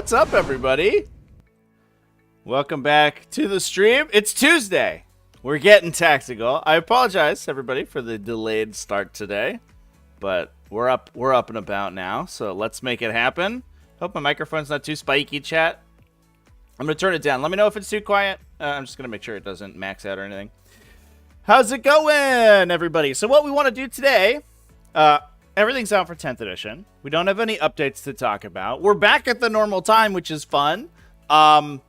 What's up, everybody? Welcome back to the stream. It's Tuesday. We're getting tactical. I apologize, everybody, for the delayed start today, but we're up and about now, so let's make it happen. Hope my microphone's not too spiky, chat. I'm going to turn it down. Let me know if it's too quiet. I'm just going to make sure it doesn't max out or anything. How's it going, everybody? So what we want to do today, everything's out for 10th edition. We don't have any updates to talk about. We're back at the normal time, which is fun. And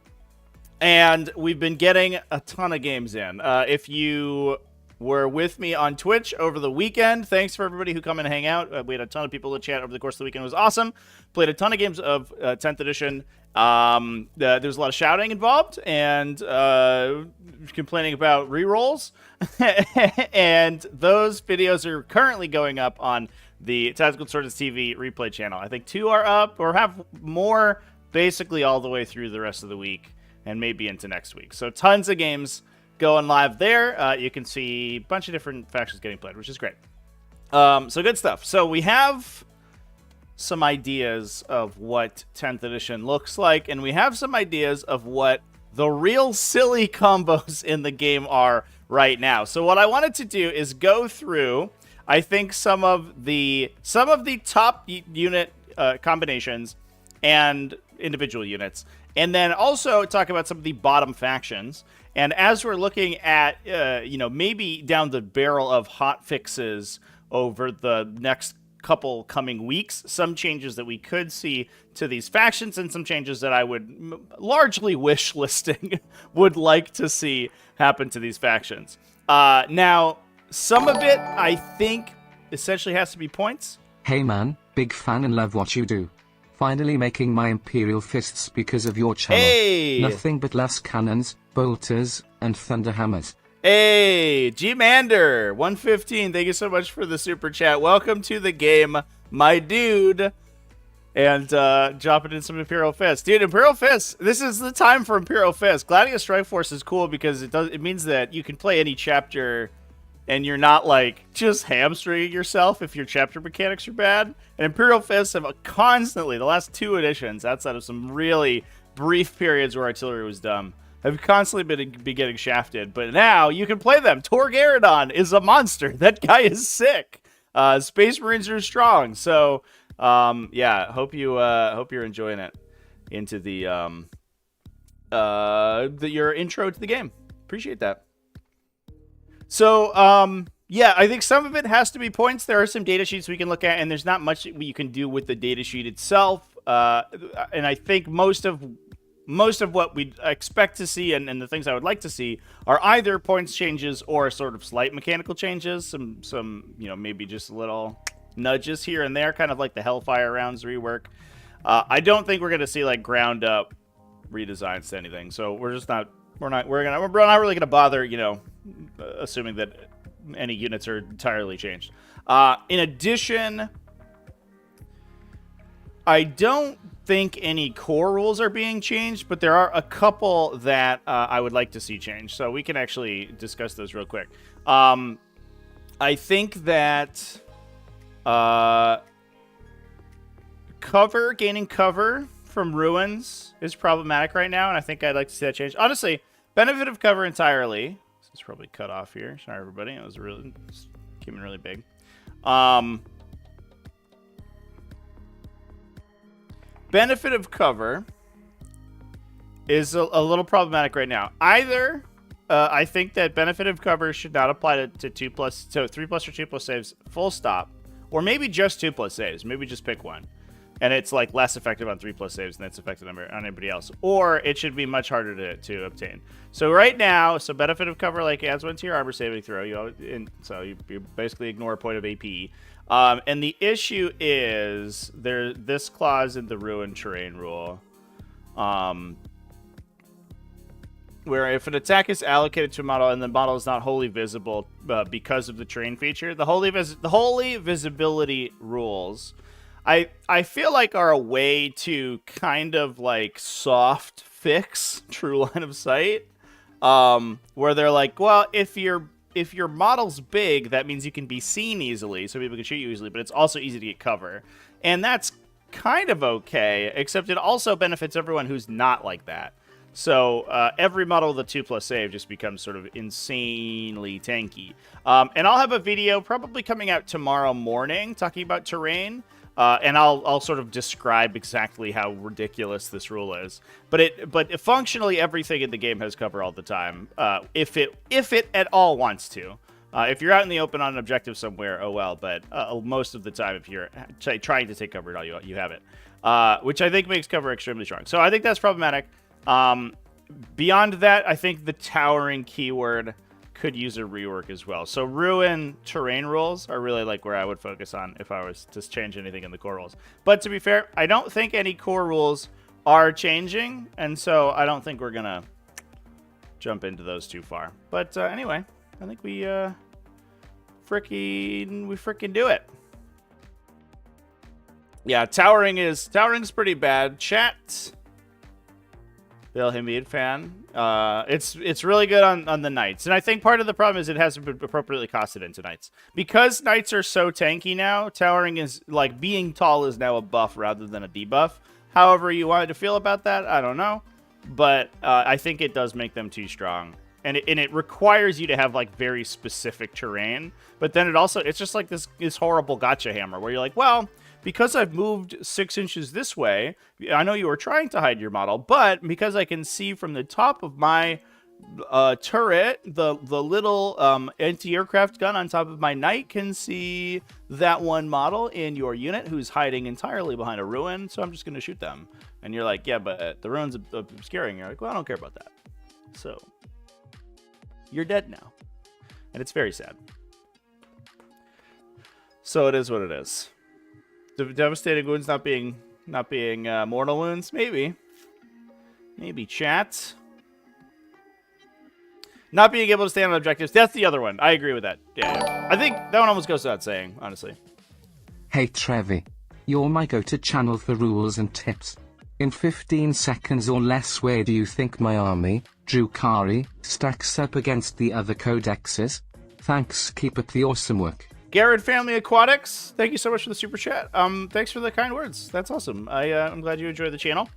we've been getting a ton of games in. If you were with me on Twitch over the weekend, thanks for everybody who come and hang out. We had a ton of people to chat over the course of the weekend. It was awesome. Played a ton of games of 10th edition. There was a lot of shouting involved and complaining about rerolls. And those videos are currently going up on the TacticalTortoise TV replay channel. I think 2 are up, or have more basically all the way through the rest of the week and maybe into next week. So tons of games going live there. You can see a bunch of different factions getting played, which is great. So good stuff. So we have some ideas of what 10th edition looks like, and we have some ideas of what the real silly combos in the game are right now. So what I wanted to do is go through, I think, some of the top unit combinations and individual units, and then also talk about some of the bottom factions. And as we're looking at, maybe down the barrel of hot fixes over the next couple coming weeks, some changes that we could see to these factions and some changes that I would largely wish listing would like to see happen to these factions. Now, some of it, I think, essentially has to be points. Hey man, big fan and love what you do. Finally making my Imperial Fists because of your channel. Hey! Nothing but las cannons, bolters, and thunder hammers. Hey, G-Mander, 115, thank you so much for the super chat. Welcome to the game, my dude. And dropping in some Imperial Fists. Dude, Imperial Fists, this is the time for Imperial Fists. Gladius Strike Force is cool because it means that you can play any chapter and you're not, like, just hamstringing yourself if your chapter mechanics are bad. And Imperial Fists have constantly, the last 2 editions, outside of some really brief periods where artillery was dumb, have constantly been getting shafted. But now you can play them. Torgaradon is a monster. That guy is sick. Space Marines are strong. So, yeah, hope you're enjoying it into the your intro to the game. Appreciate that. So, yeah, I think some of it has to be points. There are some data sheets we can look at, and there's not much you can do with the data sheet itself. And I think most of what we expect to see and the things I would like to see are either points changes or sort of slight mechanical changes. Some maybe just little nudges here and there, kind of like the Hellfire rounds rework. I don't think we're going to see like ground up redesigns to anything. So we're not really going to bother, assuming that any units are entirely changed. In addition, I don't think any core rules are being changed, but there are a couple that I would like to see changed. So we can actually discuss those real quick. I think that gaining cover from ruins is problematic right now, and I think I'd like to see that change. Honestly, benefit of cover entirely. This is probably cut off here. Sorry, everybody. It came in really big. Benefit of cover is a little problematic right now. Either I think that benefit of cover should not apply to 3+ or 2+ saves, full stop, or maybe just 2+ saves. Maybe just pick one, and it's like less effective on 3+ saves than it's effective on anybody else. Or it should be much harder to obtain. So right now, benefit of cover like adds 1 to your armor saving throw. You basically ignore a point of AP. And the issue is this clause in the ruin terrain rule, where if an attack is allocated to a model and the model is not wholly visible because of the terrain feature, the wholly visibility rules, I feel like are a way to kind of like soft fix true line of sight, where they're like, well, if your model's big, that means you can be seen easily, so people can shoot you easily, but it's also easy to get cover. And that's kind of okay, except it also benefits everyone who's not like that. So every model with a 2+ save just becomes sort of insanely tanky. And I'll have a video probably coming out tomorrow morning talking about terrain. And I'll sort of describe exactly how ridiculous this rule is. But functionally everything in the game has cover all the time, if it at all wants to. If you're out in the open on an objective somewhere, oh well. But most of the time, if you're trying to take cover at all, you have it, which I think makes cover extremely strong. So I think that's problematic. Beyond that, I think the towering keyword could use a rework as well. So ruin terrain rules are really like where I would focus on if I was to change anything in the core rules. But to be fair, I don't think any core rules are changing, and so I don't think we're gonna jump into those too far. But anyway, I think we frickin' do it. Yeah, towering's pretty bad. Chat. Bill Hamid fan. It's really good on the knights, and I think part of the problem is it hasn't been appropriately costed into knights because knights are so tanky now. Towering is like being tall is now a buff rather than a debuff. However you wanted to feel about that, I don't know, but I think it does make them too strong, and it requires you to have like very specific terrain. But then it's just like this horrible gotcha hammer where you're like, well, because I've moved 6 inches this way, I know you were trying to hide your model, but because I can see from the top of my turret, the little anti-aircraft gun on top of my knight can see that one model in your unit who's hiding entirely behind a ruin, so I'm just going to shoot them. And you're like, yeah, but the ruin's obscuring. You're like, well, I don't care about that. So you're dead now. And it's very sad. So it is what it is. Devastating wounds not being mortal wounds, maybe chat. Not being able to stand on objectives, that's the other one. I agree with that. Yeah. I think that one almost goes without saying, honestly. Hey Trevi, you're my go-to channel for rules and tips. In 15 seconds or less, where do you think my army, Drukhari, stacks up against the other codexes? Thanks, keep up the awesome work. Garrett Family Aquatics, thank you so much for the super chat. Thanks for the kind words. That's awesome. I'm glad you enjoy the channel.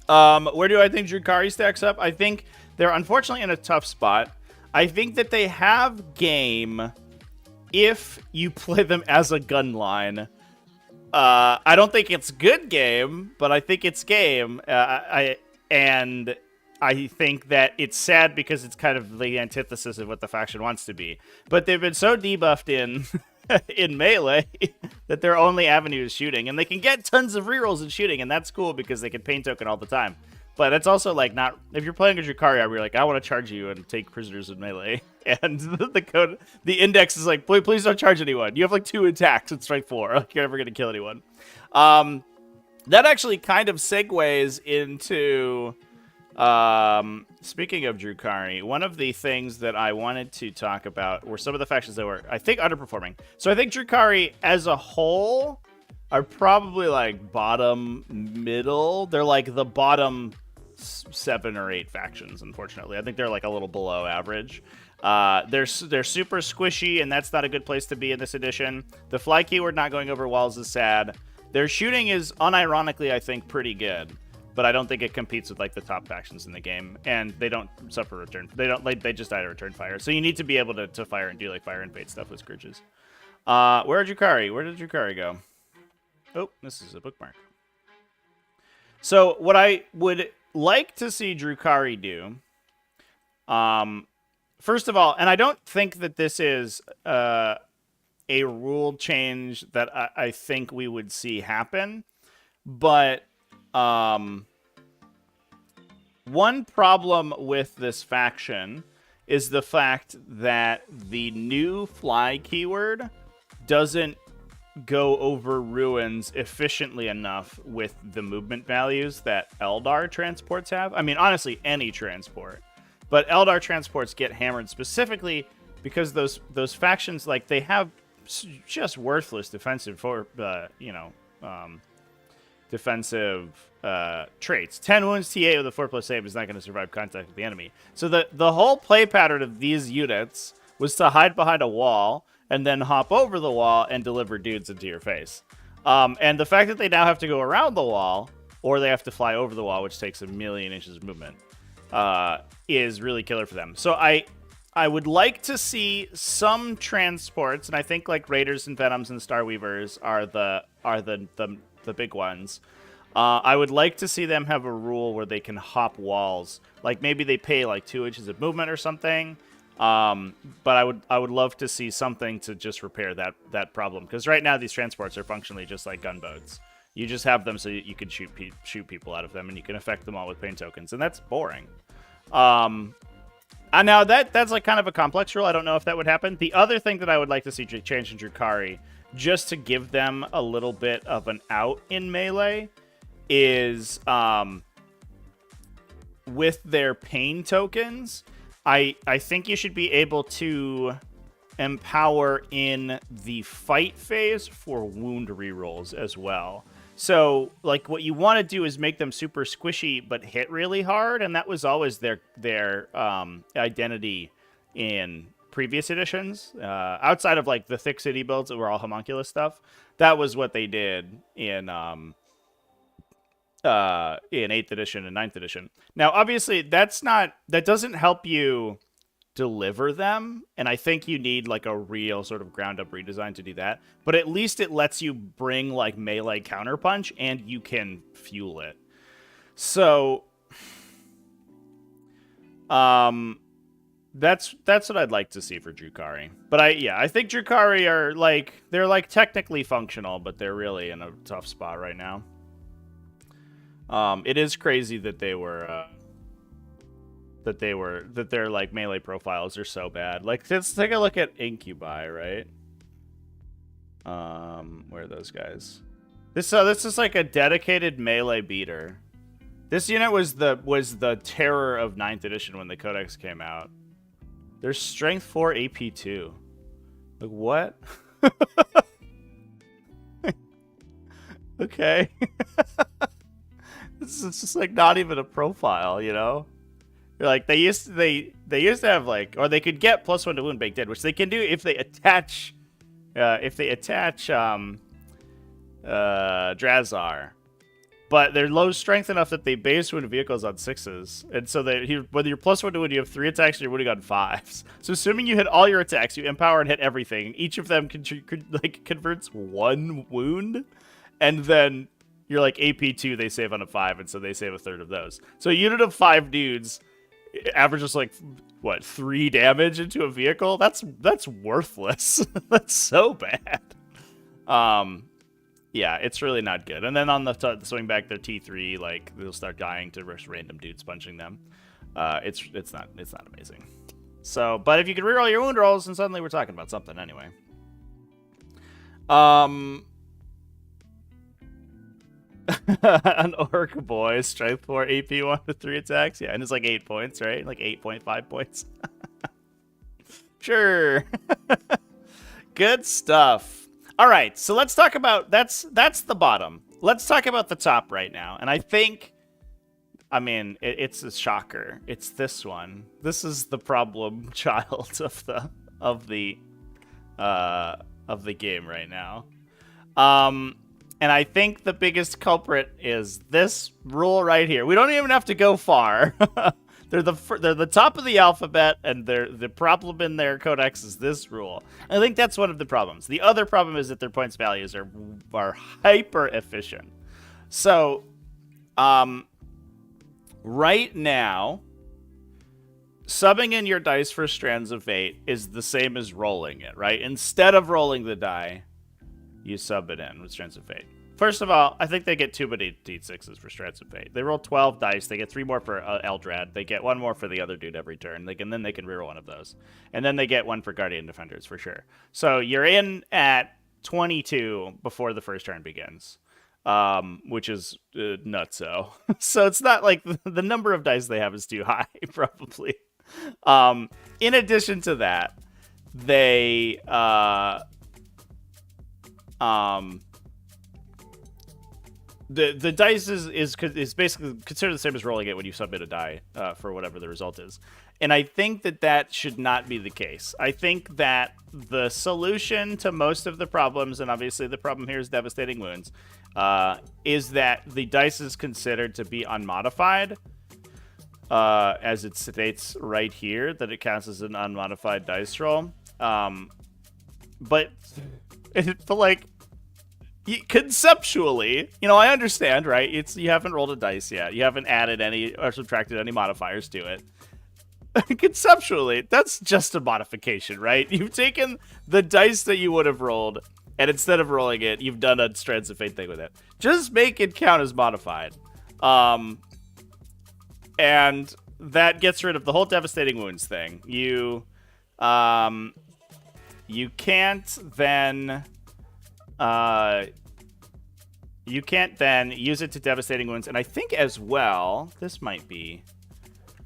Where do I think Drukhari stacks up? I think they're unfortunately in a tough spot. I think that they have game if you play them as a gun line. I don't think it's good game, but I think it's game. And I think that it's sad because it's kind of the antithesis of what the faction wants to be. But they've been so debuffed in melee that their only avenue is shooting. And they can get tons of rerolls in shooting, and that's cool because they can pain token all the time. But it's also like not... If you're playing a Drukhari, you're like, I want to charge you and take prisoners in melee. And the index is like, please don't charge anyone. You have like 2 attacks and strike 4. Like, you're never going to kill anyone. That actually kind of segues into... speaking of Drukhari, one of the things that I wanted to talk about were some of the factions that were, I think, underperforming. So I think Drukhari as a whole are probably like bottom middle. They're like the bottom 7 or 8 factions, unfortunately. I think they're like a little below average. They're super squishy, and that's not a good place to be in this edition. The fly keyword not going over walls is sad. Their shooting is unironically, I think, pretty good. But I don't think it competes with like the top factions in the game, and they don't suffer return. They just die to return fire. So you need to be able to fire and do like fire and bait stuff with Scourges. Where did Drukhari go? Oh, this is a bookmark. So what I would like to see Drukhari do, first of all, and I don't think that this is a rule change that I think we would see happen, but one problem with this faction is the fact that the new fly keyword doesn't go over ruins efficiently enough with the movement values that Eldar transports have. I mean, honestly, any transport. But Eldar transports get hammered specifically because those factions, like, they have just worthless defensive defensive traits. 10 wounds T8 with a 4+ save is not going to survive contact with the enemy. So the whole play pattern of these units was to hide behind a wall and then hop over the wall and deliver dudes into your face. And the fact that they now have to go around the wall, or they have to fly over the wall, which takes 1,000,000 inches of movement, is really killer for them. So I would like to see some transports, and I think like Raiders and Venoms and Starweavers are the big ones. I would like to see them have a rule where they can hop walls. Like maybe they pay like 2 inches of movement or something. But I would love to see something to just repair that problem, because right now these transports are functionally just like gunboats. You just have them so you can shoot people out of them, and you can affect them all with pain tokens, and that's boring. And now that's like kind of a complex rule. I don't know if that would happen. The other thing that I would like to see change in Drukhari, just to give them a little bit of an out in melee, is with their pain tokens. I think you should be able to empower in the fight phase for wound rerolls as well. So, like, what you want to do is make them super squishy but hit really hard, and that was always their identity in previous editions. Outside of, like, the thick city builds that were all homunculus stuff, that was what they did in 8th edition and 9th edition. Now, obviously, that doesn't help you deliver them, and I think you need like a real sort of ground up redesign to do that, but at least it lets you bring like melee counterpunch, and you can fuel it. So that's what I'd like to see for Drukhari. But I think Drukhari are like, they're like technically functional, but they're really in a tough spot right now. It is crazy that their like melee profiles are so bad. Like, let's take a look at Incubi, right? Where are those guys? This is like a dedicated melee beater. This unit was the terror of 9th edition when the Codex came out. There's strength 4 AP 2. Like, what? Okay. It's just like not even a profile, you know? You're like, they used to have like, or they could get +1 to wound baked in, which they can do if they attach Drazar. But they're low strength enough that they base wound vehicles on 6s, and so whether you're +1 to wound, you have 3 attacks and you're wounding on 5s. So assuming you hit all your attacks, you empower and hit everything. Each of them converts 1 wound, and then you're like AP2, they save on a 5, and so they save a third of those. So a unit of 5 dudes averages like, what, 3 damage into a vehicle? That's worthless. That's so bad. Yeah, it's really not good. And then on the swing back, their T3, like, they'll start dying to random dudes punching them. It's not amazing. So, but if you could reroll your wound rolls, and suddenly we're talking about something anyway. An orc boy, strength 4, AP 1 with 3 attacks. Yeah, and it's like 8 points, right? Like 8.5 points. Sure. Good stuff. All right, so let's talk about, that's the bottom. Let's talk about the top right now. And I think, I mean, it's a shocker. It's this one. This is the problem child of the game right now. And I think the biggest culprit is this rule right here. We don't even have to go far. They're the top of the alphabet, and the problem in their codex is this rule. And I think that's one of the problems. The other problem is that their points values are hyper efficient. So, right now, subbing in your dice for Strands of Fate is the same as rolling it, right? Instead of rolling the die, you sub it in with Strands of Fate. First of all, I think they get 2 D6s for Strands of Fate. They roll 12 dice. They get 3 more for Eldrad. They get 1 more for the other dude every turn. Then they can reroll one of those. And then they get 1 for Guardian Defenders for sure. So you're in at 22 before the first turn begins, which is nutso. So it's not like the number of dice they have is too high, probably. In addition to that, they the dice is basically considered the same as rolling it when you submit a die for whatever the result is. And I think that that should not be the case. I think that the solution to most of the problems, and obviously the problem here is devastating wounds, is that the dice is considered to be unmodified, as it states right here, that it counts as an unmodified dice roll. But like, conceptually, you know, I understand, right? You haven't rolled a dice yet. You haven't added any or subtracted any modifiers to it. Conceptually, that's just a modification, right? You've taken the dice that you would have rolled, and instead of rolling it, you've done a Strands of Fate thing with it. Just make it count as modified. And that gets rid of the whole devastating wounds thing. You can't then use it to devastating wounds. And I think as well, this might be,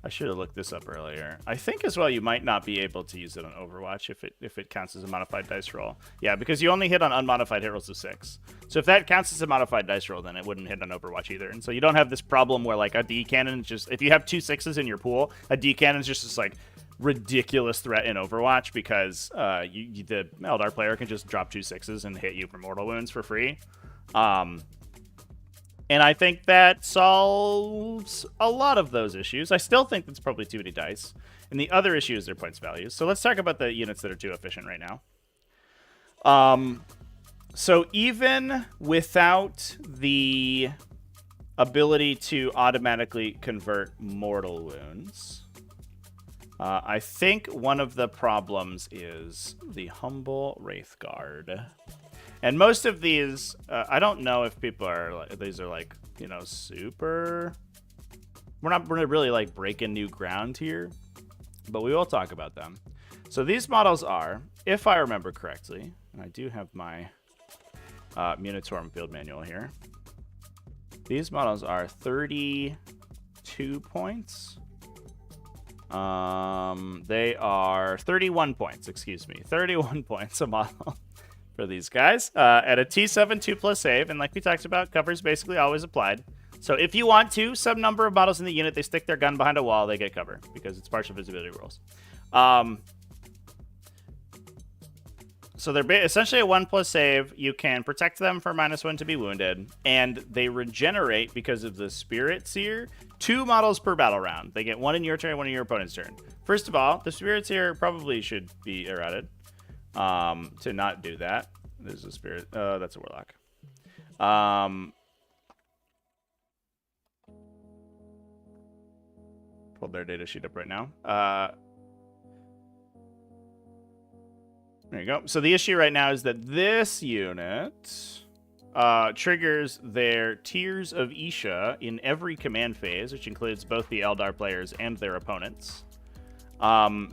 I should have looked this up earlier. I think as well you might not be able to use it on Overwatch if it counts as a modified dice roll. Yeah, because you only hit on unmodified hit rolls of 6. So if that counts as a modified dice roll, then it wouldn't hit on Overwatch either. And so you don't have this problem where like a D cannon just, if you have 2 6s in your pool, a D cannon is just this like ridiculous threat in Overwatch because the Eldar player can just drop 2 6s and hit you for mortal wounds for free. And I think that solves a lot of those issues. I still think that's probably too many dice. And the other issue is their points values. So let's talk about the units that are too efficient right now. So even without the ability to automatically convert mortal wounds, I think one of the problems is the Humble Wraithguard. And most of these, I don't know if people are, like, these are like, you know, super, we're not really like breaking new ground here, but we will talk about them. So these models are, if I remember correctly, and I do have my Munitorum field manual here. These models are 32 points. They are 31 points, excuse me, 31 points a model. For these guys at a T7 2+ save, and like we talked about, cover is basically always applied. So if you want to, some number of models in the unit, they stick their gun behind a wall, they get cover because it's partial visibility rules. So they're essentially a 1+ save. You can protect them for -1 to be wounded, and they regenerate because of the Spirit Seer 2 models per battle round. They get 1 in your turn, 1 in your opponent's turn. First of all, the Spirit Seer probably should be errated. To not do that. There's a spirit. That's a warlock. Pulled their data sheet up right now. There you go. So the issue right now is that this unit triggers their Tears of Isha in every command phase, which includes both the Eldar players and their opponents.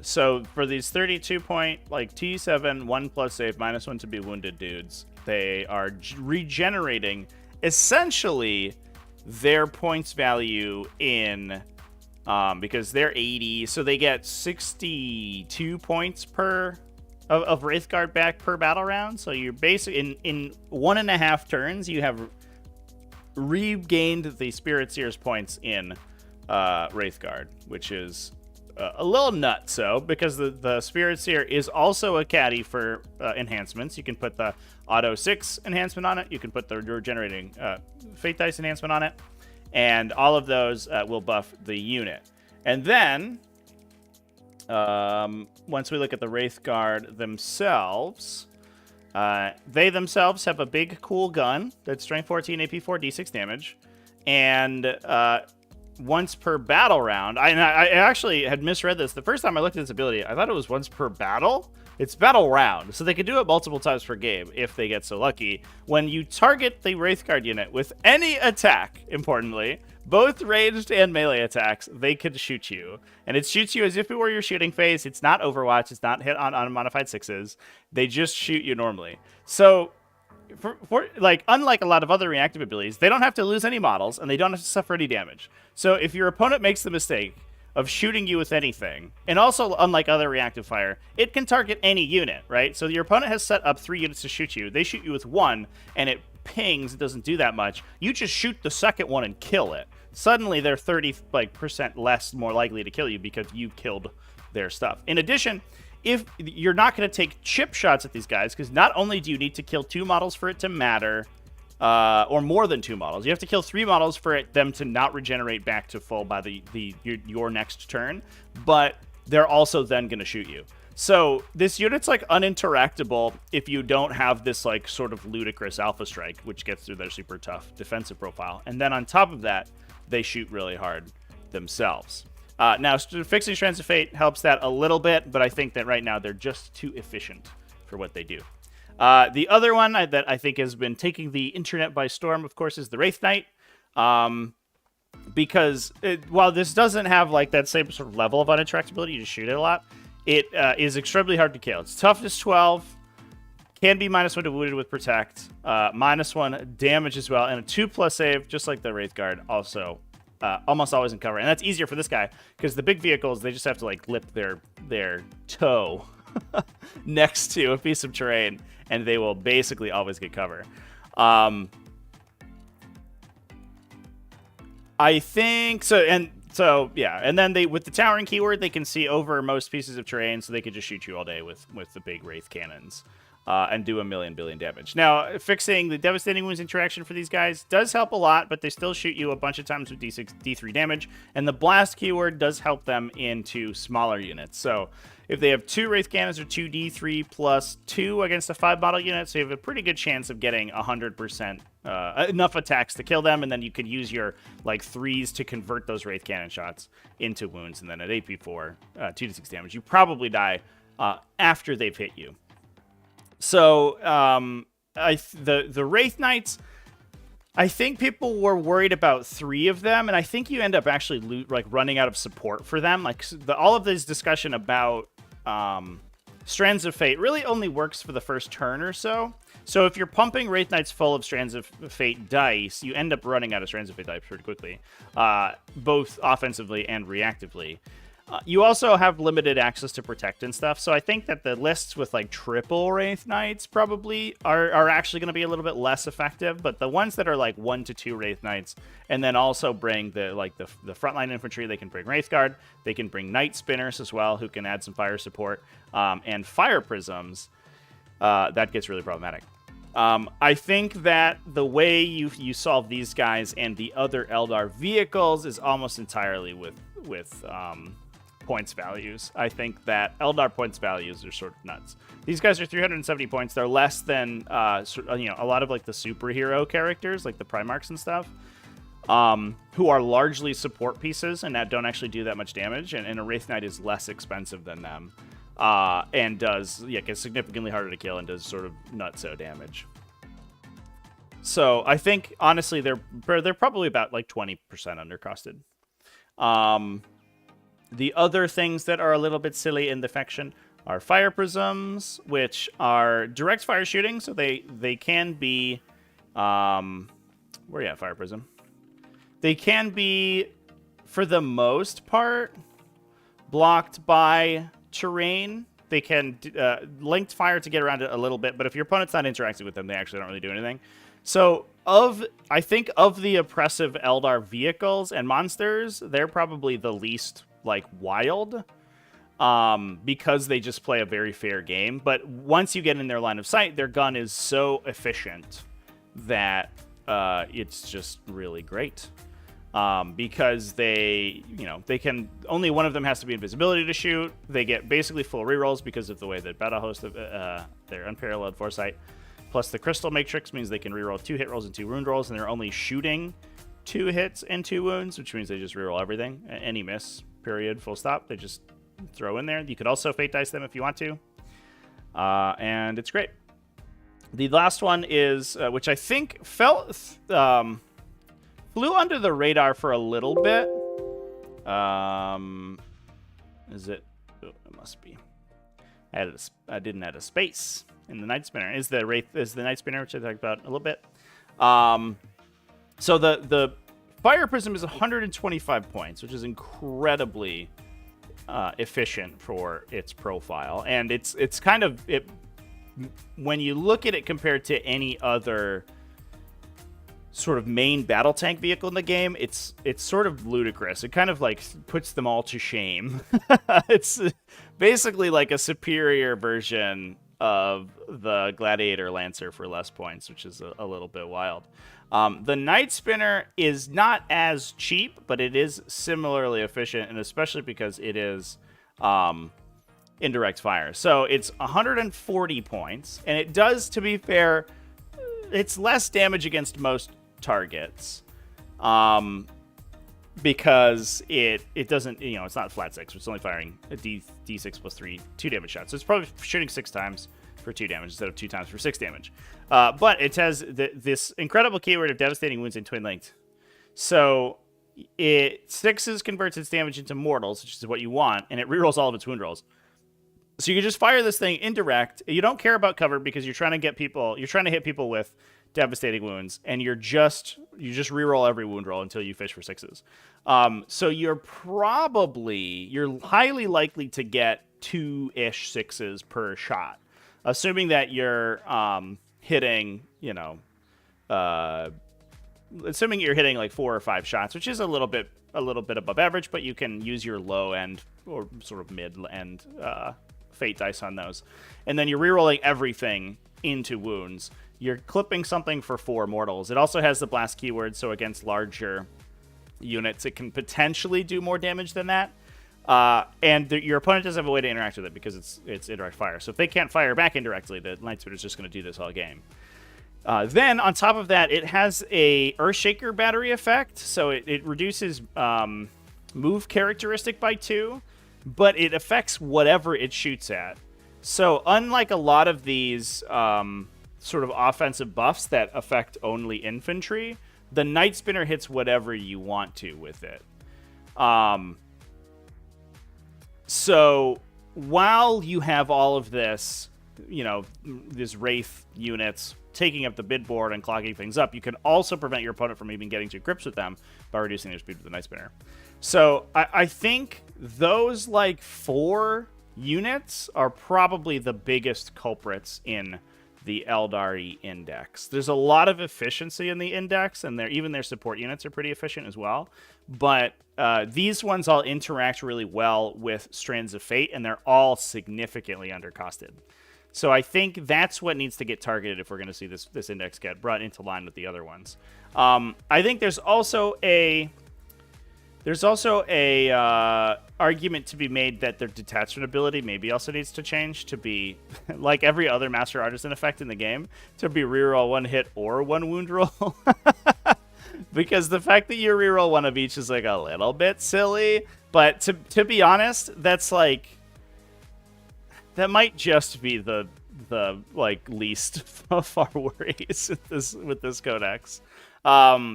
So for these 32 point, like T7, 1+ save, -1 to be wounded dudes, they are regenerating essentially their points value in, because they're 80, so they get 62 points of Wraithguard back per battle round. So you're basically in 1.5 turns, you have regained the Spirit Seer's points in Wraithguard, which is a little nutso, because the Spirit Seer is also a caddy for enhancements. You can put the Auto 6 enhancement on it. You can put the regenerating Fate Dice enhancement on it. And all of those will buff the unit. And then, once we look at the Wraithguard themselves, they themselves have a big, cool gun that's strength 14, AP 4, D6 damage. And once per battle round. I actually had misread this. The first time I looked at this ability, I thought it was once per battle. It's battle round, so they can do it multiple times per game if they get so lucky. When you target the Wraithguard unit with any attack, importantly, both ranged and melee attacks, they can shoot you. And it shoots you as if it were your shooting phase. It's not Overwatch. It's not hit on unmodified 6s. They just shoot you normally. So, like, unlike a lot of other reactive abilities, they don't have to lose any models, and they don't have to suffer any damage. So if your opponent makes the mistake of shooting you with anything, and also, unlike other reactive fire, it can target any unit, right? So your opponent has set up 3 units to shoot you. They shoot you with 1, and it pings. It doesn't do that much. You just shoot the second one and kill it. suddenly they're 30% less more likely to kill you because you killed their stuff. In addition, if you're not going to take chip shots at these guys, because not only do you need to kill 2 models for it to matter, or more than 2 models, you have to kill 3 models for them to not regenerate back to full by your next turn, but they're also then going to shoot you. So this unit's like uninteractable if you don't have this like sort of ludicrous alpha strike, which gets through their super tough defensive profile. And then on top of that, they shoot really hard themselves. Now, fixing Strands of Fate helps that a little bit, but I think that right now they're just too efficient for what they do. The other one that I think has been taking the internet by storm, of course, is the Wraith Knight. Because while this doesn't have like that same sort of level of uninteractability, you just shoot it a lot, it is extremely hard to kill. It's toughness 12, can be -1 to wounded with protect, -1 damage as well, and a 2+ save, just like the Wraith Guard, also almost always in cover. And that's easier for this guy because the big vehicles, they just have to like lip their toe next to a piece of terrain, and they will basically always get cover. I think so, yeah. And then with the towering keyword, they can see over most pieces of terrain, so they could just shoot you all day with the big Wraith cannons and do a million billion damage. Now, fixing the devastating wounds interaction for these guys does help a lot, but they still shoot you a bunch of times with D6, D3 damage, and the blast keyword does help them into smaller units. So if they have 2 Wraith Cannons or 2 D3 plus 2 against a 5 model unit, so you have a pretty good chance of getting 100% enough attacks to kill them, and then you could use your like 3s to convert those Wraith Cannon shots into wounds, and then at AP4, 2d6 damage, you probably die after they've hit you. So the Wraith Knights, I think people were worried about 3 of them, and I think you end up actually running out of support for them. Like all of this discussion about Strands of Fate really only works for the first turn or so. So if you're pumping Wraith Knights full of Strands of Fate dice, you end up running out of Strands of Fate dice pretty quickly, both offensively and reactively. You also have limited access to protect and stuff, so I think that the lists with like triple Wraith Knights probably are actually going to be a little bit less effective, but the ones that are like 1 to 2 Wraith Knights and then also bring the frontline infantry, they can bring Wraith Guard, they can bring Night Spinners as well, who can add some fire support, and Fire Prisms, that gets really problematic. I think that the way you solve these guys and the other Eldar vehicles is almost entirely with points values. I think that Eldar points values are sort of nuts. These guys are 370 points. They're less than a lot of like the superhero characters, like the Primarchs and stuff, who are largely support pieces and that don't actually do that much damage. And a Wraith Knight is less expensive than them, and gets significantly harder to kill and does sort of nutso damage. So I think honestly they're probably about like 20% undercosted. The other things that are a little bit silly in the faction are Fire Prisms, which are direct fire shooting, so they can be... where you at, Fire Prism? They can be, for the most part, blocked by terrain. They can linked fire to get around it a little bit, but if your opponent's not interacting with them, they actually don't really do anything. So I think of the oppressive Eldar vehicles and monsters, they're probably the least like wild, because they just play a very fair game. But once you get in their line of sight, their gun is so efficient that it's just really great. Because they can, only one of them has to be invisibility to shoot. They get basically full rerolls because of the way that Battle Host, their unparalleled foresight, plus the Crystal Matrix means they can reroll 2 hit rolls and 2 wound rolls, and they're only shooting 2 hits and 2 wounds, which means they just reroll everything. Any miss, period, full stop, they just throw in there. You could also fate dice them if you want to, and it's great. The last one is, which I think flew under the radar for a little bit. Is it? Oh, it must be. I didn't add a space in the Night Spinner. Is the Night Spinner, which I talked about a little bit. So the Fire Prism is 125 points, which is incredibly efficient for its profile, and it's kind of it when you look at it compared to any other sort of main battle tank vehicle in the game, it's sort of ludicrous. It kind of like puts them all to shame. It's basically like a superior version of the Gladiator Lancer for less points, which is a little bit wild. The Night Spinner is not as cheap, but it is similarly efficient, and especially because it is indirect fire. So it's 140 points, and it does, to be fair, it's less damage against most targets, because it doesn't, it's not flat 6, it's only firing a d6 plus 3 2 damage shots, so it's probably shooting 6 times for 2 damage instead of 2 times for 6 damage, but it has this incredible keyword of devastating wounds and twin linked, so it 6s converts its damage into mortals, which is what you want, and it rerolls all of its wound rolls. So you can just fire this thing indirect. You don't care about cover because you're trying to hit people with devastating wounds, and you just reroll every wound roll until you fish for 6s. So you're highly likely to get 2-ish 6s per shot, assuming that you're hitting, assuming you're hitting like 4 or 5 shots, which is a little bit above average, but you can use your low end or sort of mid end fate dice on those, and then you're rerolling everything into wounds. You're clipping something for 4 mortals. It also has the blast keyword, so against larger units, it can potentially do more damage than that. And your opponent doesn't have a way to interact with it because it's indirect fire. So if they can't fire back indirectly, the Night Spinner is just going to do this all game. Then on top of that, it has a Earthshaker battery effect, so it reduces move characteristic by 2. But it affects whatever it shoots at. So unlike a lot of these sort of offensive buffs that affect only infantry, the Night Spinner hits whatever you want to with it. So while you have all of this, these Wraith units taking up the bid board and clogging things up, you can also prevent your opponent from even getting to grips with them by reducing their speed with the Night Spinner. So I think those 4 units are probably the biggest culprits in the Aeldari index. There's a lot of efficiency in the index, and even their support units are pretty efficient as well. But these ones all interact really well with Strands of Fate, and they're all significantly undercosted. So I think that's what needs to get targeted if we're going to see this index get brought into line with the other ones. I think there's also a argument to be made that their detachment ability maybe also needs to change to be, like every other Master Artisan effect in the game, to be reroll 1 hit or 1 wound roll. Because the fact that you reroll 1 of each is a little bit silly. But to be honest, that's that might just be the least far worries with this codex.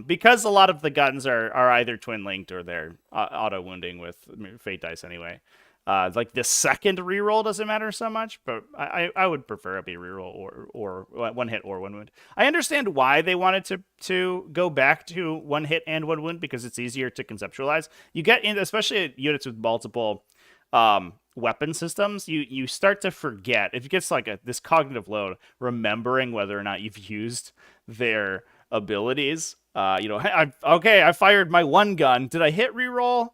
Because a lot of the guns are either twin linked or they're auto wounding with fate dice anyway. The second reroll doesn't matter so much, but I would prefer it be reroll or 1 hit or 1 wound. I understand why they wanted to go back to 1 hit and 1 wound, because it's easier to conceptualize. You get in, especially at units with multiple weapon systems, you start to forget. It gets this cognitive load remembering whether or not you've used their abilities. I fired my 1 gun. Did I hit reroll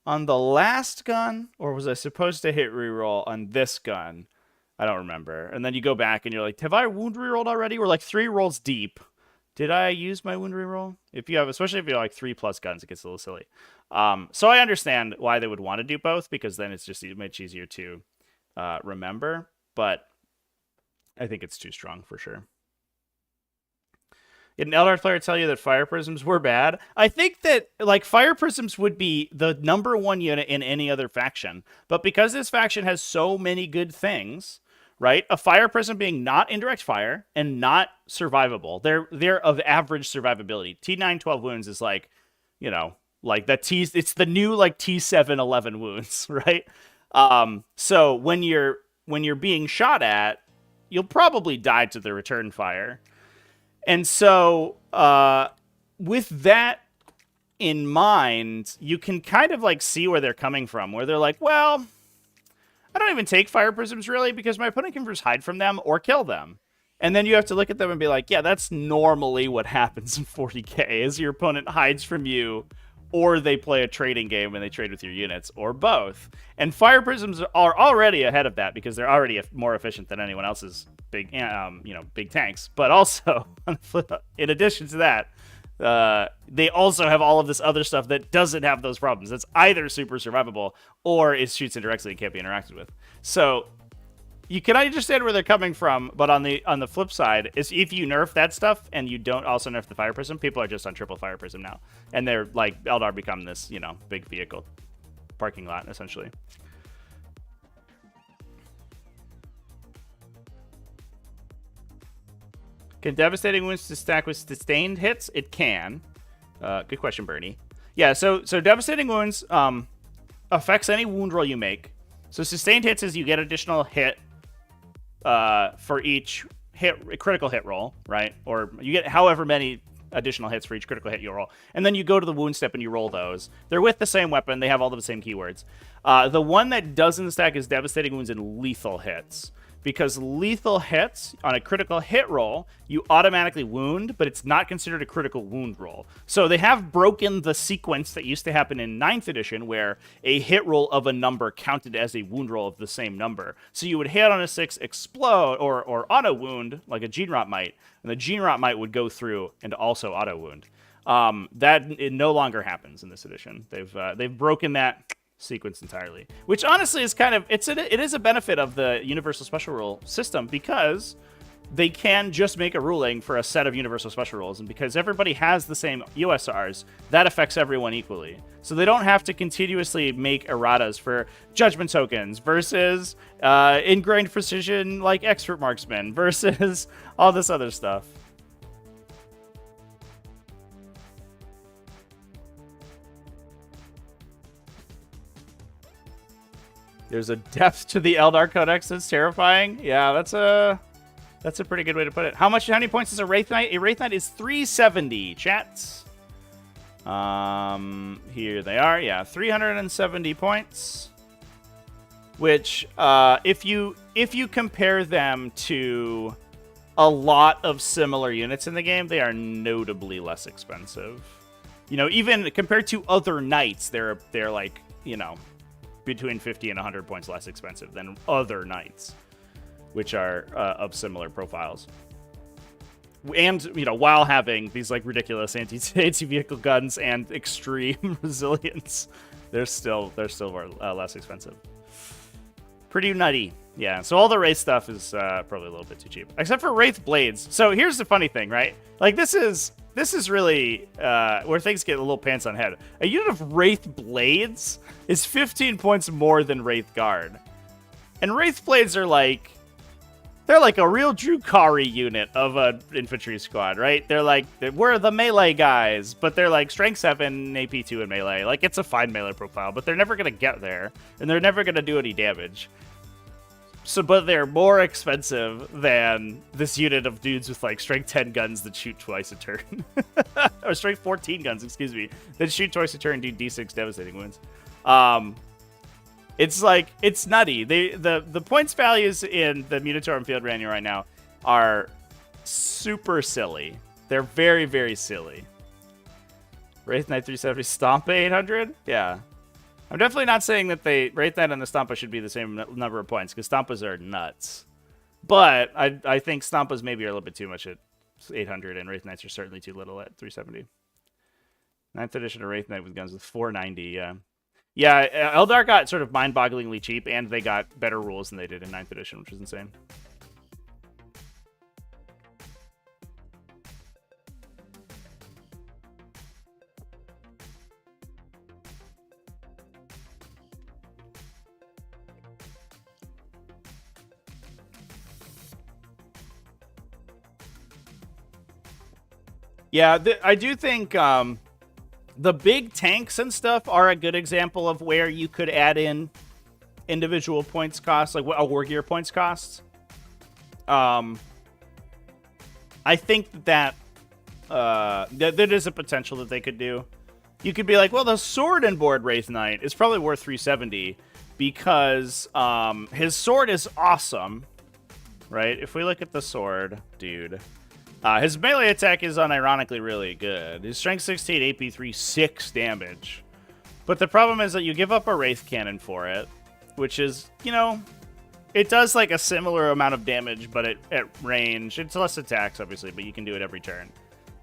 on the last gun, or was I supposed to hit reroll on this gun? I don't remember. And then you go back and you're like, have I wound rerolled already? We're 3 rolls deep. Did I use my wound reroll? Especially if you have 3+ guns, it gets a little silly. So I understand why they would want to do both, because then it's just much easier to remember. But I think it's too strong for sure. Did an Eldar player tell you that fire prisms were bad? I think that fire prisms would be the number 1 unit in any other faction, but because this faction has so many good things, right? A fire prism being not indirect fire and not survivable. They're of average survivability. T9 12 wounds is that it's the new T7 11 wounds, right? So when you're being shot at, you'll probably die to the return fire. And so, with that in mind, you can kind of see where they're coming from, where they're well, I don't even take fire prisms really, because my opponent can just hide from them or kill them. And then you have to look at them and be like, yeah, that's normally what happens in 40k, is your opponent hides from you, or they play a trading game and they trade with your units, or both. And Fire Prisms are already ahead of that because they're already more efficient than anyone else's big tanks. But also, in addition to that, they also have all of this other stuff that doesn't have those problems. That's either super survivable or it shoots indirectly and can't be interacted with. So you can understand where they're coming from, but on the flip side is if you nerf that stuff and you don't also nerf the Fire Prism, people are just on triple Fire Prism now, and they're like Eldar become this big vehicle parking lot essentially. Can devastating wounds to stack with sustained hits? It can. Good question, Bernie. Yeah, so devastating wounds affects any wound roll you make. So sustained hits is you get additional hit for each critical hit roll, right? Or you get however many additional hits for each critical hit you roll. And then you go to the wound step and you roll those. They're with the same weapon. They have all the same keywords. The one that doesn't stack is devastating wounds and lethal hits. Because lethal hits, on a critical hit roll, you automatically wound, but it's not considered a critical wound roll. So they have broken the sequence that used to happen in 9th edition, where a hit roll of a number counted as a wound roll of the same number. So you would hit on a 6, explode, or auto wound, like a Gene Rot Might, and the Gene Rot Might would go through and also auto wound. It no longer happens in this edition. They've broken that sequence entirely, which honestly is kind of it is a benefit of the universal special rule system, because they can just make a ruling for a set of universal special rules, and because everybody has the same USRs, that affects everyone equally. So they don't have to continuously make erratas for judgment tokens versus ingrained precision like expert marksman versus all this other stuff. There's a depth to the Eldar Codex that's terrifying. Yeah, that's a pretty good way to put it. How many points is a Wraith Knight? A Wraith Knight is 370, chats. Here they are. Yeah, 370 points. Which, if you compare them to a lot of similar units in the game, they are notably less expensive. Even compared to other knights, they're like, between 50 and 100 points less expensive than other knights, which are of similar profiles. And, while having these like ridiculous anti-vehicle guns and extreme resilience, they're still less expensive. Pretty nutty. Yeah, so all the Wraith stuff is probably a little bit too cheap. Except for Wraith Blades. So here's the funny thing, right? Like, this is really where things get a little pants on head. A unit of Wraith Blades is 15 points more than Wraith Guard. And Wraith Blades are like... They're like a real Drukhari unit of an infantry squad, right? We're the melee guys, but they're like strength 7, AP 2 in melee. Like, it's a fine melee profile, but they're never going to get there, and they're never going to do any damage. But they're more expensive than this unit of dudes with like strength 10 guns that shoot twice a turn. Or strength 14 guns, excuse me, that shoot twice a turn and do D6 devastating wounds. It's nutty. The points values in the Munitorum Field Manual right now are super silly. They're very, very silly. Wraith Knight 370, Stompa 800? Yeah. I'm definitely not saying that Wraith Knight and the Stompa should be the same number of points, because Stompas are nuts. But I think Stompas maybe are a little bit too much at 800, and Wraith Knights are certainly too little at 370. 9th edition of Wraith Knight with guns with 490, yeah. Yeah, Eldar got sort of mind-bogglingly cheap, and they got better rules than they did in 9th edition, which is insane. Yeah, I do think the big tanks and stuff are a good example of where you could add in individual points costs, like a war gear points costs. I think that is a potential that they could do. You could be like, well, the sword and board Wraith Knight is probably worth 370 because his sword is awesome, right? If we look at the sword, dude, his melee attack is unironically really good. His strength 16, AP 3, 6 damage. But the problem is that you give up a Wraith Cannon for it, which is, you know, it does like a similar amount of damage, but at range. It's less attacks, obviously, but you can do it every turn.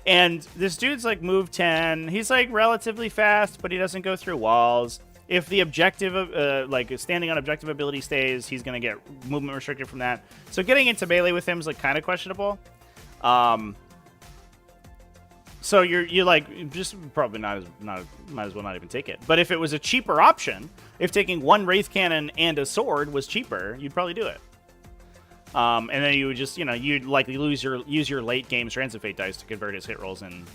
And this dude's like move 10. He's like relatively fast, but he doesn't go through walls. If the objective, like standing on objective ability stays, he's going to get movement restricted from that. So getting into melee with him is like kind of questionable. So you're like just probably might as well not even take it. But if it was a cheaper option, if taking one Wraith Cannon and a sword was cheaper, you'd probably do it. And then you would just, you know, you'd likely use your late game Strands of Fate dice to convert his hit rolls in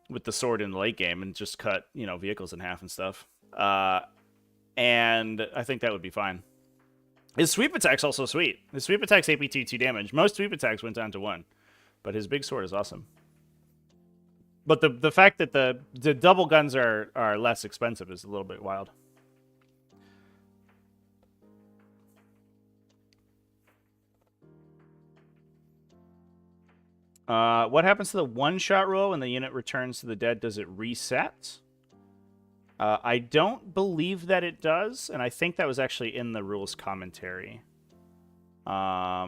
with the sword in the late game and just cut, you know, vehicles in half and stuff. And I think that would be fine. His sweep attack's also sweet. His sweep attack's AP2 2 damage. Most sweep attacks went down to 1. But his big sword is awesome. But the fact that the double guns are less expensive is a little bit wild. What happens to the one-shot rule when the unit returns to the dead? Does it reset? I don't believe that it does, and I think that was actually in the rules commentary. All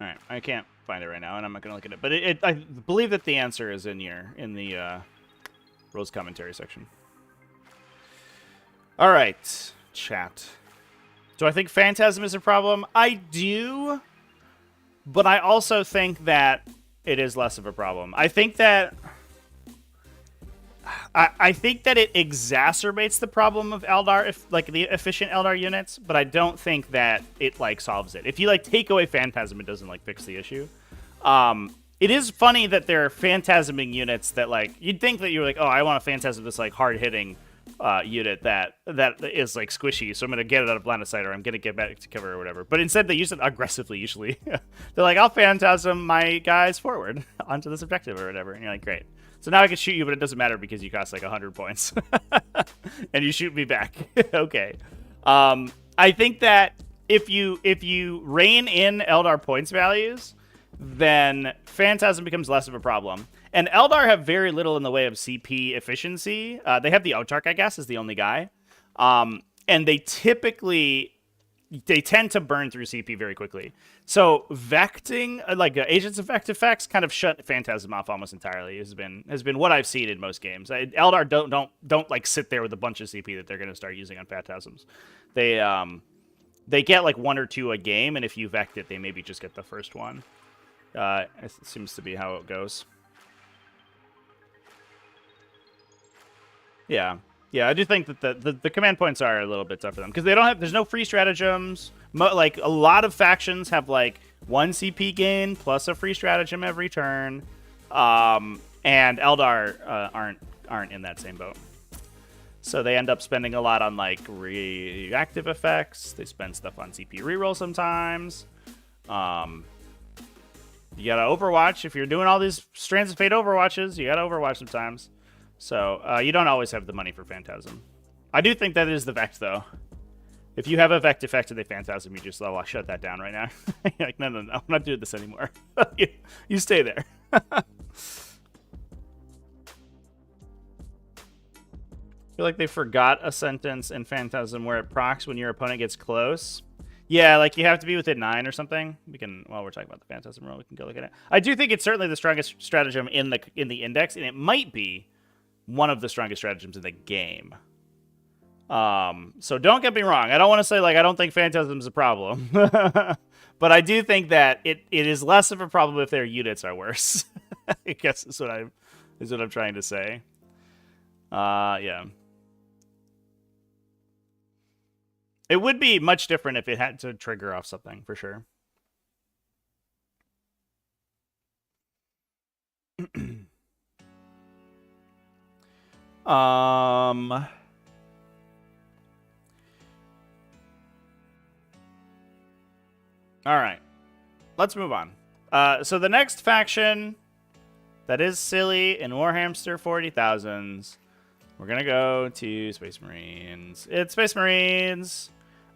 right, I can't find it right now, and I'm not going to look at it. But I believe that the answer is in the rules commentary section. All right, chat. Do I think Phantasm is a problem? I do, but I also think that it is less of a problem. I think that it exacerbates the problem of Eldar, like the efficient Eldar units, but I don't think that it like solves it. If you like take away Phantasm, it doesn't like fix the issue. It is funny that there are Phantasming units that like you'd think that you're like, oh, I want a Phantasm that's like hard hitting unit that is like squishy, so I'm gonna get it out of line of sight or I'm gonna get back to cover or whatever. But instead, they use it aggressively. Usually, they're like, I'll Phantasm my guys forward onto this objective or whatever, and you're like, great. So now I can shoot you, but it doesn't matter because you cost like 100 points. And you shoot me back. Okay. I think that if you rein in Eldar points values, then Phantasm becomes less of a problem. And Eldar have very little in the way of CP efficiency. They have the Autarch, I guess, is the only guy. And they tend to burn through CP very quickly. So vecting, like Agents of Vect effects, kind of shut Phantasm off almost entirely. Has been what I've seen in most games. Eldar don't like sit there with a bunch of CP that they're going to start using on Phantasms. They get like 1 or 2 a game, and if you vect it, they maybe just get the first one. It seems to be how it goes. Yeah. Yeah, I do think that the command points are a little bit tough for them because they don't have. There's no free stratagems. Like a lot of factions have like 1 CP gain plus a free stratagem every turn, and Eldar aren't in that same boat. So they end up spending a lot on like reactive effects. They spend stuff on CP reroll sometimes. You gotta Overwatch if you're doing all these Strands of Fate Overwatches. You gotta Overwatch sometimes. So, you don't always have the money for Phantasm. I do think that is the Vect, though. If you have a Vect effect and they Phantasm, you just, I'll shut that down right now. You're like, no, I'm not doing this anymore. you stay there. I feel like they forgot a sentence in Phantasm where it procs when your opponent gets close. Yeah, like you have to be within 9 or something. We can, while we're talking about the Phantasm rule, we can go look at it. I do think it's certainly the strongest stratagem in the index, and it might be one of the strongest stratagems in the game. So don't get me wrong. I don't want to say like I don't think Phantasm's a problem, but I do think that it is less of a problem if their units are worse. I guess is what I'm trying to say. Yeah. It would be much different if it had to trigger off something for sure. All right. Let's move on. So the next faction that is silly in Warhammer 40,000s, we're going to go to Space Marines. It's Space Marines.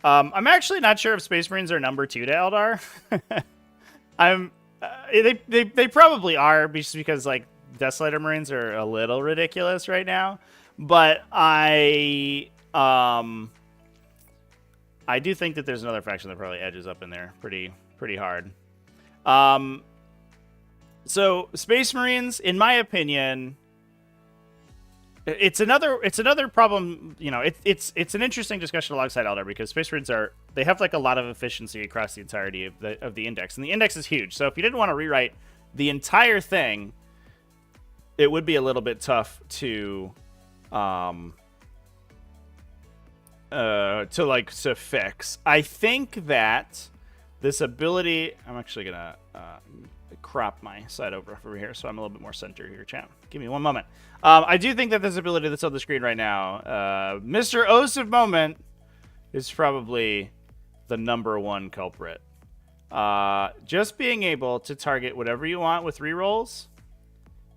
I'm actually not sure if Space Marines are number 2 to Eldar. They probably are, just because like Desolator Marines are a little ridiculous right now. But I do think that there's another faction that probably edges up in there pretty hard. So Space Marines, in my opinion, it's another problem. You know, it's an interesting discussion alongside Eldar, because Space Marines they have like a lot of efficiency across the entirety of the index, and the index is huge. So if you didn't want to rewrite the entire thing, it would be a little bit tough to fix. I think that this ability, I'm actually gonna crop my side over here so I'm a little bit more center here, chat. Give me one moment. I do think that this ability that's on the screen right now, Mr. Osive Moment, is probably the #1 culprit. Just being able to target whatever you want with rerolls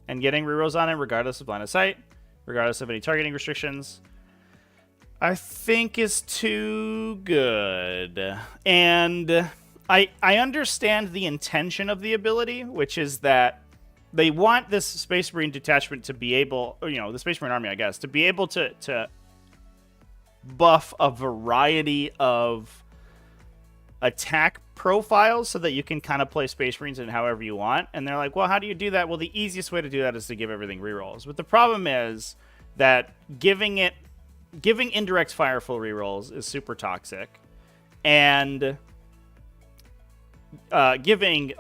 and getting rerolls on it regardless of line of sight, regardless of any targeting restrictions, I think is too good. And I understand the intention of the ability, which is that they want this Space Marine detachment to be able, or, you know, the Space Marine army, I guess, to be able to buff a variety of attack profiles so that you can kind of play Space Marines in however you want. And they're like, well, how do you do that? Well, the easiest way to do that is to give everything rerolls. But the problem is that giving indirect fire full rerolls is super toxic. And giving,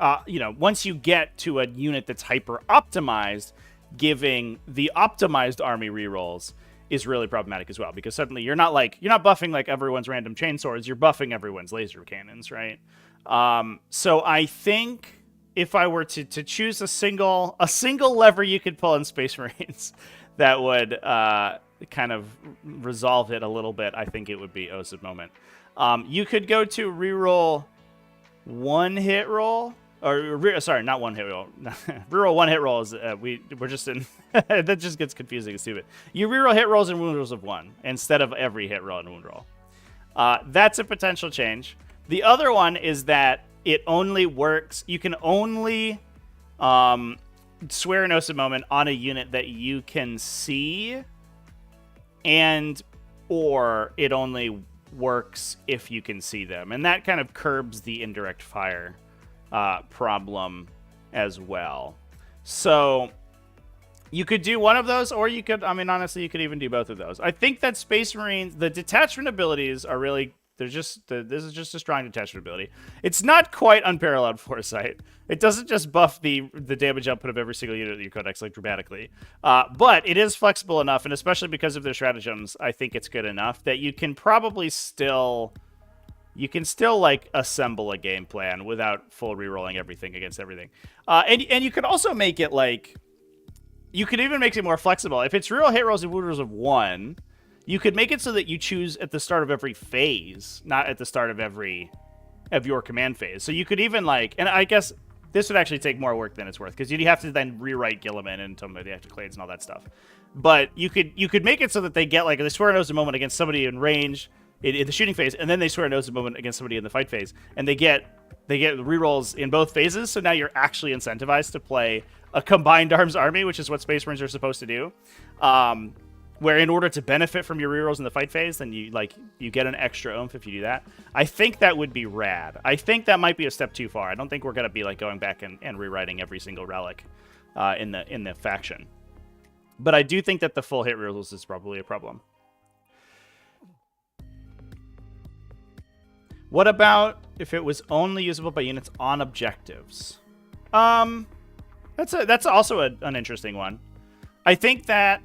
once you get to a unit that's hyper optimized, giving the optimized army rerolls is really problematic as well, because suddenly you're not buffing like everyone's random chainswords, you're buffing everyone's laser cannons, right? So I think if I were to choose a single lever you could pull in Space Marines that would kind of resolve it a little bit, I think it would be Osive Moment. You could go to reroll one hit roll, or sorry, not one hit roll. Reroll one hit roll is we're just in that just gets confusing and stupid. You reroll hit rolls and wound rolls of 1 instead of every hit roll and wound roll. That's a potential change. The other one is that it only works. You can only swear an Osive Moment on a unit that you can see, and or it only works if you can see them, and that kind of curbs the indirect fire problem as well. So you could do one of those, or you could, honestly, you could even do both of those. I think that Space Marines, the detachment abilities are really, this is just a strong detachment ability. It's not quite unparalleled foresight. It doesn't just buff the damage output of every single unit of your codex like dramatically, but it is flexible enough, and especially because of their stratagems, I think it's good enough that you can probably still like assemble a game plan without full rerolling everything against everything. And you could also make it like, you could even make it more flexible. If it's reroll hit rolls and wound rolls of 1, you could make it so that you choose at the start of every phase, not at the start of your command phase. So you could even like, and I guess this would actually take more work than it's worth, because you'd have to then rewrite Gilliman and some of the Clades and all that stuff. But you could make it so that they get like, they swear an Osive Moment against somebody in range in the shooting phase, and then they swear an Osive Moment against somebody in the fight phase, and they get rerolls in both phases. So now you're actually incentivized to play a combined arms army, which is what Space Marines are supposed to do. Where in order to benefit from your rerolls in the fight phase, then you get an extra oomph if you do that. I think that would be rad. I think that might be a step too far. I don't think we're gonna be like going back and rewriting every single relic in the faction. But I do think that the full hit rerolls is probably a problem. What about if it was only usable by units on objectives? That's also an interesting one. I think that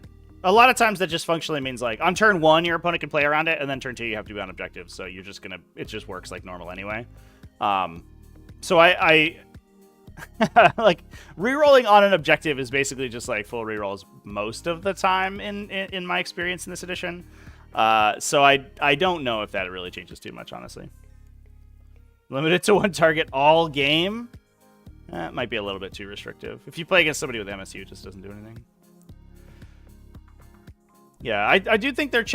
a lot of times that just functionally means like on turn 1 your opponent can play around it, and then turn 2 you have to be on objectives. So you're just gonna, it just works like normal anyway. So I like rerolling on an objective is basically just like full rerolls most of the time in my experience in this edition. So I don't know if that really changes too much, honestly. Limited to one target all game. That might be a little bit too restrictive. If you play against somebody with MSU, it just doesn't do anything. Yeah, I do think their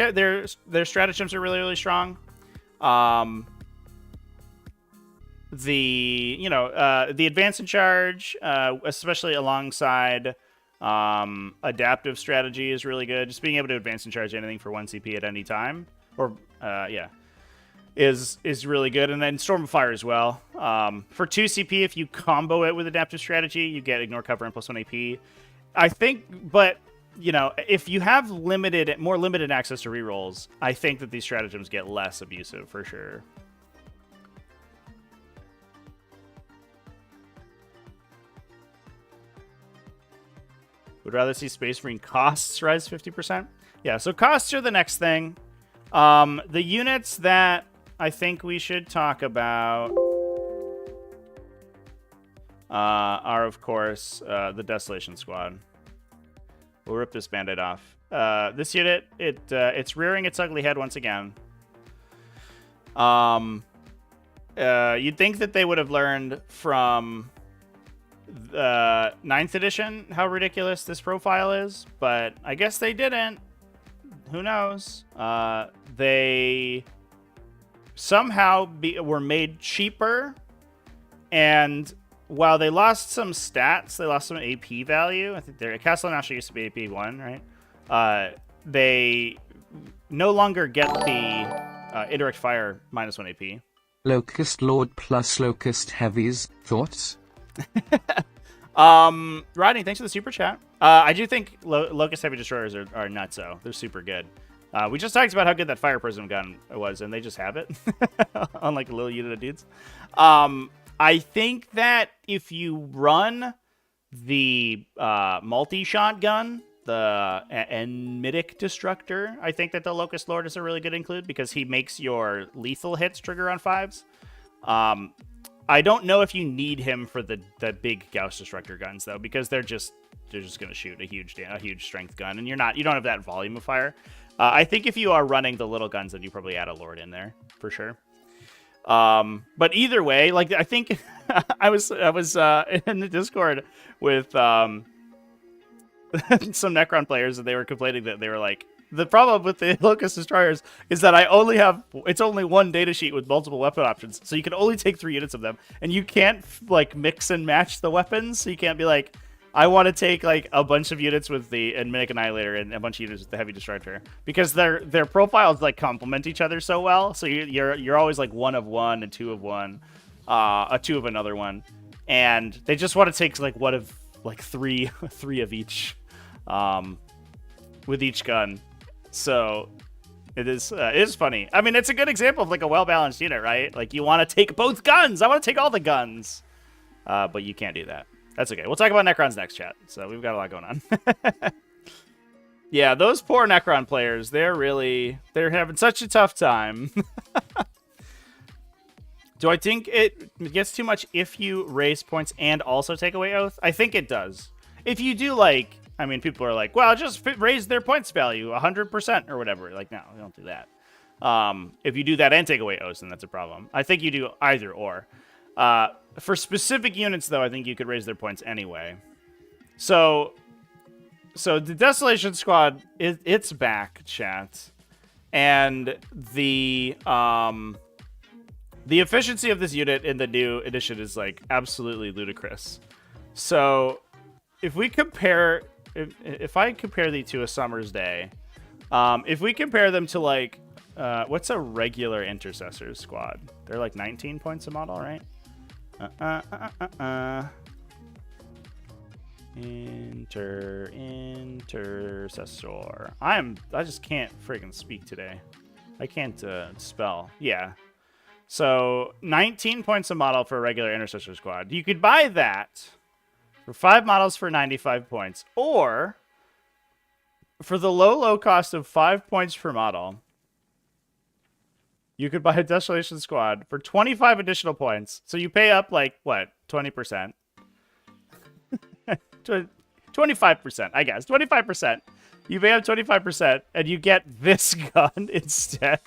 stratagems are really, really strong. The advance and charge, especially alongside adaptive strategy, is really good. Just being able to advance and charge anything for 1 CP at any time, or is really good. And then Storm of Fire as well. For 2 CP, if you combo it with adaptive strategy, you get ignore cover and +1 AP. I think, but if you have more limited access to rerolls, I think that these stratagems get less abusive for sure. Would rather see Space Marine costs rise 50%. Yeah, so costs are the next thing. The units that I think we should talk about are, of course, the Desolation Squad. We'll rip this Band-Aid off. This unit, it's rearing its ugly head once again. You'd think that they would have learned from the 9th edition how ridiculous this profile is, but I guess they didn't. Who knows? They somehow were made cheaper, and while they lost some stats, they lost some AP value. I think their Castle National used to be AP 1, right? They no longer get the indirect fire -1 AP. Locust Lord plus Locust Heavies. Thoughts? Rodney, thanks for the super chat. I do think Locust Heavy Destroyers are nutso. They're super good. We just talked about how good that Fire Prism gun was, and they just have it. Unlike a little unit of dudes. I think that if you run the multi-shot gun, the Enmitic Destructor, I think that the Locust Lord is a really good include because he makes your lethal hits trigger on 5s. I don't know if you need him for the big Gauss Destructor guns though, because they're just going to shoot a huge strength gun, and you don't have that volume of fire. I think if you are running the little guns, then you probably add a Lord in there for sure. But either way, like I think I was in the Discord with some Necron players, and they were complaining that they were like, the problem with the Locust Destroyers is that it's only one datasheet with multiple weapon options, so you can only take 3 units of them, and you can't like mix and match the weapons, so you can't be like, I want to take like a bunch of units with the Admech Annihilator and a bunch of units with the Heavy Destructor, because their profiles like complement each other so well. So you're always like 1 of one and 2 of one, a 2 of another one, and they just want to take like 1 of like 3 of each, with each gun. So it is funny. I mean, it's a good example of like a well-balanced unit, right? Like you want to take both guns. I want to take all the guns, but you can't do that. That's okay. We'll talk about Necrons next, chat. So we've got a lot going on. Yeah, those poor Necron players, they're having such a tough time. Do I think it gets too much if you raise points and also take away Oath? I think it does. If you do like, I mean, people are like, well, just raise their points value 100% or whatever. Like, no, we don't do that. If you do that and take away Oath, then that's a problem. I think you do either or. For specific units, though, I think you could raise their points anyway. So the Desolation Squad, it's back, chat. And the efficiency of this unit in the new edition is, like, absolutely ludicrous. So if we compare... If I compare these to a Summer's Day, if we compare them to, like... what's a regular Intercessor squad? They're, like, 19 points a model, right? Intercessor. I just can't friggin' speak today. I can't spell. Yeah. So 19 points a model for a regular Intercessor squad. You could buy that for 5 models for 95 points, or for the low cost of 5 points per model, you could buy a Desolation Squad for 25 additional points. So you pay up, like, what, 20%? 25%, I guess. 25%. You pay up 25%, and you get this gun instead.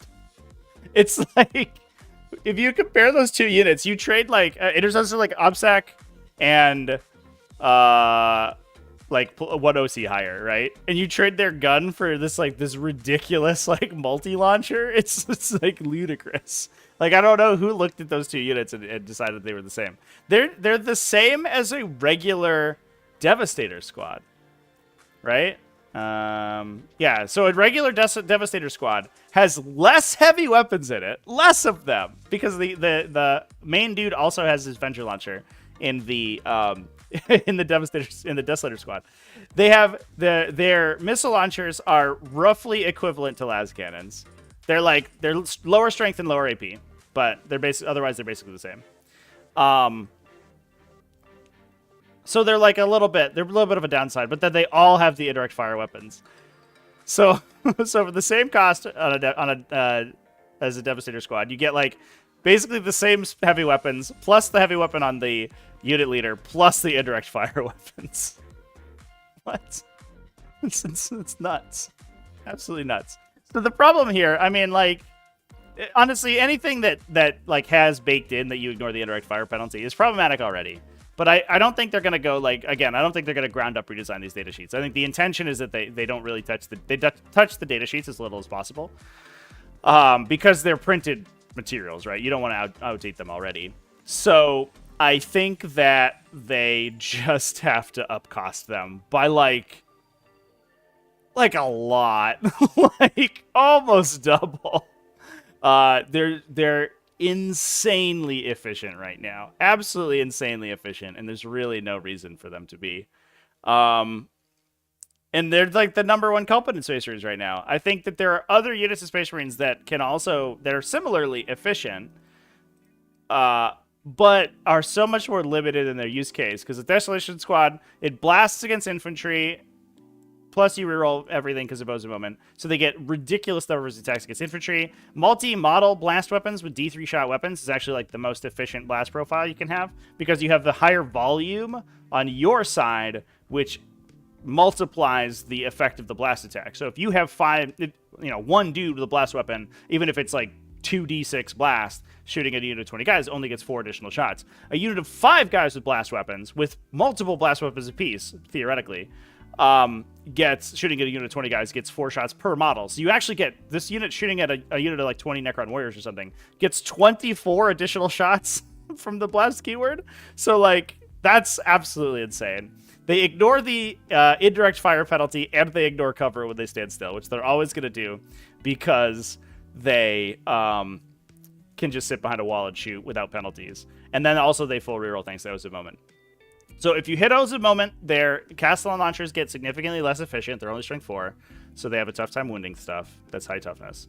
It's like if you compare those two units, you trade like there's also like OBSEC and like one OC higher, right? And you trade their gun for this like this ridiculous like multi-launcher. It's like ludicrous. Like I don't know who looked at those two units and decided they were the same. They're the same as a regular Devastator squad, right? Yeah, so a regular Devastator squad has less heavy weapons in it, less of them, because the main dude also has his Venture Launcher in the in the Desolator squad. They have their missile launchers are roughly equivalent to las cannons. They're lower strength and lower AP, but otherwise they're basically the same. So they're like a little bit of a downside, but then they all have the indirect fire weapons. So so for the same cost as a Devastator squad, you get like basically the same heavy weapons plus the heavy weapon on the unit leader plus the indirect fire weapons. What? It's nuts. Absolutely nuts. So the problem here, I mean, like, honestly, anything that like has baked in that you ignore the indirect fire penalty is problematic already. But I don't think they're going to go, like, again, I don't think they're going to ground up redesign these data sheets. I think the intention is that they don't really touch the data sheets as little as possible. Because they're printed materials, right? You don't want to outdate them already. So I think that they just have to upcost them by like a lot, like almost double. They're insanely efficient right now, absolutely insanely efficient, and there's really no reason for them to be. And they're like the #1 culprit in Space Marines right now. I think that there are other units of Space Marines that are similarly efficient, but are so much more limited in their use case, because the Desolation Squad, it blasts against infantry, plus you reroll everything because of Bows of Moment. So they get ridiculous numbers of attacks against infantry. Multi-model blast weapons with D3 shot weapons is actually like the most efficient blast profile you can have, because you have the higher volume on your side, which multiplies the effect of the blast attack. So if you have one dude with a blast weapon, even if it's like 2d6 blast, shooting at a unit of 20 guys only gets 4 additional shots. A unit of 5 guys with blast weapons, with multiple blast weapons apiece, theoretically, shooting at a unit of 20 guys gets 4 shots per model. So you actually get this unit shooting at a unit of like 20 Necron Warriors or something, gets 24 additional shots from the blast keyword. So like, that's absolutely insane. They ignore the indirect fire penalty, and they ignore cover when they stand still, which they're always going to do, because they can just sit behind a wall and shoot without penalties. And then also they full reroll thanks to Oaths of Moment. So if you hit Oaths of Moment, their Castellan launchers get significantly less efficient. They're only strength 4, so they have a tough time wounding stuff. That's high toughness.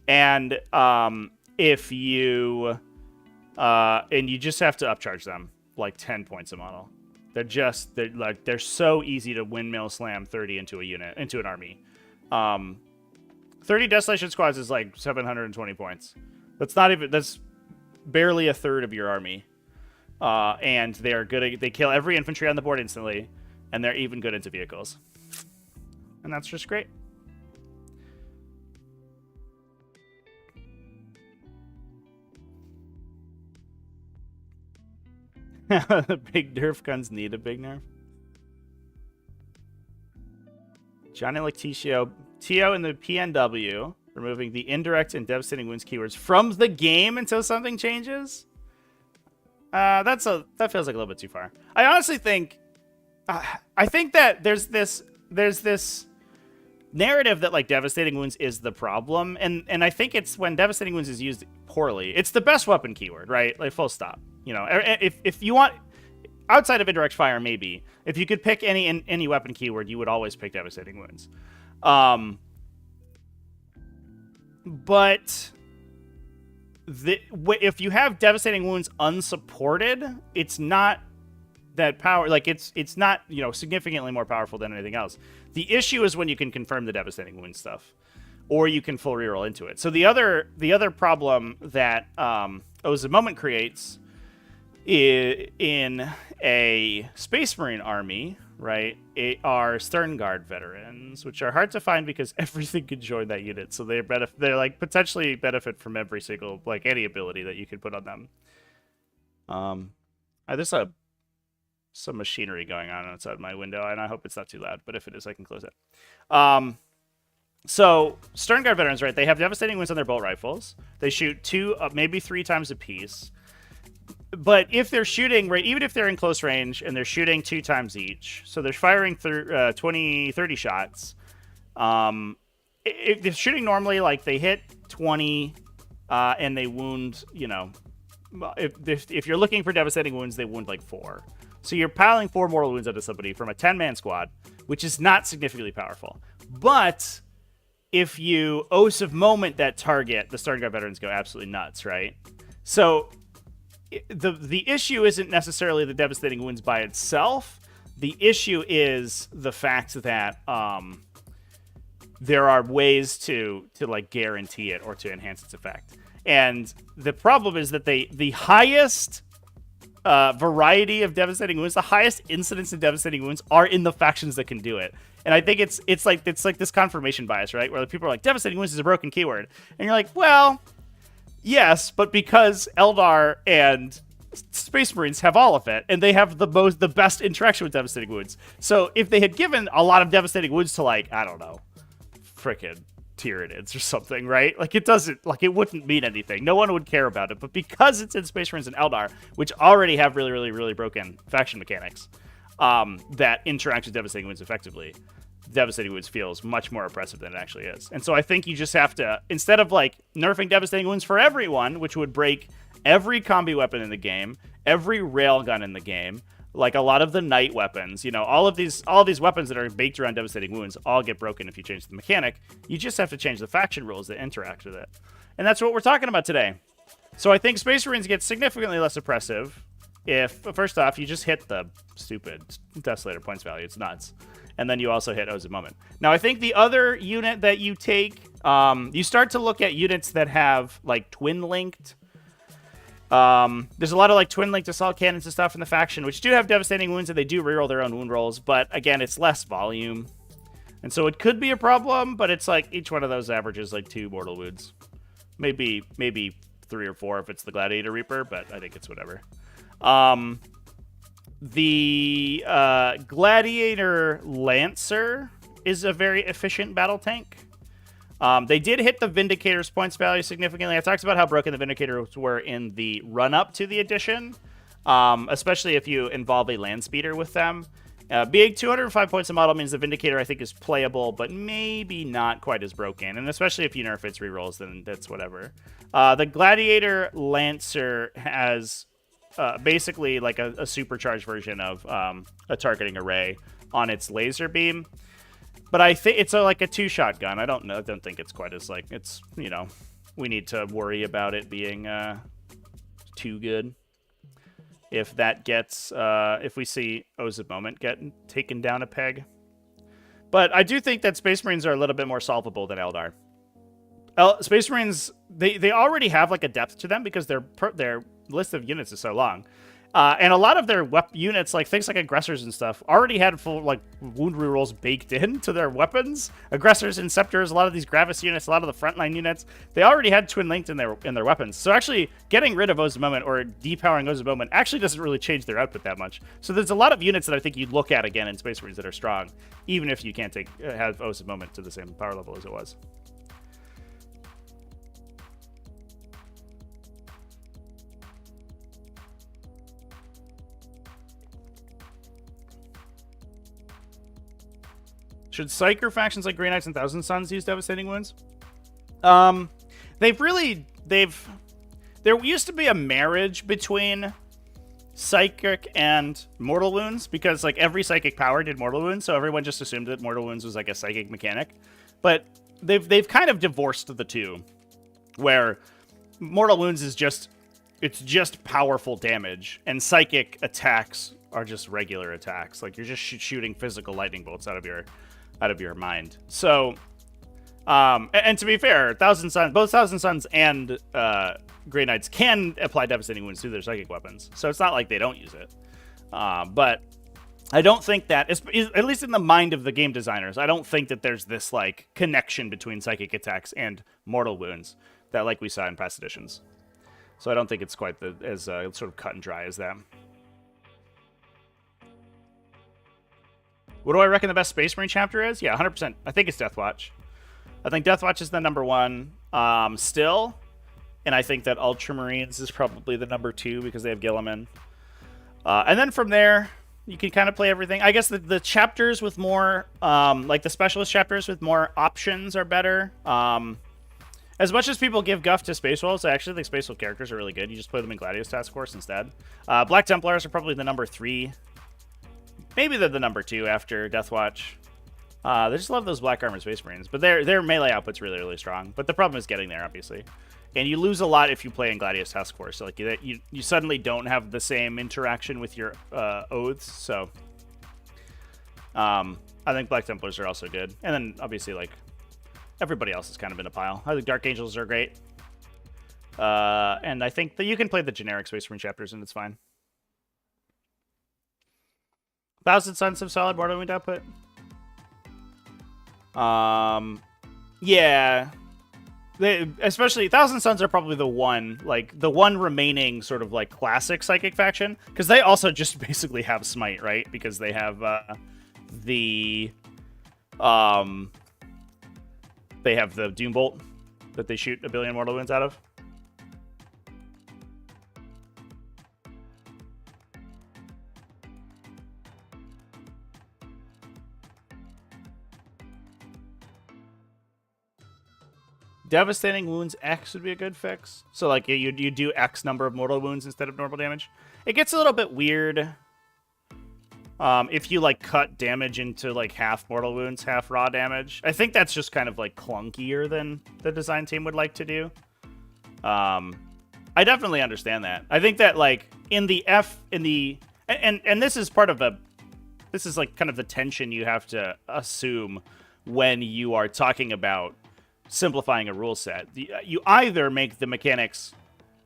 And if you just have to upcharge them like 10 points a model. They're so easy to windmill slam 30 into an army. 30 Desolation Squads is like 720 points. That's barely a third of your army. And they're good. They kill every infantry on the board instantly, and they're even good into vehicles. And that's just great. The big nerf guns need a big nerf. Johnny Lacticio, Tio in the PNW, removing the indirect and devastating wounds keywords from the game until something changes. That feels like a little bit too far. I honestly think, I think that there's this narrative that like devastating wounds is the problem, and I think it's when devastating wounds is used poorly. It's the best weapon keyword, right? Like full stop. You know, if you want, outside of indirect fire, maybe if you could pick any weapon keyword, you would always pick devastating wounds. But if you have devastating wounds unsupported, it's not that power. Like it's not, you know, significantly more powerful than anything else. The issue is when you can confirm the devastating wound stuff, or you can full reroll into it. So the other problem that Oaths of Moment creates in a Space Marine army right, are Stern Guard veterans, which are hard to find because everything can join that unit. So they're like potentially benefit from every single, like, any ability that you could put on them. There's some machinery going on outside my window, and I hope it's not too loud, but if it is, I can close it. So Stern Guard veterans, right, they have devastating wounds on their bolt rifles. They shoot 2, maybe 3 times a piece. But if they're shooting, right, even if they're in close range and they're shooting 2 times each, so they're firing 20, 30 shots. If they're shooting normally, like, they hit 20 and they wound, you know, if you're looking for devastating wounds, they wound like 4. So you're piling 4 mortal wounds onto somebody from a 10-man squad, which is not significantly powerful. But if you Oaths of Moment that target, the Stern Guard veterans go absolutely nuts, right? So the issue isn't necessarily the devastating wounds by itself. The issue is the fact that there are ways to like guarantee it or to enhance its effect. And the problem is that the highest variety of devastating wounds, the highest incidence of devastating wounds are in the factions that can do it. And I think it's like this confirmation bias, right? Where people are like, devastating wounds is a broken keyword. And you're like, well, yes, but because Eldar and Space Marines have all of it, and they have the best interaction with devastating wounds. So if they had given a lot of devastating wounds to, like, I don't know, frickin' Tyranids or something, right? Like, it wouldn't mean anything. No one would care about it. But because it's in Space Marines and Eldar, which already have really, really, really broken faction mechanics that interact with devastating wounds effectively, devastating wounds feels much more oppressive than it actually is. And so I think you just have to, instead of like nerfing devastating wounds for everyone, which would break every combi weapon in the game, every railgun in the game, like a lot of the night weapons, you know, all of these weapons that are baked around devastating wounds all get broken if you change the mechanic. You just have to change the faction rules that interact with it. And that's what we're talking about today. So I think Space Marines get significantly less oppressive if, first off, you just hit the stupid Desolator points value. It's nuts. And then you also hit Oaths of Moment. Now, I think the other unit that you take, you start to look at units that have, like, twin-linked. There's a lot of, like, twin-linked assault cannons and stuff in the faction, which do have devastating wounds, and they do reroll their own wound rolls. But, again, it's less volume. And so it could be a problem, but it's, like, each one of those averages, like, 2 mortal wounds. Maybe 3 or 4 if it's the Gladiator Reaper, but I think it's whatever. The Gladiator Lancer is a very efficient battle tank. They did hit the Vindicator's points value significantly. I talked about how broken the Vindicators were in the run-up to the edition, especially if you involve a land speeder with them. Being 205 points a model means the Vindicator, I think, is playable, but maybe not quite as broken. And especially if you nerf its rerolls, then that's whatever. The Gladiator Lancer has basically like a supercharged version of a targeting array on its laser beam. But I think it's like a 2-shot gun. I don't think it's quite as, like, it's, you know, we need to worry about it being too good. If that gets, if we see Oaths of Moment get taken down a peg. But I do think that Space Marines are a little bit more solvable than Eldar. Space Marines, they already have, like, a depth to them because their list of units is so long. And a lot of their units, like things like aggressors and stuff, already had full, like, wound rerolls baked into their weapons. Aggressors, Inceptors, a lot of these Gravis units, a lot of the frontline units, they already had twin linked in their weapons. So actually, getting rid of Oaths of Moment or depowering Oaths of Moment actually doesn't really change their output that much. So there's a lot of units that I think you'd look at again in Space Marines that are strong, even if you can't have Oaths of Moment to the same power level as it was. Should Psyker factions like Grey Knights and Thousand Sons use devastating wounds? There used to be a marriage between psychic and mortal wounds because, like, every psychic power did mortal wounds, so everyone just assumed that mortal wounds was like a psychic mechanic. But they've kind of divorced the two, where mortal wounds is just powerful damage, and psychic attacks are just regular attacks. Like, you're just shooting physical lightning bolts out of your mind. So, and to be fair, both Thousand Sons and Grey Knights can apply devastating wounds to their psychic weapons. So it's not like they don't use it. But I don't think that, at least in the mind of the game designers, I don't think that there's this like connection between psychic attacks and mortal wounds that like we saw in past editions. So I don't think it's quite as sort of cut and dry as that. What do I reckon the best Space Marine chapter is? Yeah, 100%. I think it's Deathwatch. I think Deathwatch is the number one still. And I think that Ultramarines is probably the number 2 because they have Gilliman. And then from there, you can kind of play everything. I guess the chapters with more, like the specialist chapters with more options are better. As much as people give guff to Space Wolves, I actually think Space Wolf characters are really good. You just play them in Gladius Task Force instead. Black Templars are probably the number 3. Maybe they're the number 2 after Deathwatch. They just love those Black Armor Space Marines. But their melee output's really, really strong. But the problem is getting there, obviously. And you lose a lot if you play in Gladius Task Force. So like you suddenly don't have the same interaction with your oaths. So I think Black Templars are also good. And then obviously like everybody else is kind of in a pile. I think Dark Angels are great. And I think that you can play the generic Space Marine chapters and it's fine. Thousand Suns have solid mortal wound output. Yeah. Especially Thousand Suns are probably the one remaining sort of like classic psychic faction, because they also just basically have smite, right? Because they have the Doom Bolt that they shoot a billion mortal wounds out of. Devastating Wounds X would be a good fix. So, like, you do X number of mortal wounds instead of normal damage. It gets a little bit weird if you, like, cut damage into, like, half mortal wounds, half raw damage. I think that's just kind of, like, clunkier than the design team would like to do. I definitely understand that. I think that, like, and this is part of this is, like, kind of the tension you have to assume when you are talking about simplifying a rule set. You either make the mechanics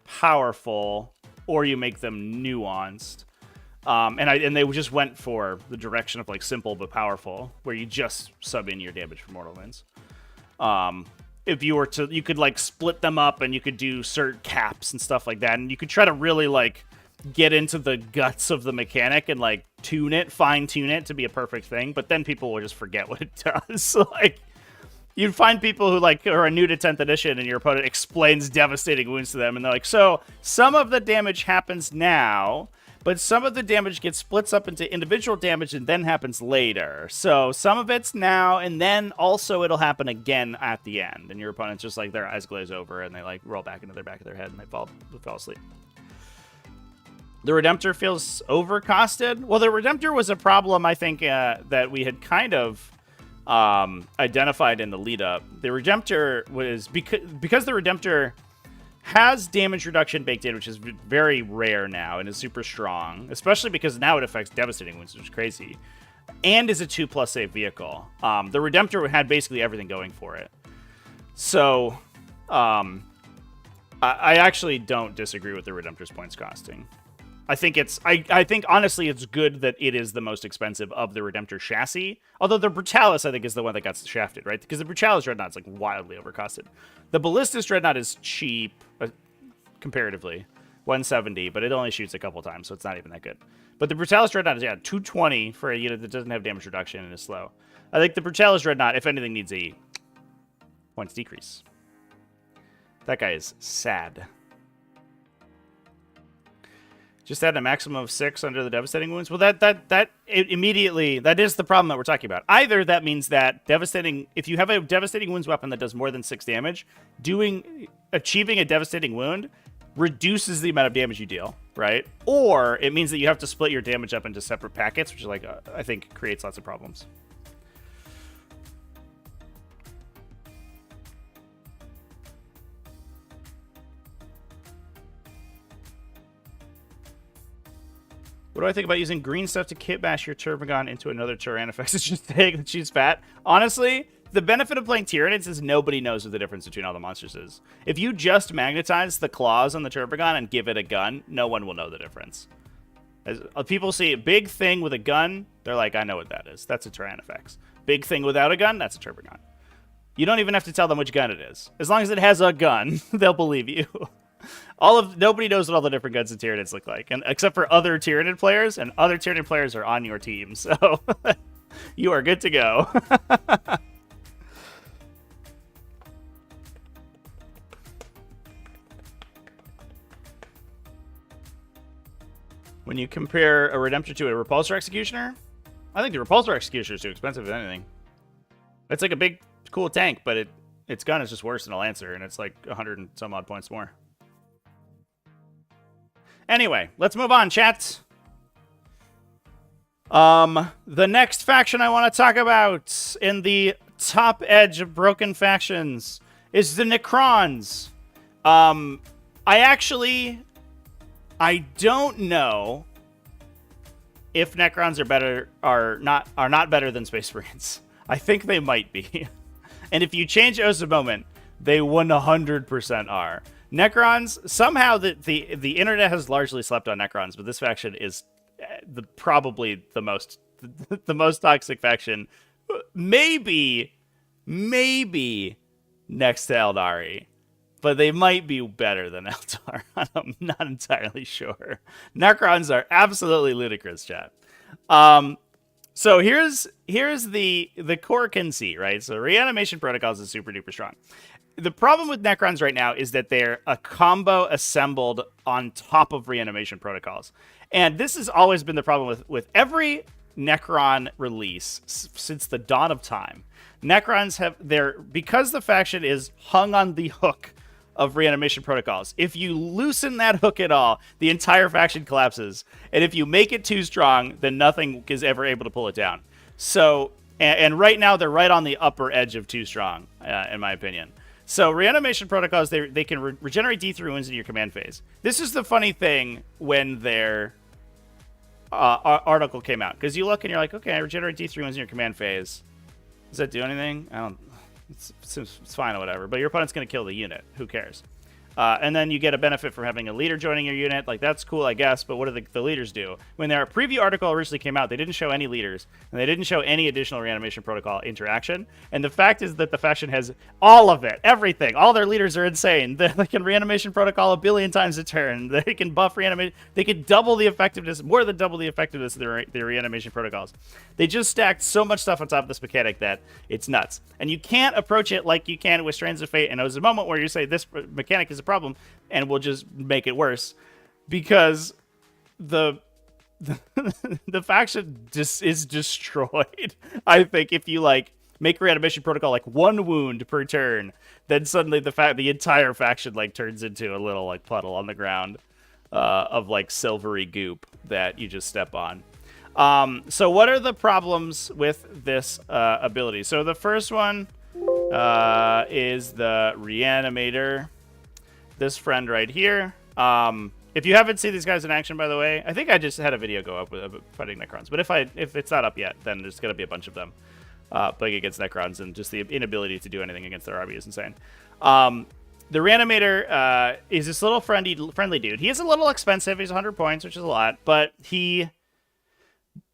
powerful or you make them nuanced. And they just went for the direction of like simple but powerful, where you just sub in your damage for mortal wounds. If you were to, you could like split them up and you could do cert caps and stuff like that, and you could try to really like get into the guts of the mechanic and like fine tune it to be a perfect thing. But then people will just forget what it does. So, like, you'd find people who like are new to 10th edition and your opponent explains devastating wounds to them, and they're like, so some of the damage happens now, but some of the damage gets splits up into individual damage and then happens later. So some of it's now, and then also it'll happen again at the end. And your opponent's just like, their eyes glaze over and they like roll back into their back of their head and they fall asleep. The Redemptor feels overcosted. Well, the Redemptor was a problem, I think, that we had kind of identified in the lead up. The Redemptor was because the Redemptor has damage reduction baked in, which is very rare now and is super strong, especially because now it affects devastating wounds, which is crazy, and is a 2+ save vehicle. The Redemptor had basically everything going for it. So I actually don't disagree with the Redemptor's points costing. I think I think honestly it's good that it is the most expensive of the Redemptor chassis. Although the Brutalis, I think, is the one that got shafted, right? Because the Brutalis Dreadnought's like wildly overcosted. The Ballistus Dreadnought is cheap comparatively, 170, but it only shoots a couple times, so it's not even that good. But the Brutalis Dreadnought is 220 for a unit that doesn't have damage reduction and is slow. I think the Brutalis Dreadnought, if anything, needs a points decrease. That guy is sad. Just add a maximum of 6 under the devastating wounds. Well, that is the problem that we're talking about. Either that means that if you have a devastating wounds weapon that does more than 6 damage, achieving a devastating wound reduces the amount of damage you deal, right? Or it means that you have to split your damage up into separate packets, which is like I think creates lots of problems. What do I think about using green stuff to kit bash your Tervagon into another Tyrannofex? It's just saying that she's fat. Honestly, the benefit of playing Tyranids is nobody knows what the difference between all the monsters is. If you just magnetize the claws on the Tervagon and give it a gun, no one will know the difference. As people see a big thing with a gun, they're like, I know what that is. That's a Tyran effects. Big thing without a gun, that's a turbo gun. You don't even have to tell them which gun it is. As long as it has a gun, they'll believe you. Nobody knows what all the different guns and Tyranids look like, and except for other Tyranid players, and other Tyranid players are on your team, so you are good to go. When you compare a Redemptor to a Repulsor Executioner, I think the Repulsor Executioner is too expensive than anything. It's like a big, cool tank, but its gun is just worse than a Lancer, and it's like 100 and some odd points more. Anyway, let's move on, chat. The next faction I want to talk about in the top edge of broken factions is the Necrons. I don't know if Necrons are not better than Space Marines. I think they might be. And if you change Oaths of Moment, they 100% are. Necrons, somehow the internet has largely slept on Necrons, but this faction is probably the most toxic faction. Maybe next to Aeldari. But they might be better than Eldar. I'm not entirely sure. Necrons are absolutely ludicrous, chat. So here's the core conceit, right? So reanimation protocols is super duper strong. The problem with Necrons right now is that they're a combo assembled on top of reanimation protocols. And this has always been the problem with every Necron release since the dawn of time. Necrons because the faction is hung on the hook of reanimation protocols. If you loosen that hook at all, the entire faction collapses. And if you make it too strong, then nothing is ever able to pull it down. So, and right now they're right on the upper edge of too strong, in my opinion. So reanimation protocols, they can regenerate D3 wounds in your command phase. This is the funny thing when their article came out. Because you look and you're like, okay, I regenerate D3 wounds in your command phase. Does that do anything? It's fine or whatever, but your opponent's going to kill the unit. Who cares? And then you get a benefit from having a leader joining your unit. Like, that's cool, I guess, but what do the leaders do? When their preview article originally came out, they didn't show any leaders, and they didn't show any additional reanimation protocol interaction. And the fact is that the faction has all of it, everything. All their leaders are insane. They can reanimation protocol a billion times a turn. They can buff reanimation. They can double the effectiveness, more than double the effectiveness of their reanimation protocols. They just stacked so much stuff on top of this mechanic that it's nuts. And you can't approach it like you can with Strands of Fate, and there's a moment where you say this mechanic is a problem, and we'll just make it worse, because the faction just is destroyed. I think if you like make reanimation protocol like 1 wound per turn, then suddenly the entire faction like turns into a little like puddle on the ground of like silvery goop that you just step on. So what are the problems with this ability? So the first one is the Reanimator. This friend right here. If you haven't seen these guys in action, by the way, I think I just had a video go up with fighting Necrons. But if it's not up yet, then there's going to be a bunch of them playing against Necrons, and just the inability to do anything against their army is insane. The Reanimator is this little friendly dude. He is a little expensive. He's 100 points, which is a lot, but he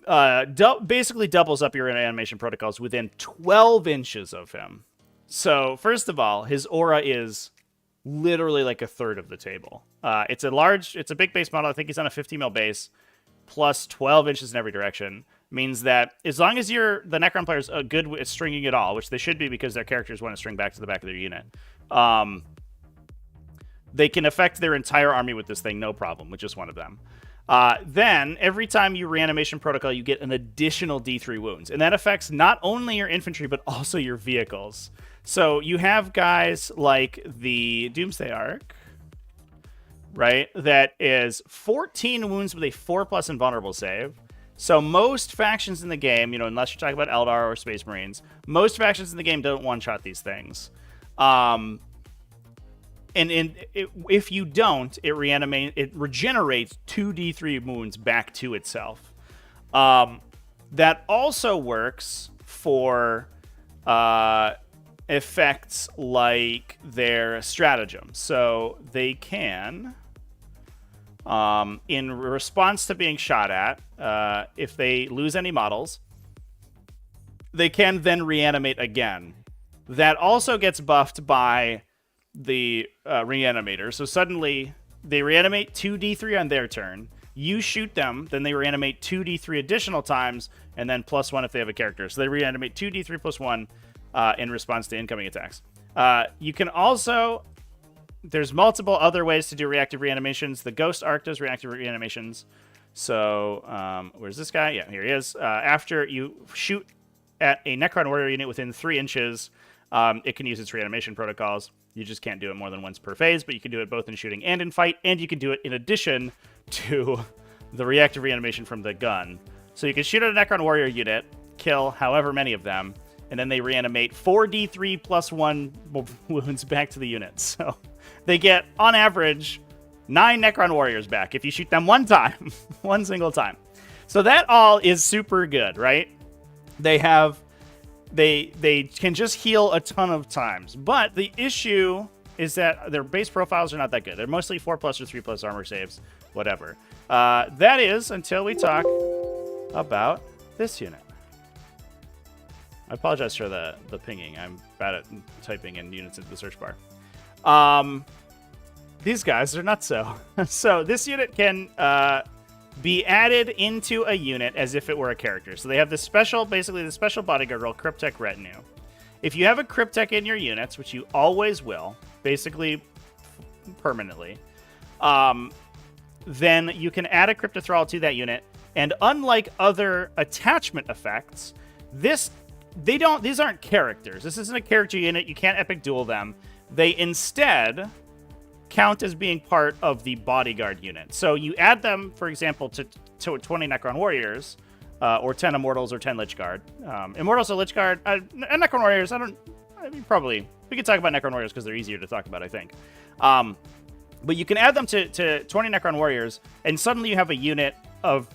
basically doubles up your reanimation protocols within 12 inches of him. So first of all, his aura is literally like a third of the table. It's a big base model. I think he's on a 50 mil base, plus 12 inches in every direction. Means that as long as the Necron players are good at stringing it all, which they should be because their characters want to string back to the back of their unit, they can affect their entire army with this thing, no problem, with just one of them. Then, every time you reanimation protocol, you get an additional D3 wounds. And that affects not only your infantry, but also your vehicles. So you have guys like the Doomsday Arc, right? That is 14 wounds with a 4+ invulnerable save. So most factions in the game, unless you're talking about Eldar or Space Marines, most factions in the game don't one-shot these things. If you don't, it regenerates 2 D3 wounds back to itself. That also works for effects like their stratagem. So they can In response to being shot at, if they lose any models, they can then reanimate again. That also gets buffed by the reanimator. So suddenly they reanimate 2d3 on their turn. You shoot them, then they reanimate 2d3 additional times, and then +1 if they have a character. So they reanimate 2d3 +1 in response to incoming attacks. You can also... There's multiple other ways to do reactive reanimations. The Ghost Arc does reactive reanimations. So, where's this guy? Yeah, here he is. After you shoot at a Necron Warrior unit within 3 inches, it can use its reanimation protocols. You just can't do it more than once per phase, but you can do it both in shooting and in fight, and you can do it in addition to the reactive reanimation from the gun. So you can shoot at a Necron Warrior unit, kill however many of them, and then they reanimate 4d3 +1 wounds back to the unit. So they get, on average, 9 Necron Warriors back if you shoot them one time, one single time. So that all is super good, right? They can just heal a ton of times. But the issue is that their base profiles are not that good. They're mostly 4+ or 3+ armor saves, whatever. That is until we talk about this unit. I apologize for the pinging. I'm bad at typing in units into the search bar. These guys are not so. So this unit can be added into a unit as if it were a character. So they have this special, basically the special bodyguard role, Cryptek Retinue. If you have a Cryptek in your units, which you always will, basically permanently, then you can add a Cryptothrall to that unit. And unlike other attachment effects, these aren't characters. This isn't a character unit. You can't epic duel them. They instead count as being part of the bodyguard unit. So you add them, for example, to 20 Necron Warriors, or 10 Immortals or 10 Lichguard. Immortals or Lichguard, and Necron Warriors, probably, we could talk about Necron Warriors because they're easier to talk about, I think. But you can add them to 20 Necron Warriors, and suddenly you have a unit of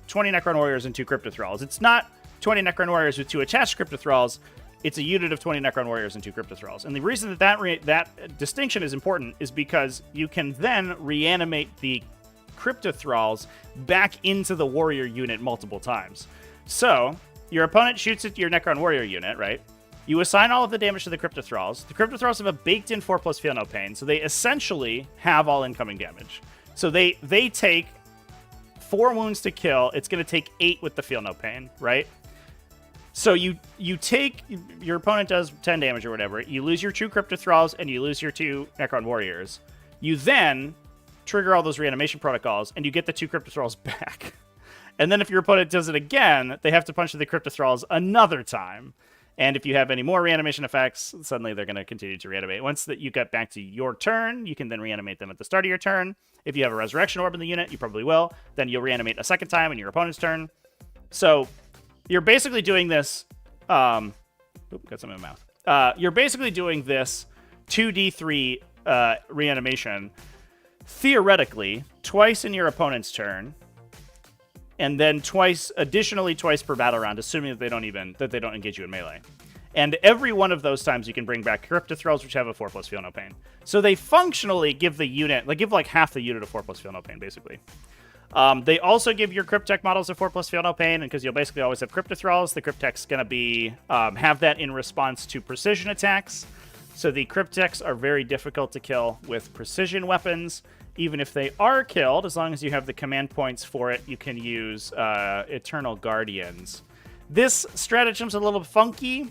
20 Necron Warriors and 2 Cryptothralls. It's not 20 Necron Warriors with 2 attached Cryptothralls. It's a unit of 20 Necron Warriors and 2 Cryptothralls. And the reason that distinction is important is because you can then reanimate the Cryptothralls back into the warrior unit multiple times. So, your opponent shoots at your Necron Warrior unit, right? You assign all of the damage to the Cryptothralls. The Cryptothralls have a baked-in 4+ Feel No Pain, so they essentially have all incoming damage. So they take 4 wounds to kill. It's going to take 8 with the Feel No Pain, right? So you take, your opponent does 10 damage or whatever, you lose your 2 Cryptothralls, and you lose your 2 Necron Warriors. You then trigger all those reanimation protocols, and you get the 2 Cryptothralls back. And then if your opponent does it again, they have to punch the Cryptothralls another time. And if you have any more reanimation effects, suddenly they're going to continue to reanimate. Once that you get back to your turn, you can then reanimate them at the start of your turn. If you have a Resurrection Orb in the unit, you probably will. Then you'll reanimate a second time in your opponent's turn. So you're basically doing this... got something in my mouth. You're basically doing this 2d3 reanimation, theoretically, twice in your opponent's turn, and then additionally twice per battle round, assuming that they don't engage you in melee. And every one of those times you can bring back Cryptothralls, which have a 4+ Feel No Pain. So they functionally give the unit, give like half the unit a 4+ Feel No Pain, basically. They also give your Cryptek models a 4+ Feel No Pain, and because you'll basically always have Cryptothralls, the Cryptek's going to be have that in response to precision attacks. So the Crypteks are very difficult to kill with precision weapons. Even if they are killed, as long as you have the command points for it, you can use Eternal Guardians. This stratagem's a little funky,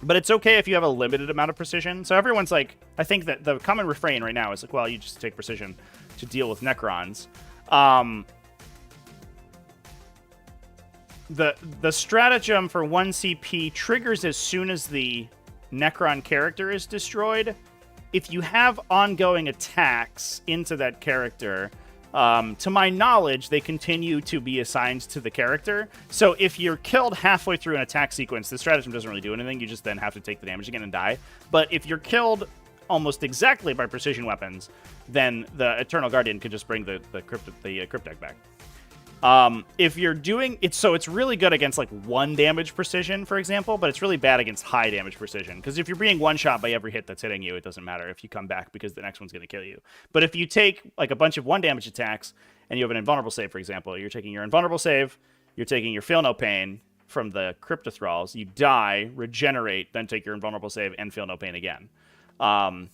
but it's okay if you have a limited amount of precision. So everyone's like, I think that the common refrain right now is like, well, you just take precision to deal with Necrons. The stratagem for 1 CP triggers as soon as the Necron character is destroyed. If you have ongoing attacks into that character, to my knowledge, they continue to be assigned to the character. So if you're killed halfway through an attack sequence, the stratagem doesn't really do anything. You just then have to take the damage again and die. But if you're killed almost exactly by precision weapons, then the Eternal Guardian could just bring the Cryptek back. If you're doing it, so it's really good against like 1 damage precision, for example, but it's really bad against high damage precision. Because if you're being one shot by every hit that's hitting you, it doesn't matter if you come back because the next one's going to kill you. But if you take like a bunch of 1 damage attacks and you have an invulnerable save, for example, you're taking your invulnerable save, you're taking your feel no pain from the Cryptothralls, you die, regenerate, then take your invulnerable save and feel no pain again.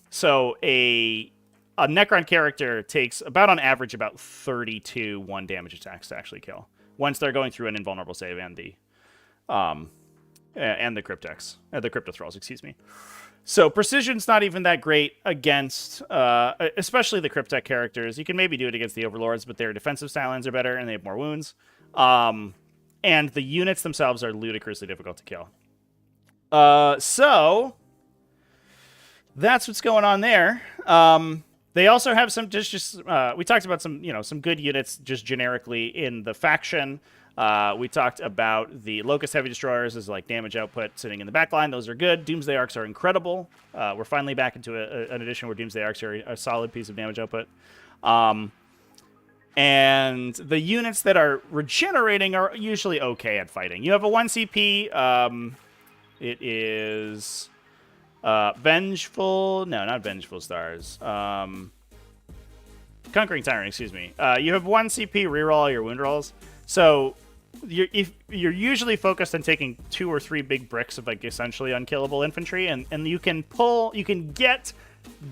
So a Necron character takes about on average about 32 1 damage attacks to actually kill once they're going through an invulnerable save and the Cryptex, the Cryptothralls, excuse me. So precision's not even that great against, especially the Cryptek characters. You can maybe do it against the Overlords, but their defensive stat-lines are better and they have more wounds. And the units themselves are ludicrously difficult to kill. So that's what's going on there. They also have some we talked about some good units just generically in the faction. We talked about the Locust Heavy Destroyers as like damage output sitting in the back line. Those are good. Doomsday Arcs are incredible. We're finally back into an edition where Doomsday Arcs are a solid piece of damage output. And the units that are regenerating are usually okay at fighting. You have a 1 CP. It is... Vengeful... No, not Vengeful Stars. Conquering Tyrant, excuse me. You have 1 CP, reroll all your wound rolls. So you're usually focused on taking 2 or 3 big bricks of like essentially unkillable infantry, and you can get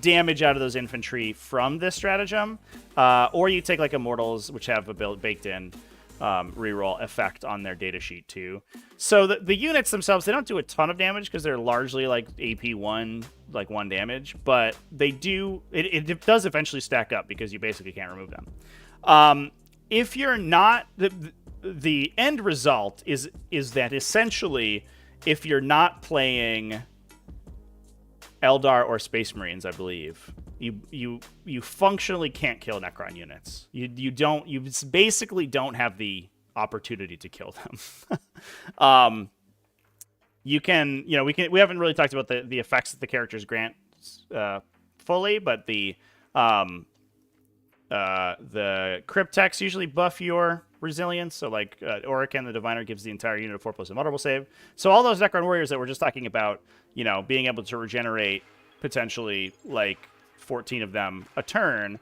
damage out of those infantry from this stratagem, or you take like Immortals, which have a baked in reroll effect on their datasheet too. So the units themselves, they don't do a ton of damage because they're largely like AP 1, like 1 damage, but they do, it does eventually stack up because you basically can't remove them. If you're not, the end result is that essentially, if you're not playing Eldar or Space Marines, I believe, you functionally can't kill Necron units. You basically don't have the opportunity to kill them. We haven't really talked about the effects that the characters grant fully, but the Cryptex usually buff your resilience. So like Orican the Diviner gives the entire unit a 4+ invulnerable save. So all those Necron warriors that we're just talking about, being able to regenerate potentially like 14 of them a turn,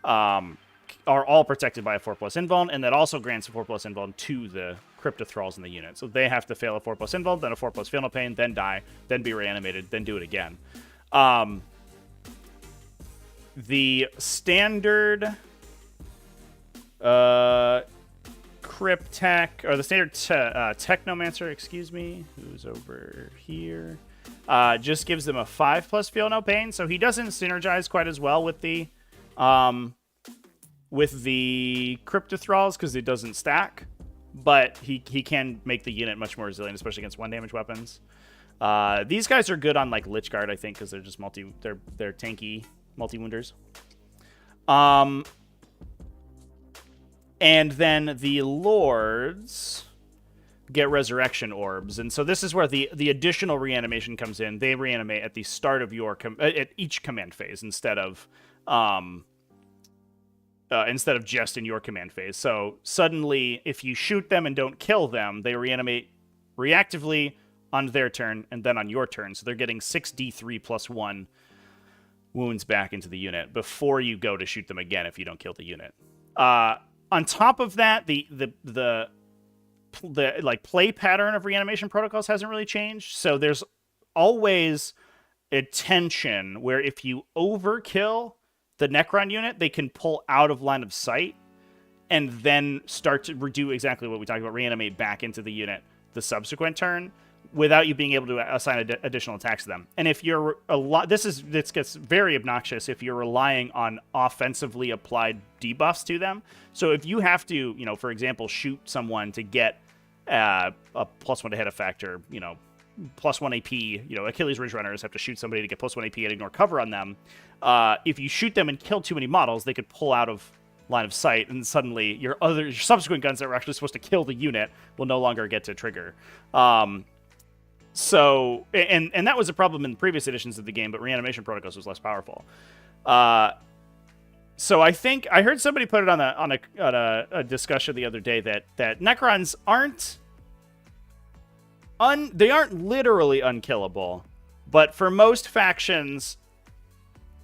are all protected by a 4+ invuln, and that also grants a 4+ invuln to the Cryptothralls in the unit. So they have to fail a 4+ invuln, then a 4+ feel no pain, then die, then be reanimated, then do it again. The standard Cryptek, or the standard Technomancer, excuse me, who's over here, just gives them a 5+ feel no pain, so he doesn't synergize quite as well with the Cryptothralls because it doesn't stack, but he can make the unit much more resilient, especially against 1 damage weapons. These guys are good on like Lich Guard, I think, because they're just they're tanky multi-wounders. And then the Lords get resurrection orbs, and so this is where the additional reanimation comes in. They reanimate at the start of your at each command phase instead of just in your command phase. So suddenly, if you shoot them and don't kill them, they reanimate reactively on their turn and then on your turn. So they're getting 6d3 + 1 wounds back into the unit before you go to shoot them again if you don't kill the unit. On top of that, the like play pattern of reanimation protocols hasn't really changed. So there's always a tension where if you overkill the Necron unit, they can pull out of line of sight and then start to do exactly what we talked about, reanimate back into the unit the subsequent turn without you being able to assign additional attacks to them. And if you're this gets very obnoxious if you're relying on offensively applied debuffs to them. So if you have to, for example, shoot someone to get a +1 to hit effect, or +1 AP, Achilles Ridge Runners have to shoot somebody to get +1 AP and ignore cover on them. If you shoot them and kill too many models, they could pull out of line of sight, and suddenly your subsequent guns that were actually supposed to kill the unit will no longer get to trigger. So, and that was a problem in previous editions of the game, but reanimation protocols was less powerful. So I think I heard somebody put it on a discussion the other day that Necrons aren't they aren't literally unkillable, but for most factions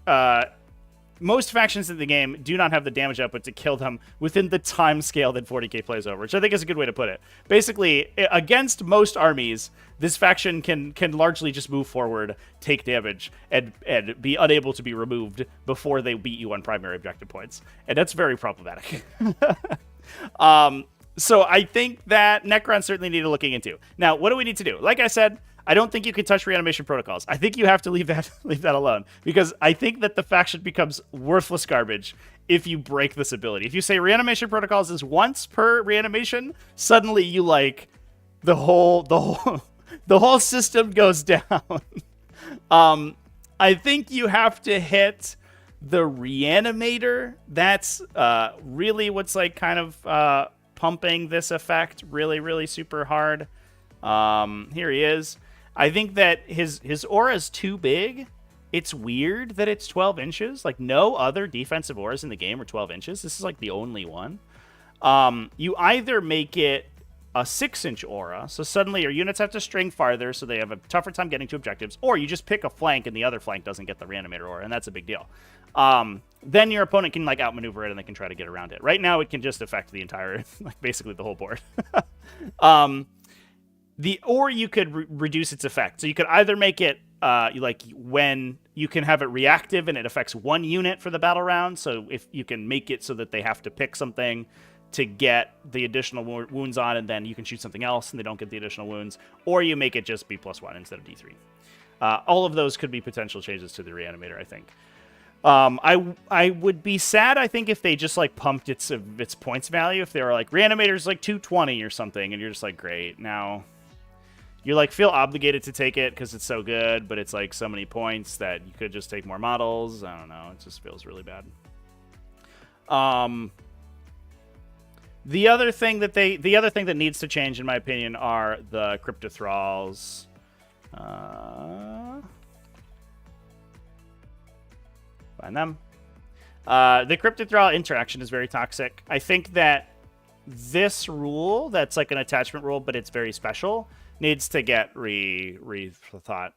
in the game do not have the damage output to kill them within the time scale that 40k plays over, which I think is a good way to put it. Basically, against most armies, this faction can largely just move forward, take damage, and be unable to be removed before they beat you on primary objective points. And that's very problematic. So I think that Necrons certainly need looking into. Now, what do we need to do? Like I said, I don't think you can touch reanimation protocols. I think you have to leave that alone, because I think that the faction becomes worthless garbage if you break this ability. If you say reanimation protocols is once per reanimation, suddenly you like the whole system goes down. I think you have to hit the reanimator. That's really what's like kind of pumping this effect really, really super hard. Here he is. I think that his aura is too big. It's weird that it's 12 inches. Like, no other defensive auras in the game are 12 inches. This is like the only one. You either make it a 6-inch aura, so suddenly your units have to string farther, so they have a tougher time getting to objectives, or you just pick a flank and the other flank doesn't get the reanimator aura, and that's a big deal. Then your opponent can like outmaneuver it and they can try to get around it. Right now, it can just affect the entire, like basically the whole board. Or you could reduce its effect. So you could either make it like when you can have it reactive and it affects one unit for the battle round. So if you can make it so that they have to pick something to get the additional wounds on, and then you can shoot something else and they don't get the additional wounds. Or you make it just B +1 instead of D3. All of those could be potential changes to the reanimator, I think. I would be sad, I think, if they just like pumped its points value. If they were like reanimator's like 220 or something, and you're just like, great, now you like feel obligated to take it because it's so good, but it's like so many points that you could just take more models. I don't know. It just feels really bad. The other thing that needs to change, in my opinion, are the Cryptothralls. Find them. The Cryptothrall interaction is very toxic. I think that this rule, that's like an attachment rule, but it's very special, needs to get rethought.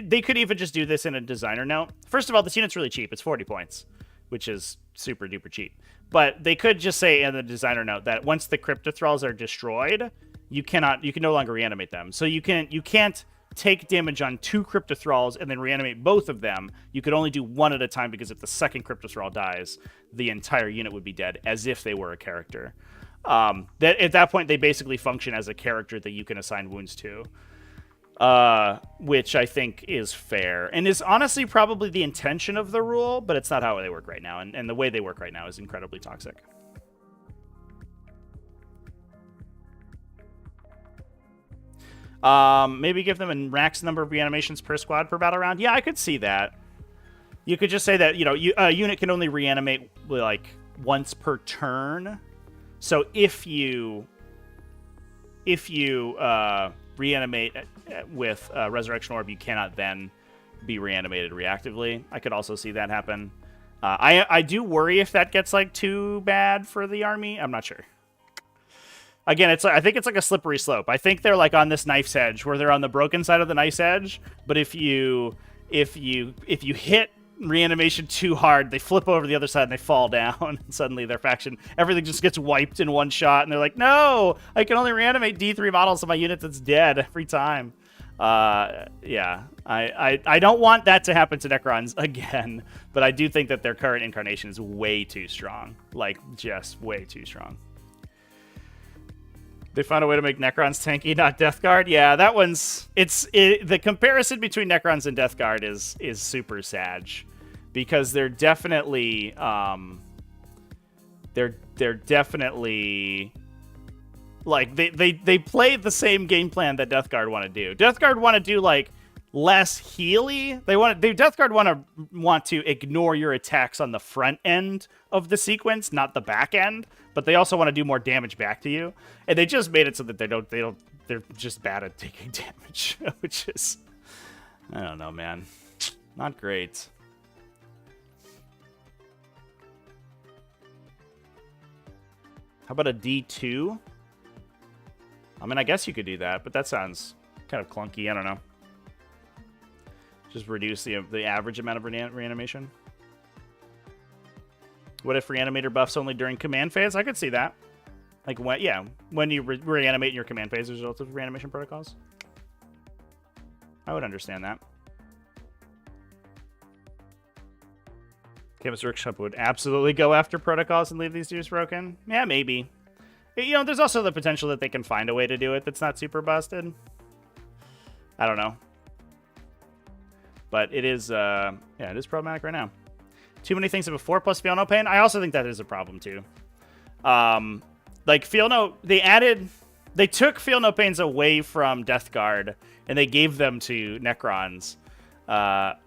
They could even just do this in a designer note. First of all, this unit's really cheap. It's 40 points, which is super duper cheap. But they could just say in the designer note that once the Cryptothralls are destroyed, you can no longer reanimate them. So you can't take damage on 2 Cryptothralls and then reanimate both of them. You could only do one at a time, because if the second Cryptothrall dies, the entire unit would be dead, as if they were a character. At that point, they basically function as a character that you can assign wounds to, which I think is fair and is honestly probably the intention of the rule, but it's not how they work right now, and the way they work right now is incredibly toxic. Maybe give them a max number of reanimations per squad per battle round. Yeah, I could see that. You could just say that, a unit can only reanimate like once per turn. So if you reanimate with Resurrection Orb, you cannot then be reanimated reactively. I could also see that happen. I do worry if that gets like too bad for the army. I'm not sure. Again, I think it's like a slippery slope. I think they're like on this knife's edge, where they're on the broken side of the knife's edge. But if you hit reanimation too hard, they flip over the other side and they fall down. And suddenly their faction, everything just gets wiped in one shot, and they're like, no, I can only reanimate D3 models of my unit that's dead every time. Yeah, I don't want that to happen to Necrons again, but I do think that their current incarnation is way too strong. Like, just way too strong. They found a way to make Necrons tanky, not Death Guard. Yeah, that one's... the comparison between Necrons and Death Guard is super sag, because they're definitely... they're definitely... Like, they play the same game plan that Death Guard want to do. Death Guard want to do, like, less healy. Death Guard want to ignore your attacks on the front end of the sequence, not the back end. But they also want to do more damage back to you. And they just made it so that they're just bad at taking damage, which is, I don't know, man. Not great. about a D2? I mean, I guess you could do that, but that sounds kind of clunky. I don't know. Just reduce the average amount of reanimation. What if reanimator buffs only during command phase? I could see that. Like, when you reanimate in your command phase as a result of reanimation protocols. I would understand that. Canvas Workshop would absolutely go after protocols and leave these dudes broken. Yeah, maybe. You know, there's also the potential that they can find a way to do it that's not super busted. I don't know. But it is, yeah, it is problematic right now. Too many things of a 4+ Feel No Pain. I also think that is a problem, too. Like, they took Feel No Pains away from Death Guard, and they gave them to Necrons,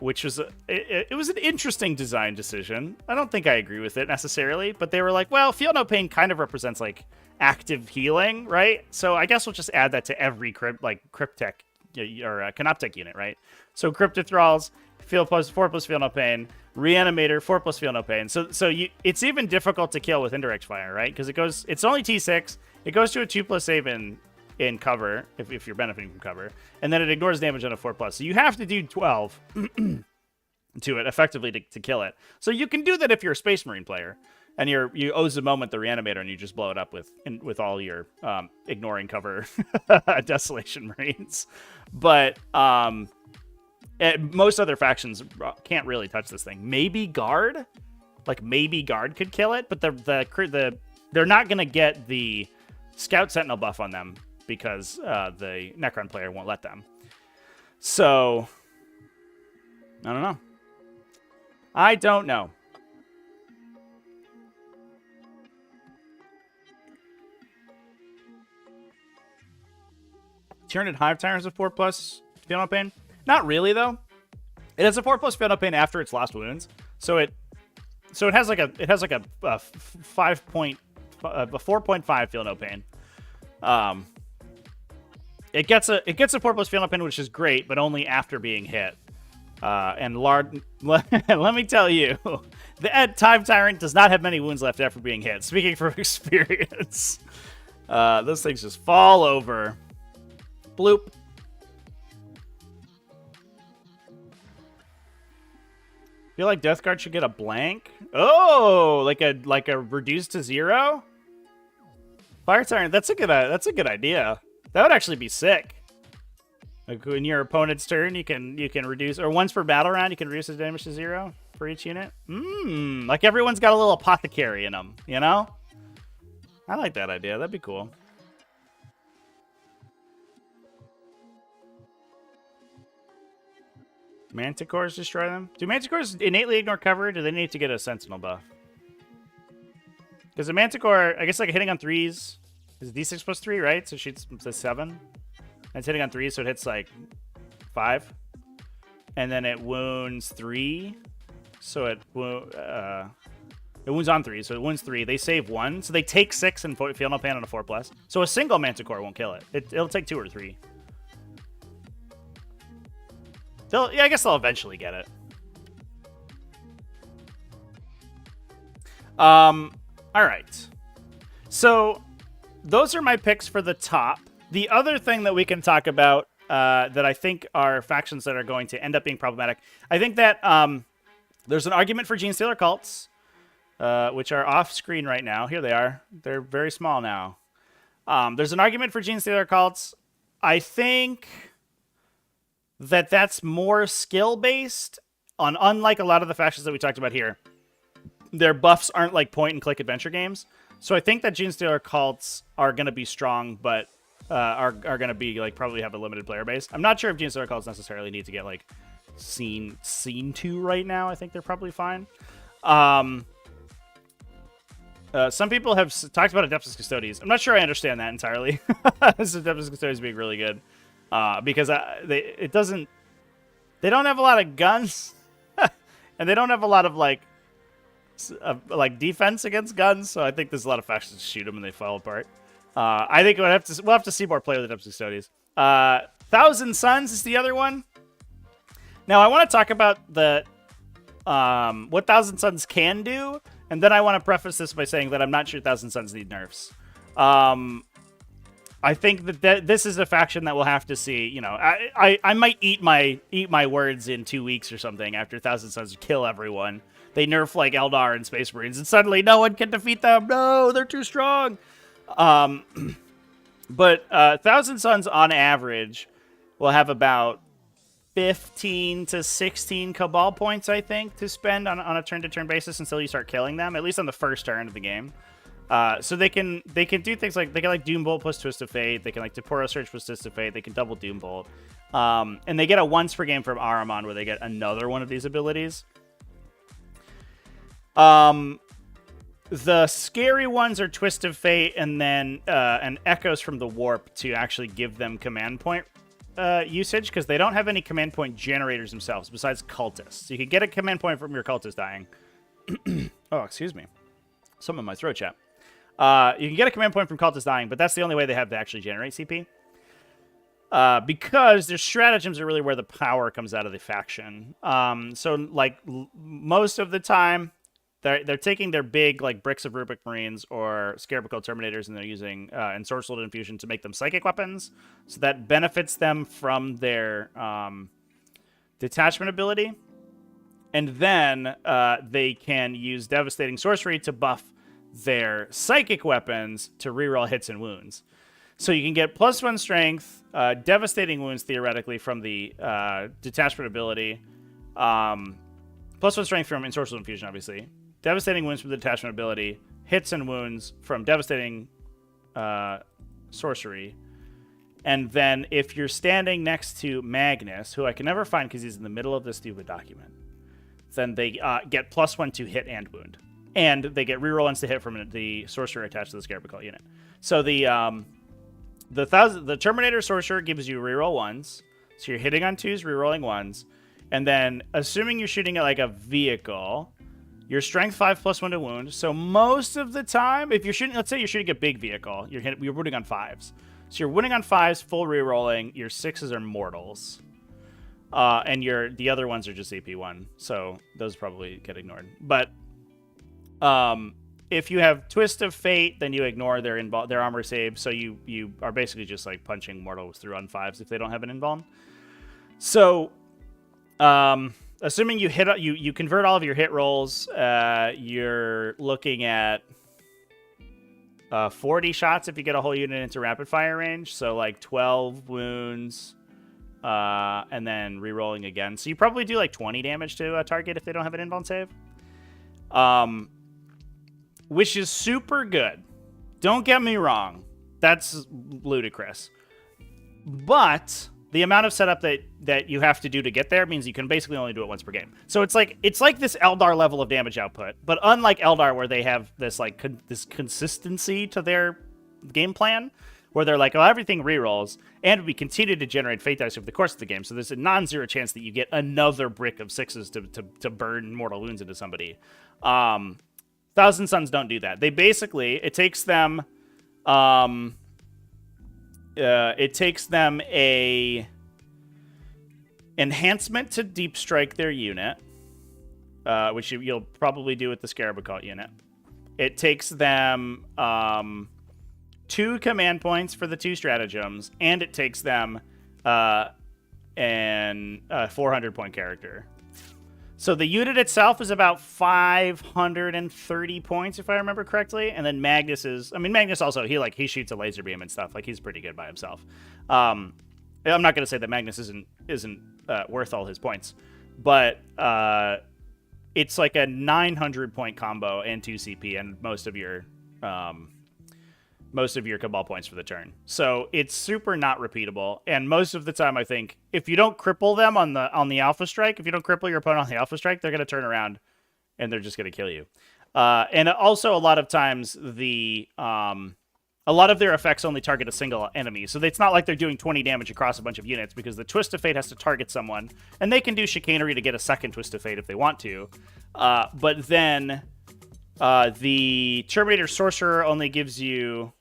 which was, it was an interesting design decision. I don't think I agree with it necessarily, but they were like, well, Feel No Pain kind of represents, like, active healing, right? So I guess we'll just add that to every Cryptech or Canoptech unit, right? So Cryptid Thralls, 4+ Feel No Pain, Reanimator, 4+ Feel No Pain. So it's even difficult to kill with indirect fire, right? Because it's only T6. It goes to a 2+ save in cover if you're benefiting from cover, and then it ignores damage on a 4+. So you have to do 12 to it effectively to kill it. So you can do that if you're a Space Marine player and you ose a moment the Reanimator and you just blow it up with all your ignoring cover Desolation Marines. But most other factions can't really touch this thing. Maybe Guard, maybe Guard could kill it, but they're not gonna get the Scout Sentinel buff on them because the Necron player won't let them. So I don't know. I don't know. Tyranid Hive Tyrants of 4+ Feel No Pain? Not really, though. It has a 4+ Feel No Pain after its last wounds, so it has like a 4.5 Feel No Pain. It gets a 4+ Feel No Pain, which is great, but only after being hit. And let me tell you, the Time Tyrant does not have many wounds left after being hit. Speaking from experience, those things just fall over. Bloop. Feel like Death Guard should get a blank. Oh, like a reduced to 0. Fire Tyrant. That's a good idea. That would actually be sick. Like in your opponent's turn, you can reduce, or once per battle round, you can reduce the damage to 0 for each unit. Like everyone's got a little apothecary in them, you know? I like that idea. That'd be cool. Manticores destroy them? Do Manticores innately ignore cover, or do they need to get a Sentinel buff? Because a Manticore, I guess like hitting on 3s is D6 plus 3, right? So she's 7. And it's hitting on 3, so it hits like 5. And then it wounds 3. So it wounds on 3, so it wounds 3. They save 1, so they take 6 and Feel No Pain on a 4+. So a single Manticore won't kill it. It'll take 2 or 3. Yeah, I guess they'll eventually get it. All right. So those are my picks for the top. The other thing that we can talk about that I think are factions that are going to end up being problematic, I think that there's an argument for Genestealer cults, which are off screen right now. Here they are. They're very small now. There's an argument for Genestealer cults. I think that's more skill-based. Unlike a lot of the factions that we talked about here, their buffs aren't like point-and-click adventure games. So I think that Genestealer cults are going to be strong, but are going to be like probably have a limited player base. I'm not sure if Genestealer cults necessarily need to get like seen to right now. I think they're probably fine. Some people have talked about Adeptus Custodes. I'm not sure I understand that entirely. Adeptus Custodes being really good. Because they don't have a lot of guns, and they don't have a lot of like defense against guns. So I think there's a lot of factions that shoot them and they fall apart. I think we'll have to see more play with the Adeptus Custodes. Thousand Suns is the other one. Now I want to talk about what Thousand Suns can do, And then I want to preface this by saying that I'm not sure Thousand Suns need nerfs. I think that this is a faction that we'll have to see. You know, I might eat my words in 2 weeks or something after Thousand Suns kill everyone. They nerf like Eldar and Space Marines, and suddenly no one can defeat them. No, they're too strong. But Thousand Suns on average will have about 15 to 16 Cabal points, I think, to spend on a turn-to-turn basis until you start killing them, at least on the first turn of the game. So they can do things like, they can like Doom Bolt plus Twist of Fate, they can like Tempora Surge plus Twist of Fate, they can double Doom Bolt. And they get a once per game from Ahriman where they get another one of these abilities. The scary ones are Twist of Fate and then and Echoes from the Warp to actually give them command point usage, because they don't have any command point generators themselves besides cultists. So you can get a command point from your cultist dying. Oh, excuse me. Some in my throat, chat. You can get a command point from cultists dying, but that's the only way they have to actually generate CP. Because their stratagems are really where the power comes out of the faction. So like most of the time, they're taking their big like Bricks of Rubric Marines or Scarabocco Terminators, and they're using Ensorcelled Infusion to make them psychic weapons. So that benefits them from their detachment ability. And then they can use Devastating Sorcery to buff their psychic weapons to reroll hits and wounds. So you can get +1 strength, Devastating Wounds theoretically from the detachment ability, +1 strength from Ensorcelled Infusion, obviously. Devastating Wounds from the detachment ability, hits and wounds from Devastating Sorcery. And then if you're standing next to Magnus, who I can never find because he's in the middle of this stupid document, then they get +1 to hit and wound. And they get reroll ones to hit from the sorcerer attached to the Scarabocco unit. So the Terminator Sorcerer gives you reroll ones. So you're hitting on 2s, rerolling 1s. And then, assuming you're shooting at like a vehicle, your strength 5 +1 to wound. So most of the time, if you're shooting, let's say you're shooting a big vehicle, you're wounding on 5s. So you're wounding on 5s, full rerolling. Your 6s are mortals. And the other ones are just AP1. So those probably get ignored. But if you have Twist of Fate, then you ignore their armor save. So you are basically just like punching mortals through on 5s if they don't have an invuln. So assuming you convert all of your hit rolls, you're looking at 40 shots if you get a whole unit into rapid fire range. So like 12 wounds, and then re-rolling again. So you probably do like 20 damage to a target if they don't have an invuln save. Which is super good. Don't get me wrong. That's ludicrous. But the amount of setup that you have to do to get there means you can basically only do it once per game. So it's like this Eldar level of damage output, but unlike Eldar where they have this like this consistency to their game plan, where they're like, oh, everything rerolls, and we continue to generate fate dice over the course of the game, so there's a non-zero chance that you get another brick of 6s to burn mortal wounds into somebody. Thousand Suns don't do that. They basically, it takes them a enhancement to deep strike their unit, which you'll probably do with the Scarabocco unit. It takes them 2 command points for the 2 stratagems, and it takes them an 400-point character. So the unit itself is about 530 points, if I remember correctly. And then Magnus also, he shoots a laser beam and stuff. Like, he's pretty good by himself. I'm not going to say that Magnus isn't worth all his points. But it's like a 900-point combo and 2 CP and most of your Cabal points for the turn. So it's super not repeatable. And most of the time, I think, if you don't cripple them on the Alpha Strike, if you don't cripple your opponent on the Alpha Strike, they're going to turn around and they're just going to kill you. And also, a lot of times, a lot of their effects only target a single enemy. So it's not like they're doing 20 damage across a bunch of units, because the Twist of Fate has to target someone. And they can do Chicanery to get a second Twist of Fate if they want to. But then the Terminator Sorcerer only gives you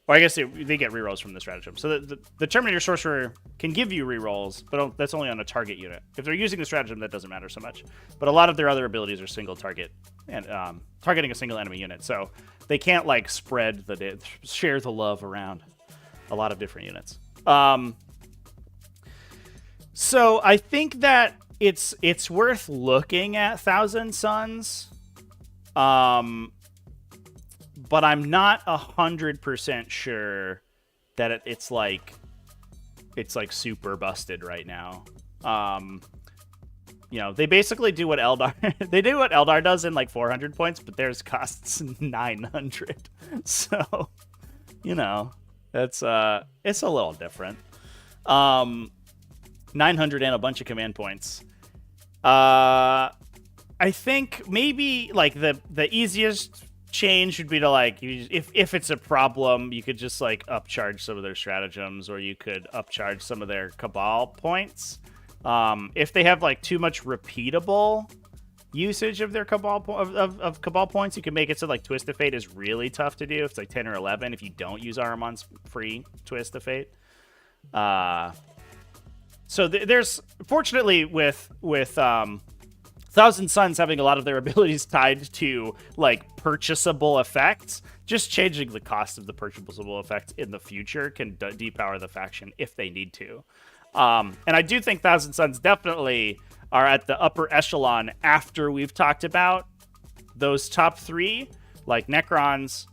Or I guess they get rerolls from the stratagem. So the Terminator Sorcerer can give you rerolls, but that's only on a target unit. If they're using the stratagem, that doesn't matter so much. But a lot of their other abilities are single target and targeting a single enemy unit. So they can't like share the love around a lot of different units. So I think that it's worth looking at Thousand Suns. But I'm not 100% sure that it's like super busted right now. You know, they basically do what Eldar they do what Eldar does in like 400 points, but theirs costs 900. So, you know, it's a little different. 900 and a bunch of command points. I think maybe like the easiest change would be to like, if it's a problem, you could just like upcharge some of their stratagems, or you could upcharge some of their Cabal points. If they have like too much repeatable usage of their Cabal of Cabal points, you can make it so like Twist of Fate is really tough to do. If it's like 10 or 11, if you don't use Ahriman's free Twist of Fate. So there's fortunately with Thousand Suns having a lot of their abilities tied to like purchasable effects, just changing the cost of the purchasable effects in the future can depower the faction if they need to. And I do think Thousand Suns definitely are at the upper echelon after we've talked about those top three, like Necrons,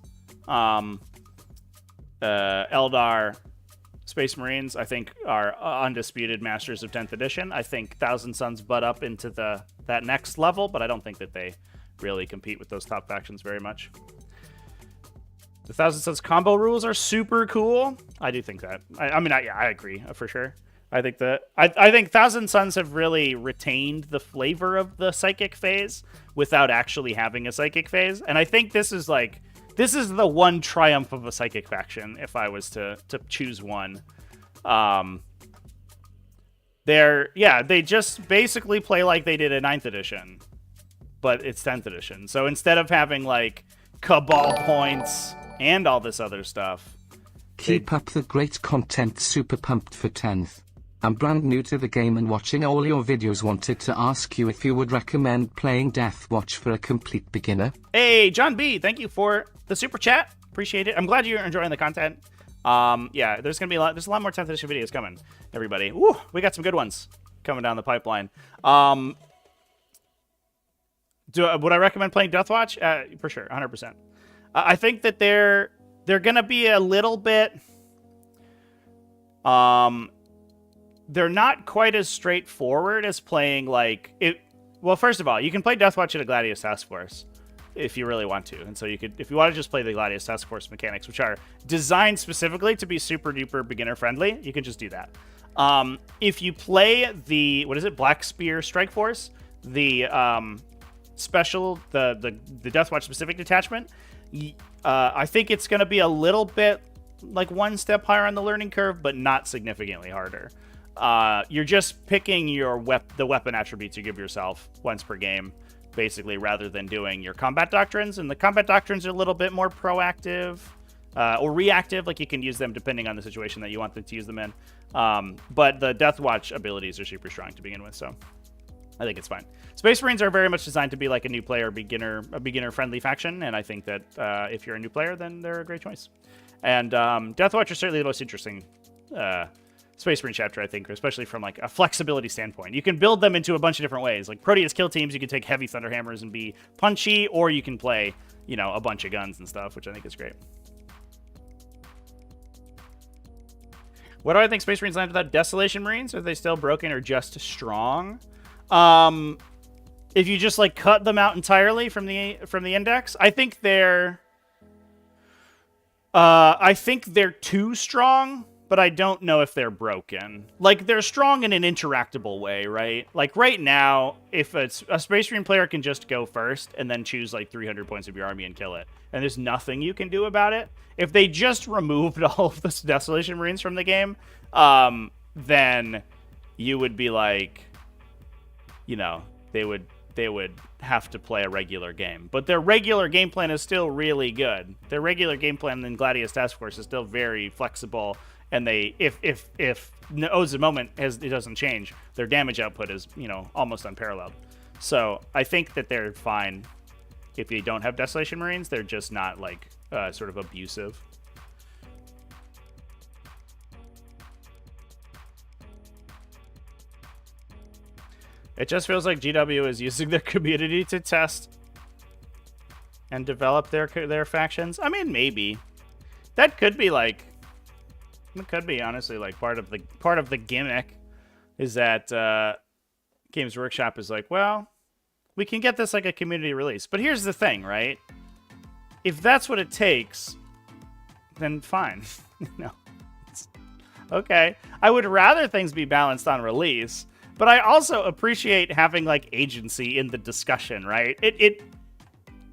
Eldar, Space Marines, I think are undisputed masters of 10th edition. I think Thousand Suns butt up into that next level, but I don't think that they really compete with those top factions very much. The Thousand Suns combo rules are super cool. I do think that. I agree for sure. I think Thousand Suns have really retained the flavor of the psychic phase without actually having a psychic phase, and I think this is the one triumph of a psychic faction, if I was to choose one. They just basically play like they did in 9th edition, but it's 10th edition. So instead of having like Cabal points and all this other stuff. Keep up the great content, super pumped for 10th. I'm brand new to the game and watching all your videos. Wanted to ask you if you would recommend playing Deathwatch for a complete beginner. Hey, John B, thank you for the super chat. Appreciate it. I'm glad you're enjoying the content. Yeah, there's a lot more 10th edition videos coming, everybody. Woo, we got some good ones coming down the pipeline. Would I recommend playing Deathwatch? For sure, 100%. I think that they're gonna be a little bit. They're not quite as straightforward as playing like it. Well, first of all, you can play Deathwatch at a Gladius Task Force if you really want to, and so you could, if you want to just play the Gladius Task Force mechanics, which are designed specifically to be super duper beginner friendly, you can just do that. If you play the Black Spear Strike Force, the special, the Deathwatch specific detachment, I think it's going to be a little bit like one step higher on the learning curve, but not significantly harder. You're just picking the weapon attributes you give yourself once per game, basically, rather than doing your combat doctrines. And the combat doctrines are a little bit more proactive or reactive, like you can use them depending on the situation that you want them to use them in. But the Deathwatch abilities are super strong to begin with, so I think it's fine. Space Marines are very much designed to be like a new player, a beginner-friendly faction, and I think that if you're a new player, then they're a great choice. And Deathwatch is certainly the most interesting Space Marine chapter, I think, especially from like a flexibility standpoint. You can build them into a bunch of different ways. Like Proteus kill teams, you can take heavy Thunderhammers and be punchy, or you can play, a bunch of guns and stuff, which I think is great. What do I think Space Marines land without Desolation Marines? Are they still broken or just strong? If you just like cut them out entirely from the index, I think they're too strong. But I don't know if they're broken. Like, they're strong in an interactable way, right? Like, right now, if a Space Marine player can just go first and then choose, like, 300 points of your army and kill it, and there's nothing you can do about it, if they just removed all of the Desolation Marines from the game, then you would be like, they would they would have to play a regular game. But their regular game plan is still really good. Their regular game plan in Gladius Task Force is still very flexible, and they, if O's moment it doesn't change, their damage output is, you know, almost unparalleled. So I think that they're fine if you don't have Desolation Marines. They're just not like sort of abusive. It just feels like GW is using their community to test and develop their factions. I mean, maybe that could be like, it could be honestly like part of the gimmick is that Games Workshop is like, well, we can get this like a community release. But here's the thing, right? If that's what it takes, then fine. No, okay. I would rather things be balanced on release. But I also appreciate having like agency in the discussion, right? It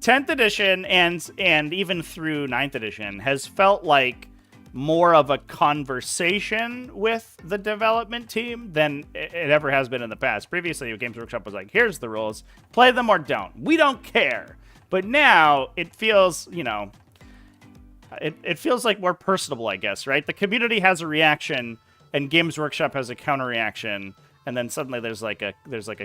10th edition and even through 9th edition has felt like more of a conversation with the development team than it ever has been in the past. Previously, Games Workshop was like, here's the rules, play them or don't. We don't care. But now it feels, you know, it feels like more personable, I guess, right? The community has a reaction and Games Workshop has a counter reaction. And then suddenly there's like a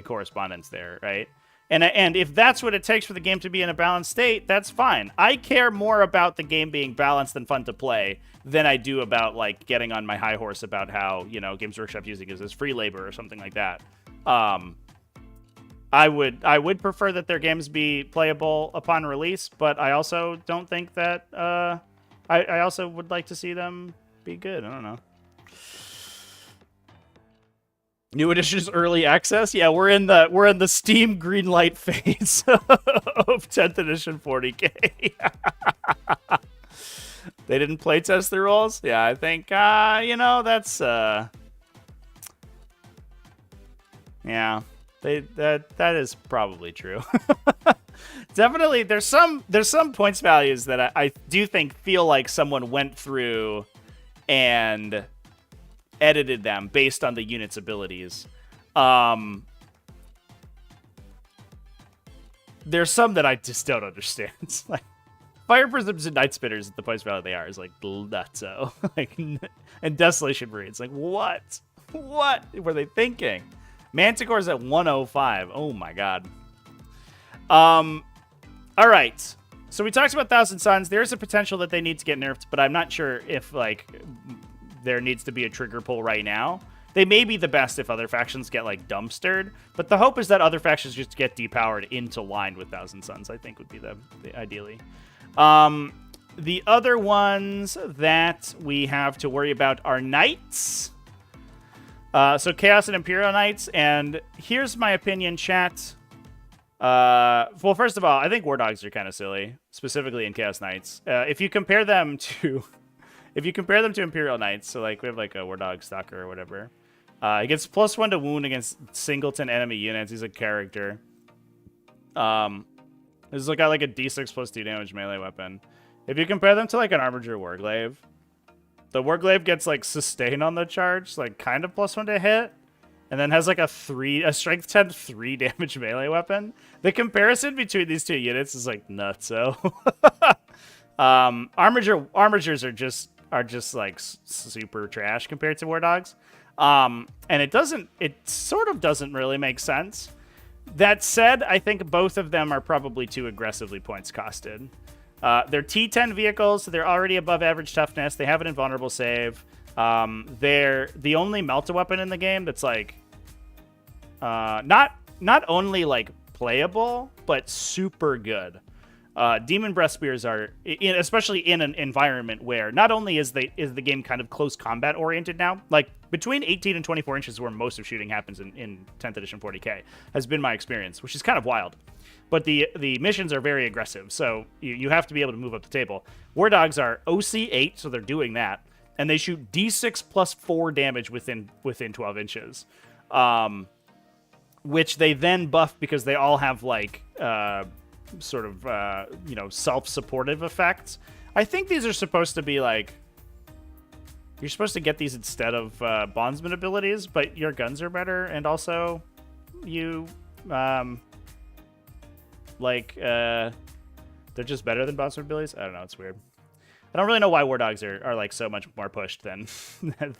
correspondence there, right? And if that's what it takes for the game to be in a balanced state, that's fine. I care more about the game being balanced and fun to play than I do about like getting on my high horse about how, you know, Games Workshop using it as free labor or something like that. I would prefer that their games be playable upon release, but I also don't think that I also would like to see them be good. I don't know. New edition's early access? Yeah, we're in the Steam greenlight phase of 10th edition 40k. They didn't playtest the rules? Yeah, I think you know, that's yeah. That is probably true. Definitely there's some points values that I do think feel like someone went through and edited them based on the unit's abilities. There's some that I just don't understand. It's like Fire Prisms and Night Spinners at the points value they are is like nutso. Like, and Desolation Marines. Like, what were they thinking? Manticore's at 105. Oh my god. All right. So we talked about Thousand Suns. There's a potential that they need to get nerfed, but I'm not sure if like there needs to be a trigger pull right now. They may be the best if other factions get like dumpstered, but the hope is that other factions just get depowered into line with Thousand Suns, I think would be the ideally. The other ones that we have to worry about are Knights. So Chaos and Imperial Knights, and here's my opinion, chat. Well, first of all, I think War Dogs are kind of silly, specifically in Chaos Knights. If you compare them to Imperial Knights, so like we have like a War Dog Stalker or whatever, he gets +1 to wound against singleton enemy units. He's a character. This is got like a D6 +2 damage melee weapon. If you compare them to like an Armiger Warglaive, the Warglaive gets like sustain on the charge, like kind of +1 to hit, and then has like a strength 10 3 damage melee weapon. The comparison between these two units is like nutso. Armigers are just like super trash compared to War Dogs. And it sort of doesn't really make sense. That said, I think both of them are probably too aggressively points costed. They're T10 vehicles, so they're already above average toughness. They have an invulnerable save. They're the only melta weapon in the game that's like not only like playable, but super good. Demon Breath Spears are, especially in an environment where not only is the game kind of close combat oriented now, like between 18 and 24 inches where most of shooting happens in 10th edition 40k, has been my experience, which is kind of wild. But the missions are very aggressive, so you have to be able to move up the table. War Dogs are OC8, so they're doing that, and they shoot D6 +4 damage within 12 inches, which they then buff because they all have like sort of self-supportive effects. I think these are supposed to be like, you're supposed to get these instead of bondsman abilities, but your guns are better, and also you Like, they're just better than boss abilities? I don't know, it's weird. I don't really know why War Dogs are like so much more pushed than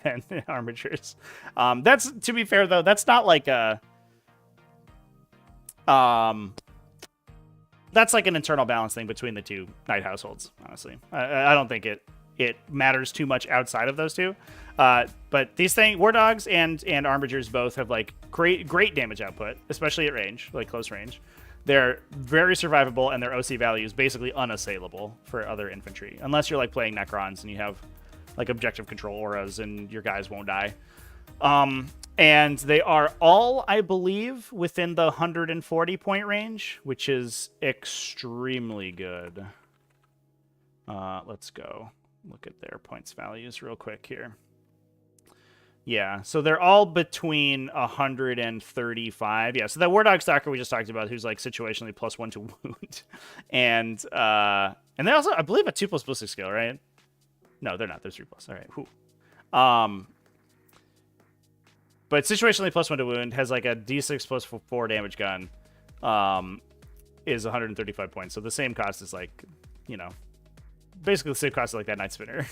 than Armatures. That's, to be fair though, that's not like a that's like an internal balance thing between the two knight households, honestly. I don't think it matters too much outside of those two. But these War Dogs and Armatures both have like great damage output, especially at range, like close range. They're very survivable, and their OC value is basically unassailable for other infantry, unless you're like playing Necrons and you have like objective control auras and your guys won't die. And they are all, I believe, within the 140 point range, which is extremely good. Let's go look at their points values real quick here. Yeah, so they're all between 135. Yeah, so that War Dog Stalker we just talked about, who's like situationally +1 to wound, and they also, I believe, a 2+ ballistic skill, right? No, they're not. They're 3+. All right. Whew. But situationally +1 to wound, has like a D6 +4 damage gun, is 135 points. So the same cost as like, you know, basically the same cost as like that Night Spinner.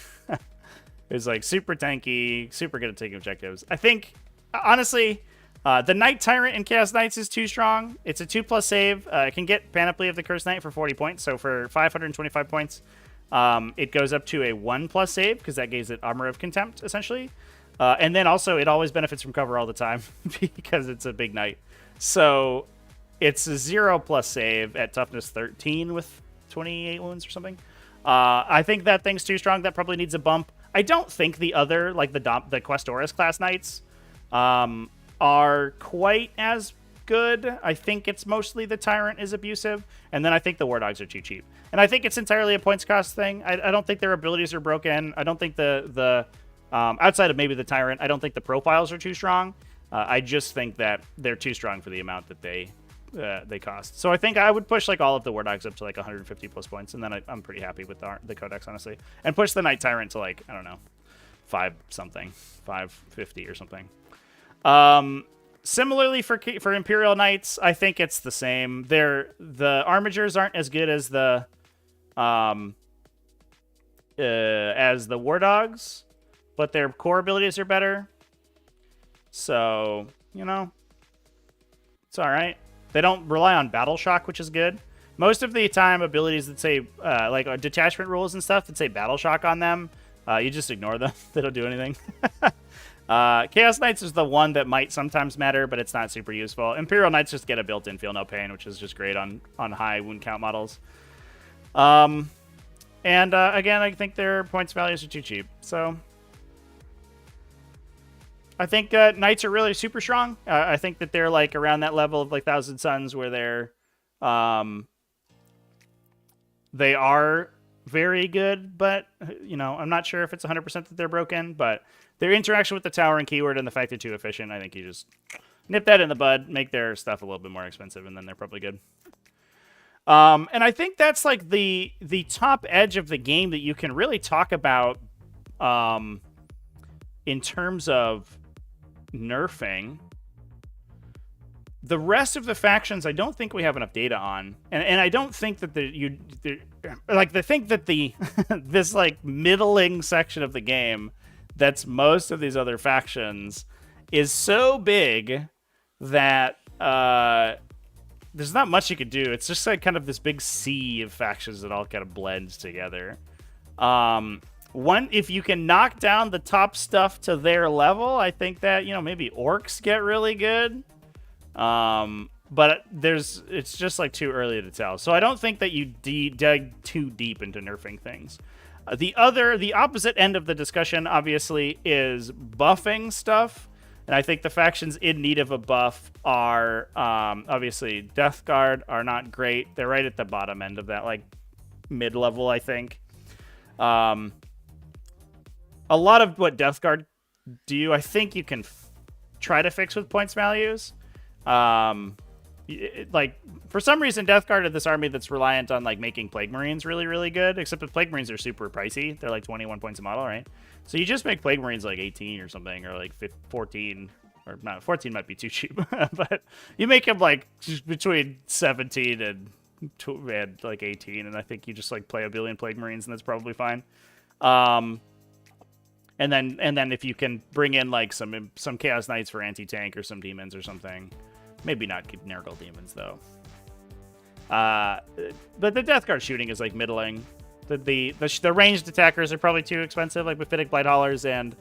It's like super tanky, super good at taking objectives. I think, honestly, the Knight Tyrant in Chaos Knights is too strong. It's a 2+ save. It can get Panoply of the Cursed Knight for 40 points. So for 525 points, it goes up to a 1+ save, because that gives it Armor of Contempt, essentially. And then also, it always benefits from cover all the time, because it's a big knight. So it's a 0+ save at toughness 13 with 28 wounds or something. I think that thing's too strong. That probably needs a bump. I don't think the other, like the Questoris class knights, are quite as good. I think it's mostly the Tyrant is abusive, and then I think the War Dogs are too cheap. And I think it's entirely a points cost thing. I don't think their abilities are broken. I don't think the outside of maybe the Tyrant, I don't think the profiles are too strong. I just think that they're too strong for the amount that they cost. So I think I would push like all of the War Dogs up to like 150+ points, and then I'm pretty happy with the Codex, honestly. And push the Knight Tyrant to like, I don't know, 550 or something. Similarly for Imperial Knights, I think it's the same. The Armatures aren't as good as the War Dogs, but their core abilities are better. So, you know, it's all right. They don't rely on Battle Shock, which is good. Most of the time, abilities that say, like detachment rules and stuff that say Battle Shock on them, you just ignore them. They don't do anything. Chaos Knights is the one that might sometimes matter, but it's not super useful. Imperial Knights just get a built-in Feel No Pain, which is just great on high wound count models. And again, I think their points values are too cheap. So I think Knights are really super strong. I think that they're like around that level of like Thousand Suns, where they are very good, but you know, I'm not sure if it's 100% that they're broken. But their interaction with the tower and keyword and the fact they're too efficient, I think you just nip that in the bud, make their stuff a little bit more expensive, and then they're probably good. And I think that's like the top edge of the game that you can really talk about in terms of nerfing. The rest of the factions, I don't think we have enough data on, and I don't think that this like middling section of the game that's most of these other factions is so big that there's not much you could do. It's just like kind of this big sea of factions that all kind of blends together. If you can knock down the top stuff to their level, I think that, you know, maybe orcs get really good. But it's just like too early to tell. So I don't think that you dig too deep into nerfing things. The opposite end of the discussion, obviously, is buffing stuff. And I think the factions in need of a buff are, obviously, Death Guard are not great. They're right at the bottom end of that, like, mid-level, I think. A lot of what Death Guard do, I think you can try to fix with points values. Like, for some reason, Death Guard are this army that's reliant on, like, making Plague Marines really, really good, except that Plague Marines are super pricey. They're, like, 21 points a model, right? So you just make Plague Marines, like, 18 or something, or, like, 14, or not, 14 might be too cheap, but you make them, like, between 17 and at like 18, and I think you just like play a billion Plague Marines, and that's probably fine. And then if you can bring in like some Chaos Knights for anti-tank or some demons or something, maybe not keep Nurgle demons though. But the Death Guard shooting is like middling. The ranged attackers are probably too expensive, like Mephitic Blight Haulers and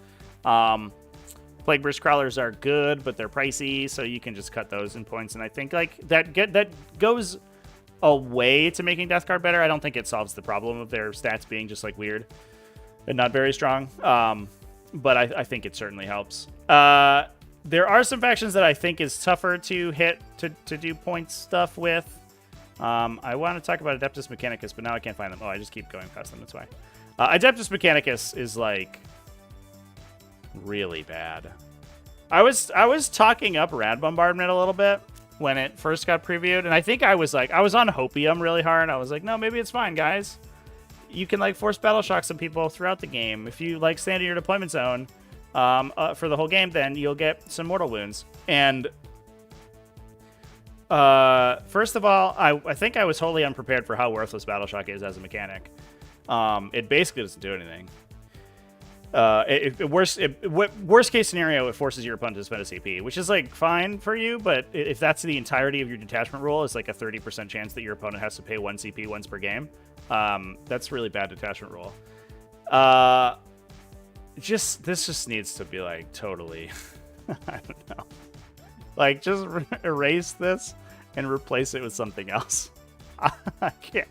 Plague Burst Crawlers are good, but they're pricey, so you can just cut those in points. And I think like that goes a way to making Death Guard better. I don't think it solves the problem of their stats being just like weird and not very strong. But I think it certainly helps. There are some factions that I think is tougher to hit to do point stuff with. I want to talk about Adeptus Mechanicus, but now I can't find them. Oh, I just keep going past them. That's why. Adeptus Mechanicus is like really bad. I was talking up Rad Bombardment a little bit when it first got previewed, and I think I was on Hopium really hard. I was like, no, maybe it's fine, guys. You can like force battle shock some people throughout the game. If you like stand in your deployment zone for the whole game, then you'll get some mortal wounds. And first of all, I think I was totally unprepared for how worthless battle shock is as a mechanic. It basically doesn't do anything. Worst case scenario, it forces your opponent to spend a CP, which is like fine for you, but if that's the entirety of your detachment rule, it's like a 30% chance that your opponent has to pay 1 CP once per game. That's really bad detachment rule. This just needs to be like totally I don't know. Like just erase this and replace it with something else. I can't.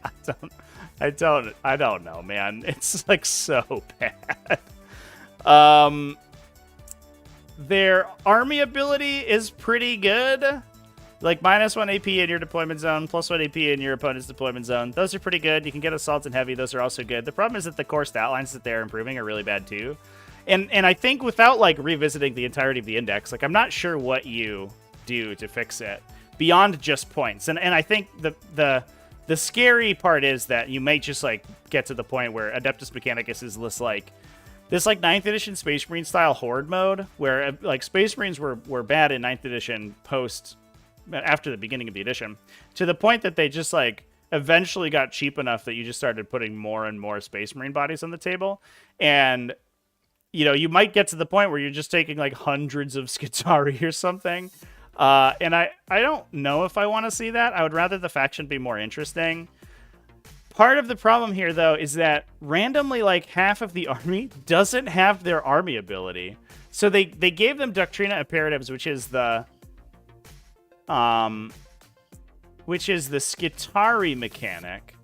I don't know, man. It's like so bad. Their army ability is pretty good. Like -1 AP in your deployment zone, +1 AP in your opponent's deployment zone. Those are pretty good. You can get assault and heavy. Those are also good. The problem is that the core stat lines that they're improving are really bad too. And I think without like revisiting the entirety of the index, like I'm not sure what you do to fix it beyond just points. And I think the scary part is that you may just like get to the point where Adeptus Mechanicus is this like 9th edition Space Marine style horde mode where like Space Marines were bad in 9th edition after the beginning of the edition, to the point that they just like eventually got cheap enough that you just started putting more and more Space Marine bodies on the table. And you know, you might get to the point where you're just taking like hundreds of Skitarii or something. And I don't know if I want to see that. I would rather the faction be more interesting. Part of the problem here, though, is that randomly, like, half of the army doesn't have their army ability. So they gave them Doctrina Imperatives, which is the Skitarii mechanic,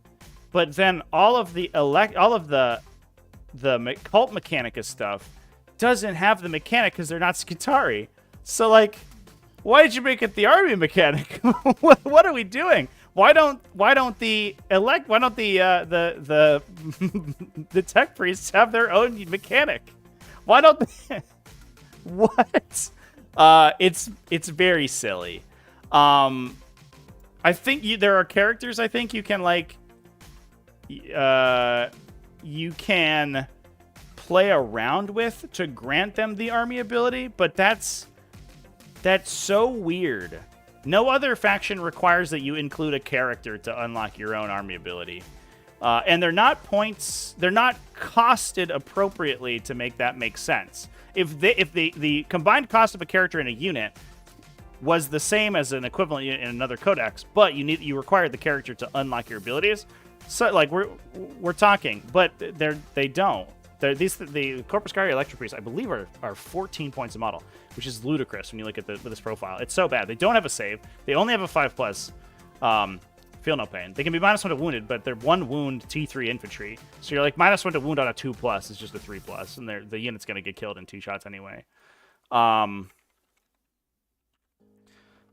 but then all of the Cult Mechanica stuff doesn't have the mechanic because they're not Skitarii. So, like, why did you make it the army mechanic? What are we doing? Why don't the tech priests have their own mechanic? Why don't they? What? It's very silly. I think there are characters I think you can like you can play around with to grant them the army ability, but that's so weird. No other faction requires that you include a character to unlock your own army ability. And they're not costed appropriately to make that make sense. If the combined cost of a character in a unit was the same as an equivalent unit in another codex, but you required the character to unlock your abilities, so like we're talking, but they don't. The Corpus Cari Electro Priests, I believe, are 14 points a model, which is ludicrous when you look at this profile. It's so bad. They don't have a save. They only have a 5+. Feel no pain. They can be -1 to wounded, but they're 1 wound T3 infantry. So you're like -1 to wound on a 2+. It's just a 3+, and the unit's going to get killed in 2 shots anyway.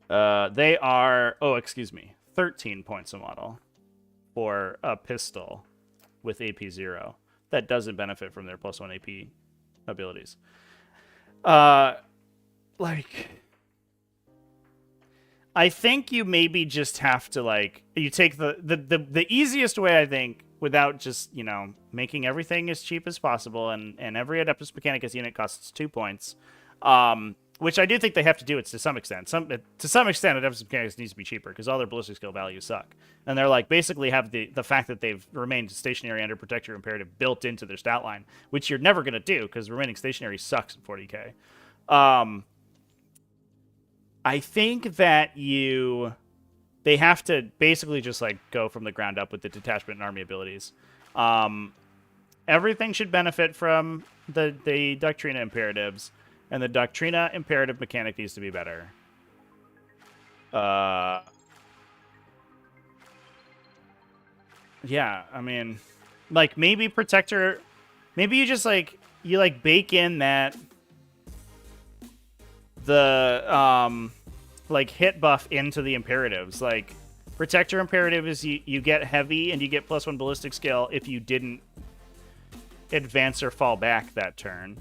They are 13 points a model for a pistol with AP 0. That doesn't benefit from their +1 AP abilities. Like, I think you maybe just have to, like, you take the easiest way, I think, without just, you know, making everything as cheap as possible, and every Adeptus Mechanicus unit costs 2 points, which I do think they have to do it to some extent. To some extent, Adeptus Mechanicus needs to be cheaper because all their ballistic skill values suck, and they're like basically have the fact that they've remained stationary under Protector Imperative built into their stat line, which you're never gonna do because remaining stationary sucks in 40k. I think that they have to basically just like go from the ground up with the detachment and army abilities. Everything should benefit from the Doctrina imperatives, and the Doctrina imperative mechanic needs to be better. Yeah, I mean, like maybe Protector, maybe you just like bake in that the like hit buff into the imperatives. Like Protector imperative is you get heavy and you get +1 ballistic skill if you didn't advance or fall back that turn.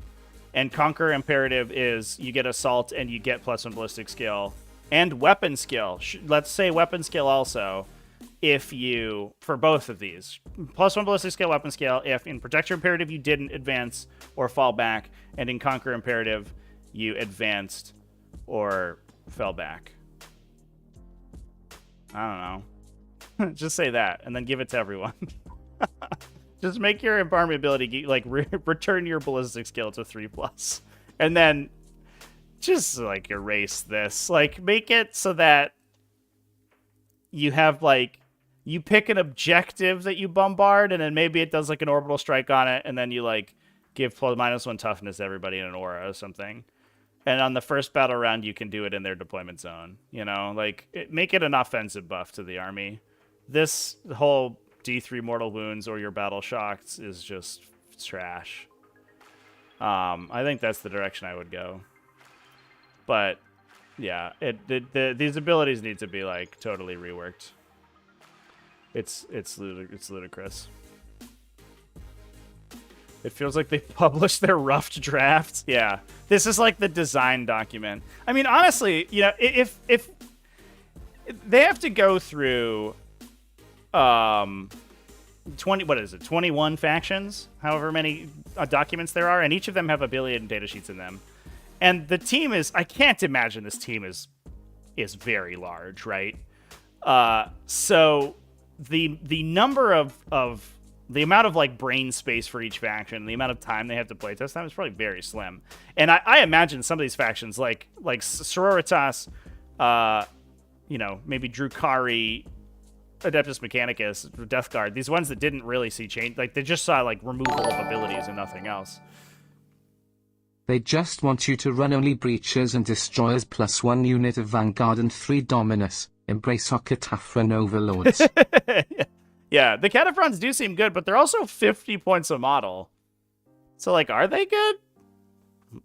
And Conquer imperative is you get assault and you get +1 ballistic skill and weapon skill. Let's say weapon skill also if you, for both of these. +1 ballistic skill, weapon skill if in Protector imperative you didn't advance or fall back, and in Conquer imperative you advanced or fell back. I don't know. Just say that and then give it to everyone. Just make your army ability like return your ballistic skill to 3+, and then just like erase this. Like make it so that you have like you pick an objective that you bombard, and then maybe it does like an orbital strike on it, and then you like give +1 toughness to everybody in an aura or something. And on the first battle round, you can do it in their deployment zone. You know, like make it an offensive buff to the army. This whole D3 mortal wounds or your battle shocks is just trash. I think that's the direction I would go. But yeah, these abilities need to be like totally reworked. It's ludicrous. It feels like they published their rough drafts. Yeah, this is like the design document. I mean, honestly, you know, if they have to go through 21 factions, however many documents there are, and each of them have a billion data sheets in them. And the team is, I can't imagine this team is very large, right? So the number of the amount of like brain space for each faction, the amount of time they have to play test time is probably very slim. And I imagine some of these factions like Sororitas, you know, maybe Drukhari, Adeptus Mechanicus, Death Guard, these ones that didn't really see change, like they just saw like removal of abilities and nothing else. They just want you to run only Breachers and Destroyers +1 unit of Vanguard and 3 Dominus. Embrace our Cataphren overlords. Yeah, the Cataphrons do seem good, but they're also 50 points a model. So like, are they good?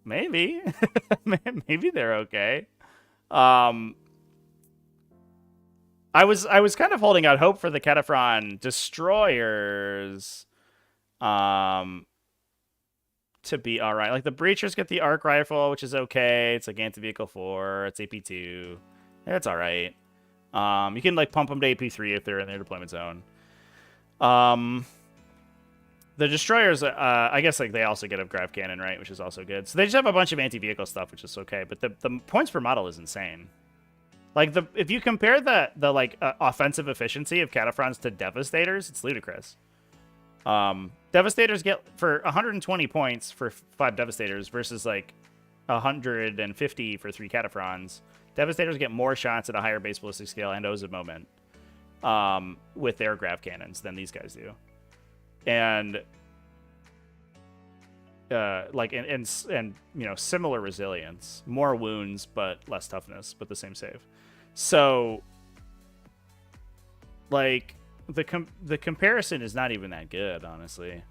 Maybe. Maybe they're okay. I was kind of holding out hope for the Cataphron Destroyers to be all right. Like the Breachers get the Arc Rifle, which is okay. It's like Anti-Vehicle 4. It's AP2. It's all right. You can like pump them to AP3 if they're in their deployment zone. The Destroyers, I guess like they also get a Grav Cannon, right? Which is also good. So they just have a bunch of anti-vehicle stuff, which is okay. But the points per model is insane. Like if you compare the offensive efficiency of Cataphrons to Devastators, it's ludicrous. Devastators get for 120 points for 5 Devastators versus like 150 for 3 Cataphrons. Devastators get more shots at a higher base ballistic scale and O's of moment with their Grav Cannons than these guys do. And like and you know, similar resilience, more wounds but less toughness, but the same save. So like the comparison is not even that good, honestly.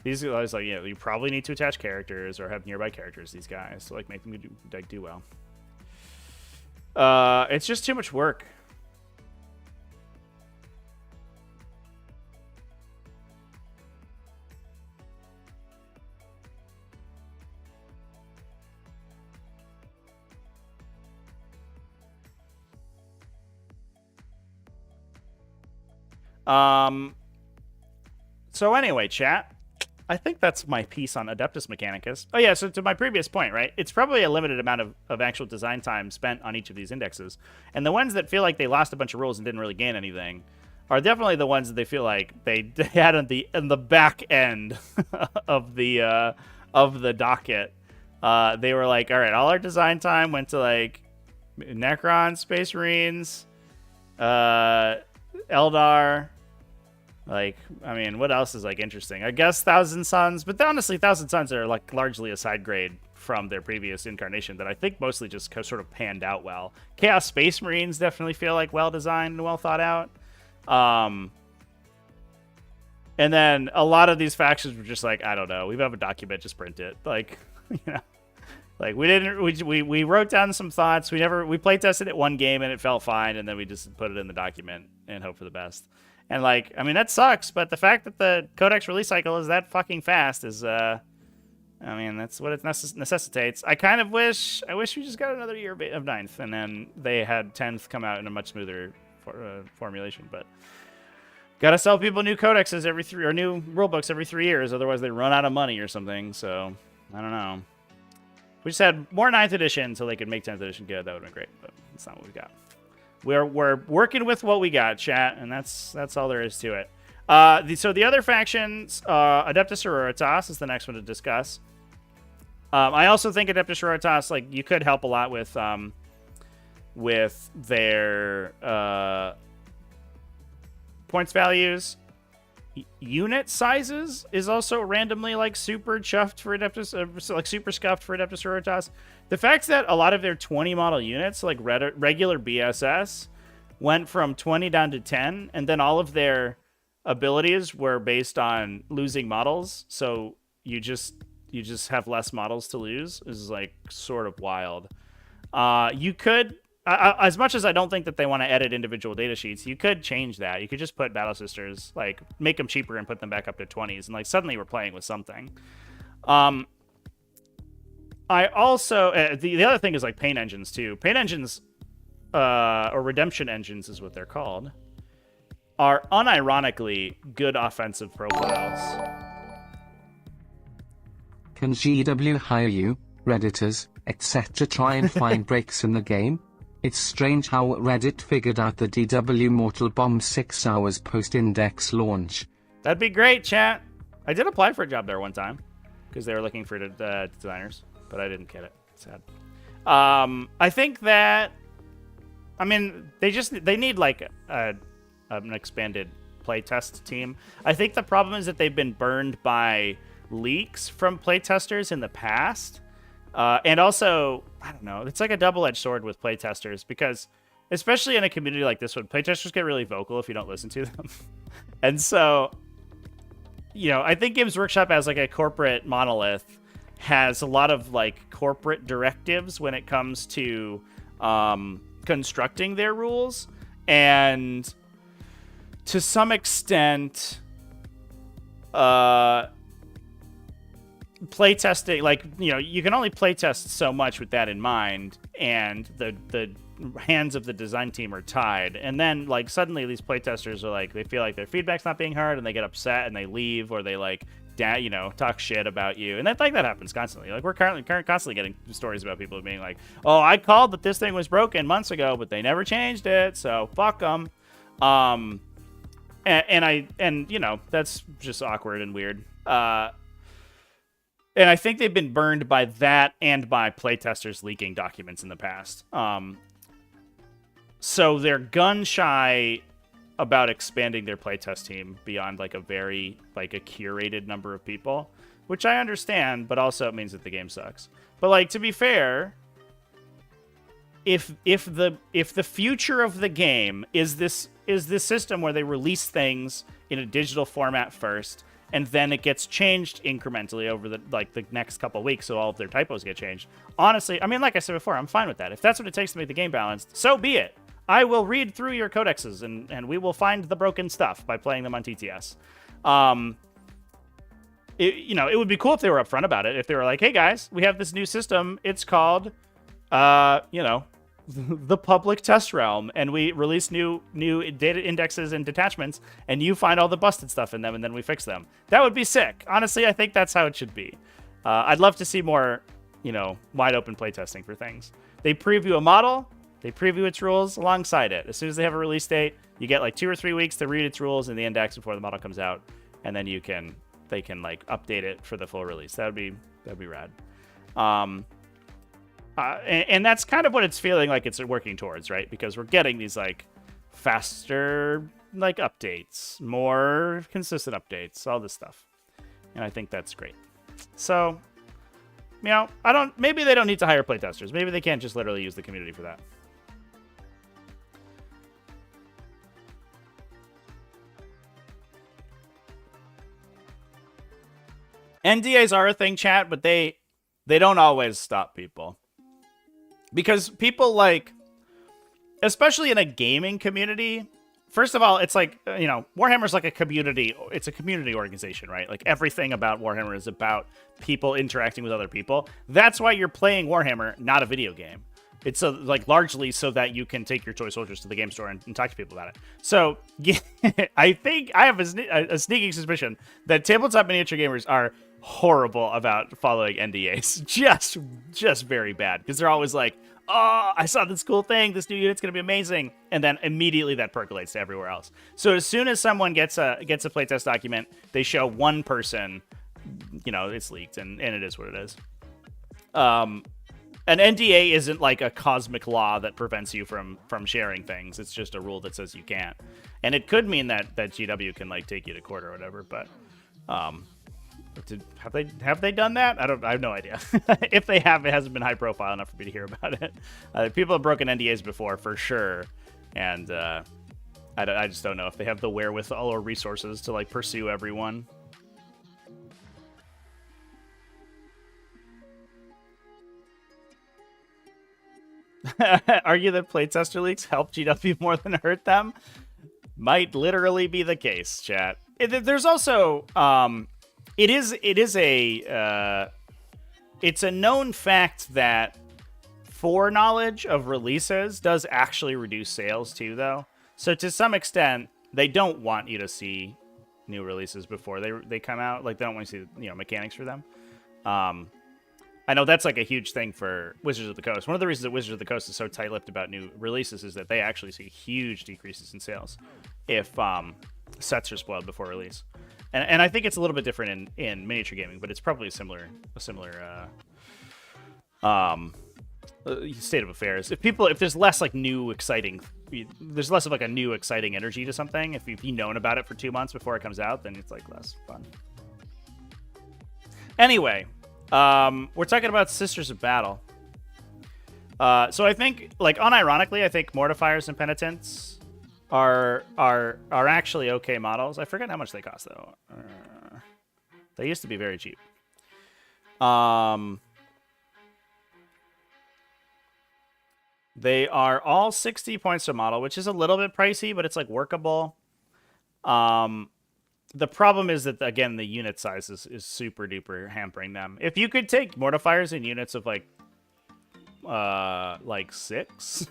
These guys, like, you probably need to attach characters or have nearby characters, these guys, to like make them do well. It's just too much work. So anyway, chat, I think that's my piece on Adeptus Mechanicus. Oh yeah, so to my previous point, right? It's probably a limited amount of actual design time spent on each of these indexes. And the ones that feel like they lost a bunch of rules and didn't really gain anything are definitely the ones that they feel like they had in the back end of the docket. They were like, all right, all our design time went to like Necron, Space Marines, Eldar. Like, I mean, what else is like interesting? I guess Thousand Suns, but honestly, Thousand Suns are like largely a side grade from their previous incarnation that I think mostly just sort of panned out well. Chaos Space Marines definitely feel like well designed and well thought out. And then a lot of these factions were just like, I don't know, we have a document, just print it. Like, you know, like we wrote down some thoughts. We play tested it one game and it felt fine, and then we just put it in the document and hope for the best. And like, I mean, that sucks, but the fact that the codex release cycle is that fucking fast is, I mean, that's what it necessitates. I wish we just got another year of 9th, and then they had 10th come out in a much smoother formulation. But gotta sell people new codexes new rulebooks every 3 years, otherwise they run out of money or something. So I don't know. If we just had more 9th edition so they could make 10th edition good, that would have been great. But that's not what we got. We're working with what we got, chat, and that's all there is to it. So the other factions, Adeptus Sororitas is the next one to discuss. I also think Adeptus Sororitas, like, you could help a lot with their points values. Unit sizes is also randomly like super chuffed for Adeptus, like super scuffed for Adeptus Sororitas. The fact that a lot of their 20 model units, like regular BSS, went from 20 down to 10, and then all of their abilities were based on losing models, so you just have less models to lose, is like sort of wild. You could, as much as I don't think that they want to edit individual data sheets, you could change that. You could just put Battle Sisters, like make them cheaper and put them back up to 20s, and like suddenly we're playing with something. I also the other thing is like paint engines too. Paint engines, or redemption engines is what they're called, are unironically good offensive profiles. Can GW hire you, Redditors, etc. try and find breaks in the game? It's strange how Reddit figured out the DW Mortal Bomb 6 hours post-index launch. That'd be great, chat. I did apply for a job there one time because they were looking for designers, but I didn't get it. Sad. I think that, I mean, they need like an expanded playtest team. I think the problem is that they've been burned by leaks from playtesters in the past. And also, I don't know, it's like a double-edged sword with playtesters, because especially in a community like this one, playtesters get really vocal if you don't listen to them. And so, you know, I think Games Workshop as like a corporate monolith has a lot of like corporate directives when it comes to constructing their rules, and to some extent playtesting, like, you know, you can only playtest so much with that in mind, and the hands of the design team are tied, and then like suddenly these playtesters are like, they feel like their feedback's not being heard, and they get upset and they leave, or they like talk shit about you, and that happens constantly. Like, we're constantly getting stories about people being like, oh, I called that this thing was broken months ago, but they never changed it, so fuck them. And you know, that's just awkward and weird. And I think they've been burned by that and by playtesters leaking documents in the past. So they're gun shy about expanding their playtest team beyond like a very like a curated number of people, which I understand, but also it means that the game sucks. But like, to be fair, if the future of the game is this system where they release things in a digital format first, and then it gets changed incrementally over the next couple of weeks, so all of their typos get changed. Honestly, I mean, like I said before, I'm fine with that. If that's what it takes to make the game balanced, so be it. I will read through your codexes, and we will find the broken stuff by playing them on TTS. It would be cool if they were upfront about it. If they were like, hey guys, we have this new system. It's called, the public test realm and we release new data indexes and detachments, and you find all the busted stuff in them, and then we fix them. That would be sick. Honestly, I think that's how it should be. I'd love to see more, wide open playtesting for things. They preview a model, they preview its rules alongside it. As soon as they have a release date, you get like 2 or 3 weeks to read its rules in the index before the model comes out, and then they can like update it for the full release. That'd be rad. And that's kind of what it's feeling like it's working towards, right? Because we're getting these like faster like updates, more consistent updates, all this stuff. And I think that's great. So, maybe they don't need to hire playtesters. Maybe they can't just literally use the community for that. NDAs are a thing, chat, but they don't always stop people. Because people like, especially in a gaming community, first of all, it's like, Warhammer's like a community. It's a community organization, right? Like everything about Warhammer is about people interacting with other people. That's why you're playing Warhammer, not a video game. It's largely so that you can take your toy soldiers to the game store and talk to people about it. So I think I have a sneaking suspicion that tabletop miniature gamers are horrible about following NDAs. Just very bad, because they're always like, oh, I saw this cool thing, this new unit's gonna be amazing, and then immediately that percolates to everywhere else. So as soon as someone gets a playtest document, they show one person, it's leaked, and it is what it is. An NDA isn't like a cosmic law that prevents you from sharing things. It's just a rule that says you can't, and it could mean that GW can like take you to court or whatever. But have they done that? I have no idea. If they have, it hasn't been high profile enough for me to hear about it. People have broken NDAs before for sure, and I just don't know if they have the wherewithal or resources to like pursue everyone. Argue that playtester leaks help GW more than hurt them? Might literally be the case, chat. There's also it's a known fact that foreknowledge of releases does actually reduce sales too, though. So to some extent, they don't want you to see new releases before they come out. Like, they don't want to see mechanics for them. I know that's like a huge thing for Wizards of the Coast. One of the reasons that Wizards of the Coast is so tight-lipped about new releases is that they actually see huge decreases in sales if sets are spoiled before release. And I think it's a little bit different in miniature gaming, but it's probably a similar state of affairs. If there's less like new exciting, there's less of like a new exciting energy to something. If you've known about it for 2 months before it comes out, then it's like less fun. Anyway. We're talking about Sisters of Battle. So I think, like, unironically, I think Mortifiers and Penitents are actually okay models. I forget how much they cost, though. They used to be very cheap. They are all 60 points a model, which is a little bit pricey, but it's, like, workable. The problem is that, again, the unit size is super duper hampering them. If you could take Mortifiers in units of like 6,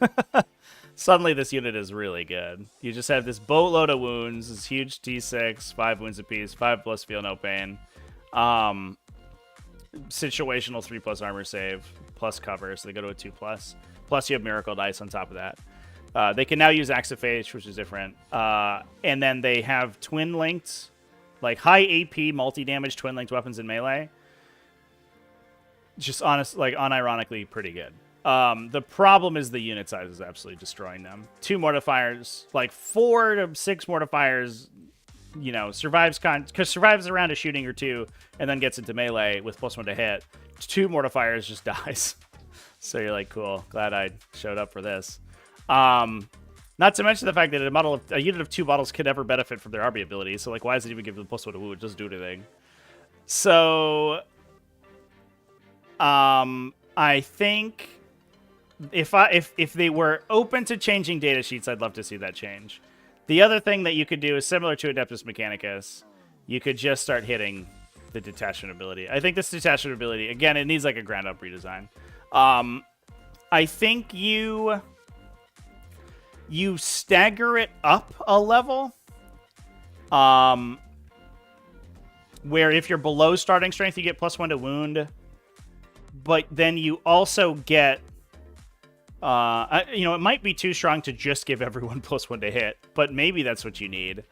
suddenly this unit is really good. You just have this boatload of wounds, this huge T6, 5 wounds apiece, 5+ feel no pain, situational 3+ armor save, plus cover, so they go to a 2+. Plus you have Miracle Dice on top of that. They can now use Axe of Phage, which is different. And then they have twin-linked, like high AP, multi-damage twin-linked weapons in melee. Just unironically pretty good. The problem is the unit size is absolutely destroying them. 2 Mortifiers, like 4 to 6 Mortifiers, survives around a shooting or 2, and then gets into melee with +1 to hit. 2 Mortifiers just dies. So you're like, cool, glad I showed up for this. Not to mention the fact that a unit of 2 models can never benefit from their army abilities. So, like, why does it even give them +1 to wound? It doesn't do anything. So, I think if they were open to changing data sheets, I'd love to see that change. The other thing that you could do is similar to Adeptus Mechanicus. You could just start hitting the detachment ability. I think this detachment ability, again, it needs like a ground up redesign. I think you stagger it up a level. Where if you're below starting strength, you get +1 to wound. But then you also get, it might be too strong to just give everyone +1 to hit, but maybe that's what you need.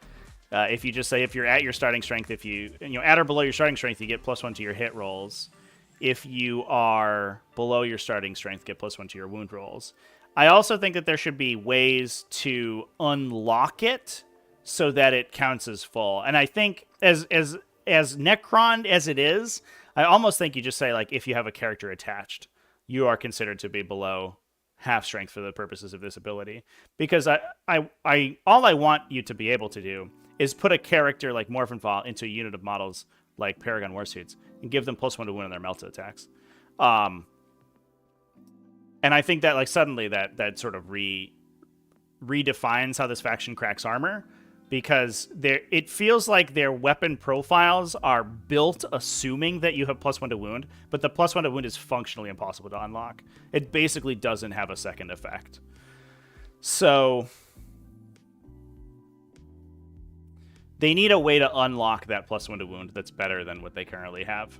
If you just say if you're at your starting strength, if you at or below your starting strength, you get +1 to your hit rolls. If you are below your starting strength, get +1 to your wound rolls. I also think that there should be ways to unlock it so that it counts as full. And I think as Necron as it is, I almost think you just say, like, if you have a character attached, you are considered to be below half strength for the purposes of this ability. Because all I want you to be able to do is put a character like Morphinfall into a unit of models like Paragon Warsuits and give them +1 to win on their Melta attacks. And I think that, like, suddenly that sort of redefines how this faction cracks armor, because it feels like their weapon profiles are built assuming that you have +1 to wound, but the +1 to wound is functionally impossible to unlock. It basically doesn't have a second effect. So they need a way to unlock that +1 to wound that's better than what they currently have.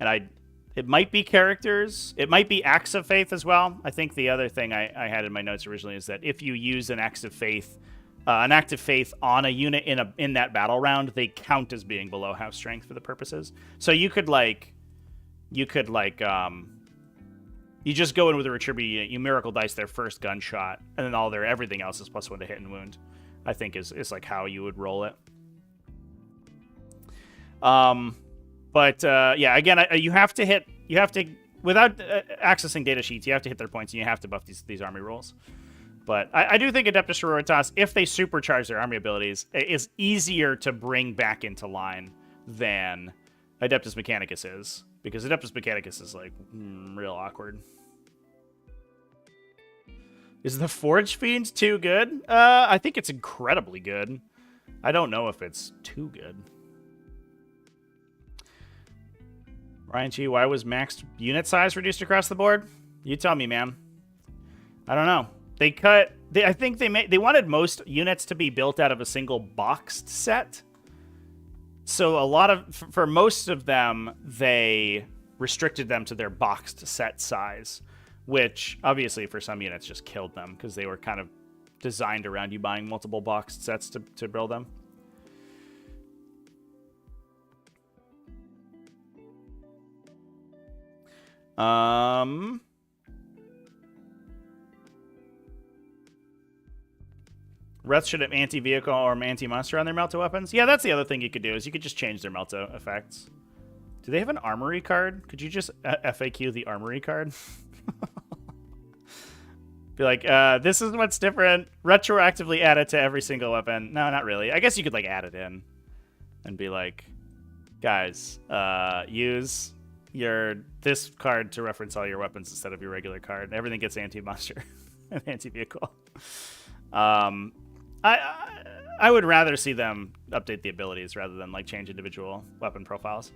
And it might be characters. It might be Acts of Faith as well. I think the other thing I had in my notes originally is that if you use an Act of Faith on a unit in that battle round, they count as being below half strength for the purposes. So you could you just go in with a Retributor unit, you miracle dice their first gunshot, and then everything else is +1 to hit and wound. I think is like how you would roll it. Yeah, again, you have to without accessing data sheets, you have to hit their points, and you have to buff these army rolls. But I do think Adeptus Sororitas, if they supercharge their army abilities, is easier to bring back into line than Adeptus Mechanicus is. Because Adeptus Mechanicus is, like, real awkward. Is the Forge Fiend too good? I think it's incredibly good. I don't know if it's too good. Ryan G, why was max unit size reduced across the board? You tell me, man. I don't know. I think they wanted most units to be built out of a single boxed set. So for most of them, they restricted them to their boxed set size, which obviously for some units just killed them because they were kind of designed around you buying multiple boxed sets to build them. Reth should have anti-vehicle or anti-monster on their Melta weapons. Yeah, that's the other thing you could do, is you could just change their Melta effects. Do they have an armory card? Could you just FAQ the armory card? Be like, this is what's different. Retroactively add it to every single weapon. No, not really. I guess you could, like, add it in and be like, guys, use this card to reference all your weapons instead of your regular card. Everything gets anti-monster and anti-vehicle. I would rather see them update the abilities rather than, like, change individual weapon profiles,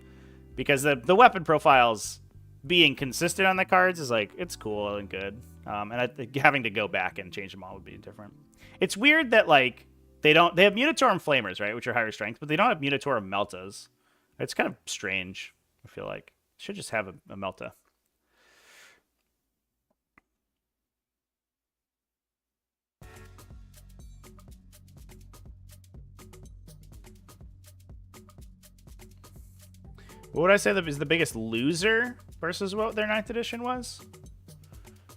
because the weapon profiles being consistent on the cards is, like, it's cool and good. And I think having to go back and change them all would be different. It's weird that, like, they have Munitorum Flamers, right, which are higher strength, but they don't have Munitorum Meltas. It's kind of strange. I feel like should just have a Melta. What would I say is the biggest loser versus what their 9th edition was?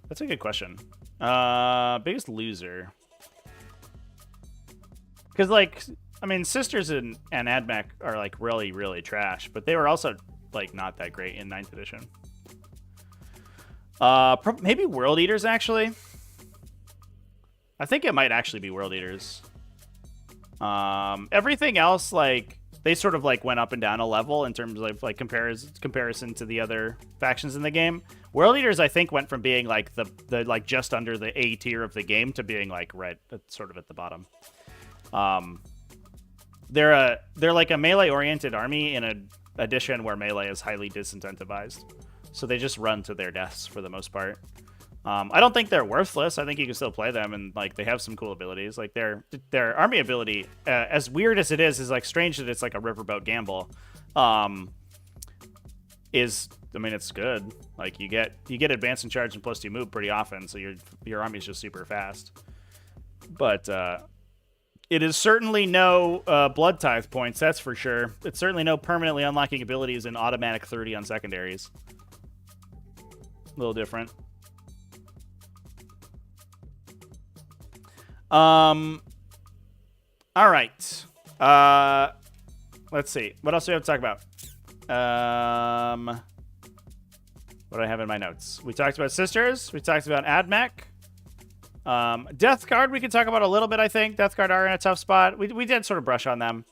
That's a good question. Biggest loser. Because, like, I mean, Sisters and Admech are, like, really, really trash, but they were also, like, not that great in 9th edition. Maybe World Eaters, actually. I think it might actually be World Eaters. Everything else, like, they sort of, like, went up and down a level in terms of, like, comparison to the other factions in the game. World Eaters, I think, went from being, like, the like, just under the A tier of the game to being, like, right sort of at the bottom. They're like a melee-oriented army in an edition where melee is highly disincentivized. So they just run to their deaths for the most part. I don't think they're worthless. I think you can still play them, and like they have some cool abilities. Like their army ability, as weird as it is like strange that it's like a riverboat gamble. I mean, it's good. Like you get advance and charge and +2 move pretty often, so your army's just super fast. But it is certainly no blood tithe points, that's for sure. It's certainly no permanently unlocking abilities and automatic 30 on secondaries. A little different. All right. Let's see. What else do we have to talk about? What do I have in my notes? We talked about Sisters. We talked about Admech. Death Guard we could talk about a little bit, I think. Death Guard are in a tough spot. We did sort of brush on them.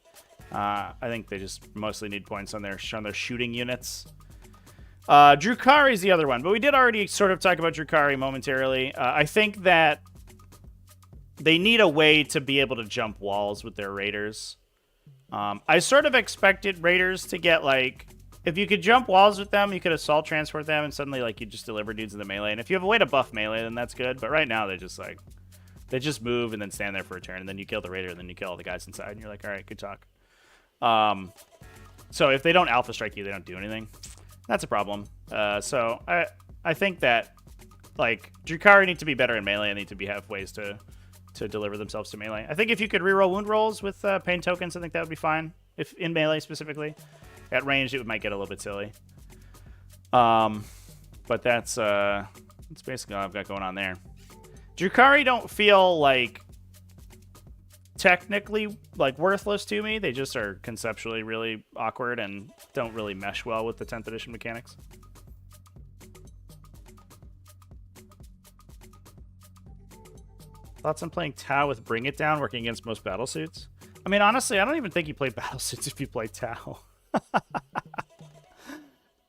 I think they just mostly need points on their shooting units. Drukhari's the other one, but we did already sort of talk about Drukhari momentarily. I think that they need a way to be able to jump walls with their raiders. I sort of expected raiders to get, like, if you could jump walls with them, you could assault transport them, and suddenly, like, you just deliver dudes in the melee. And if you have a way to buff melee, then that's good. But right now, they just move and then stand there for a turn, and then you kill the raider, and then you kill all the guys inside, and you're like, all right, good talk. So if they don't alpha strike you, they don't do anything. That's a problem. So I think that, like, Drukhari need to be better in melee and need to have ways to deliver themselves to melee. I think if you could reroll wound rolls with pain tokens, I think that would be fine. If in melee specifically. At range, it might get a little bit silly. But that's basically all I've got going on there. Drukhari don't feel like technically like worthless to me. They just are conceptually really awkward and don't really mesh well with the 10th edition mechanics. Thoughts on playing Tau with Bring It Down, working against most battle suits? I mean, honestly, I don't even think you play battle suits if you play Tau.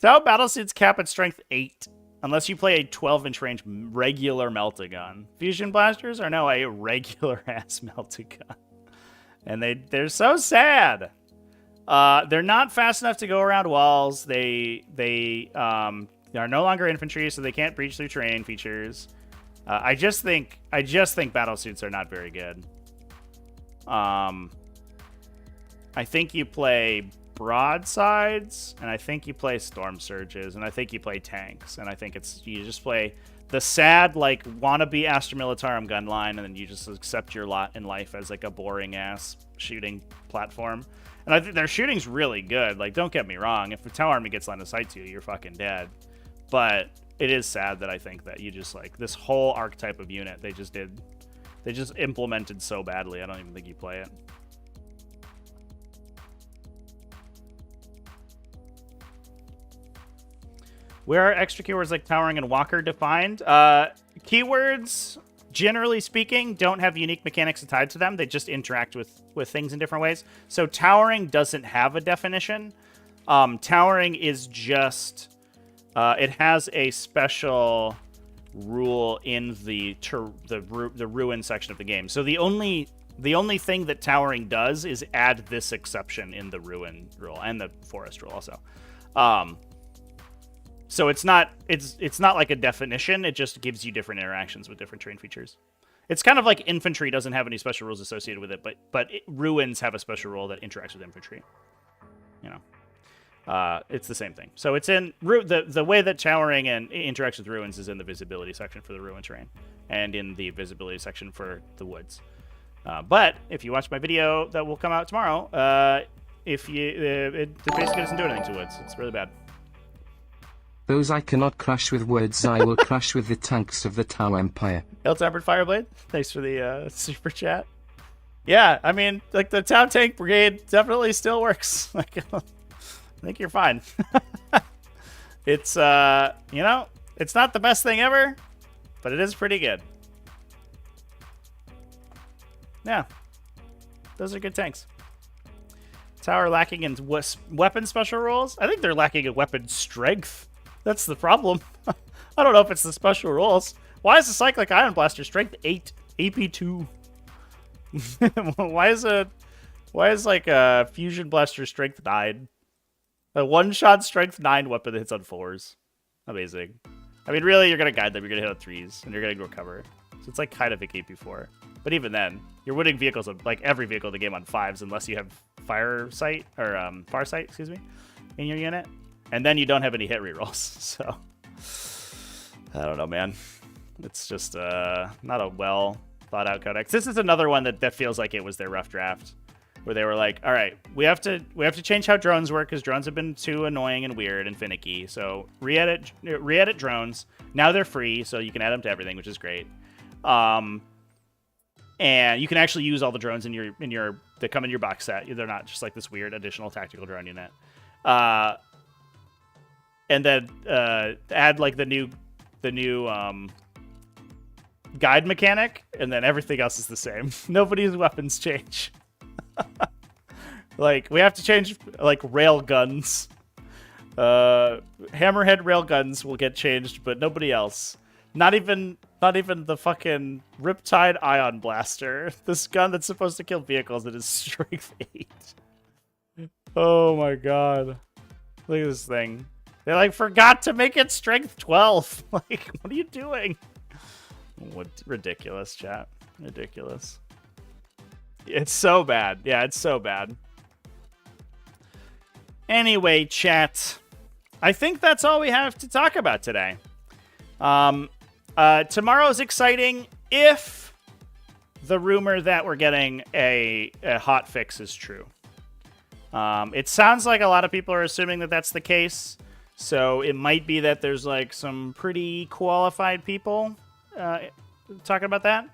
Tau battle suits cap at strength 8, unless you play a 12-inch range regular Meltagun. Fusion blasters are now a regular ass Meltagun, and they're so sad. They're not fast enough to go around walls. They are no longer infantry, so they can't breach through terrain features. I just think battle suits are not very good. I think you play broadsides, and I think you play storm surges, and I think you play tanks, and I think you just play the sad, like, wannabe Astra Militarum gun line, and then you just accept your lot in life as, like, a boring-ass shooting platform. And I think their shooting's really good. Like, don't get me wrong. If the Tau army gets line of sight to you, you're fucking dead. But it is sad that I think that you just, like, this whole archetype of unit, they just implemented so badly, I don't even think you play it. Where are extra keywords like towering and walker defined? Keywords, generally speaking, don't have unique mechanics tied to them. They just interact with things in different ways. So towering doesn't have a definition. Towering is just... it has a special rule in the ruin section of the game. So the only thing that towering does is add this exception in the ruin rule and the forest rule also. So it's not like a definition. It just gives you different interactions with different terrain features. It's kind of like infantry doesn't have any special rules associated with it, but ruins have a special rule that interacts with infantry. You know, it's the same thing. So it's in the way that towering and interacts with ruins is in the visibility section for the ruin terrain, and in the visibility section for the woods. But if you watch my video that will come out tomorrow, it basically doesn't do anything to woods. It's really bad. Those I cannot crush with words, I will crush with the tanks of the Tau Empire. Hilltoppered Fireblade, thanks for the super chat. Yeah, I mean, like, the Tau Tank Brigade definitely still works. Like, I think you're fine. It's, you know, it's not the best thing ever, but it is pretty good. Yeah, those are good tanks. Tau are lacking in weapon special rules. I think they're lacking in weapon strength. That's the problem. I don't know if it's the special rules. Why is the Cyclic Ion Blaster strength 8, AP 2? Why is like a Fusion Blaster strength 9? A one-shot strength 9 weapon that hits on 4s. Amazing. I mean, really, you're going to guide them. You're going to hit on 3s, and you're going to recover. So it's like kind of a KP4. But even then, you're winning vehicles, like every vehicle in the game on 5s, unless you have Farsight, excuse me, in your unit. And then you don't have any hit rerolls. So, I don't know, man. It's just not a well thought out codex. This is another one that feels like it was their rough draft, where they were like, all right, we have to change how drones work because drones have been too annoying and weird and finicky. So re-edit drones. Now they're free, so you can add them to everything, which is great. And you can actually use all the drones in your that come in your box set. They're not just like this weird additional tactical drone unit. And then add like the new guide mechanic, and then everything else is the same. Nobody's weapons change. Like, we have to change like rail guns. Hammerhead rail guns will get changed, but nobody else. Not even the fucking Riptide Ion Blaster. This gun that's supposed to kill vehicles that is strength 8. Oh my god. Look at this thing. They like forgot to make it strength 12. Like, what are you doing? What ridiculous, chat. Ridiculous. It's so bad. Yeah, it's so bad. Anyway, chat. I think that's all we have to talk about today. Tomorrow's exciting if the rumor that we're getting a hot fix is true. It sounds like a lot of people are assuming that that's the case. So it might be that there's like some pretty qualified people talking about that.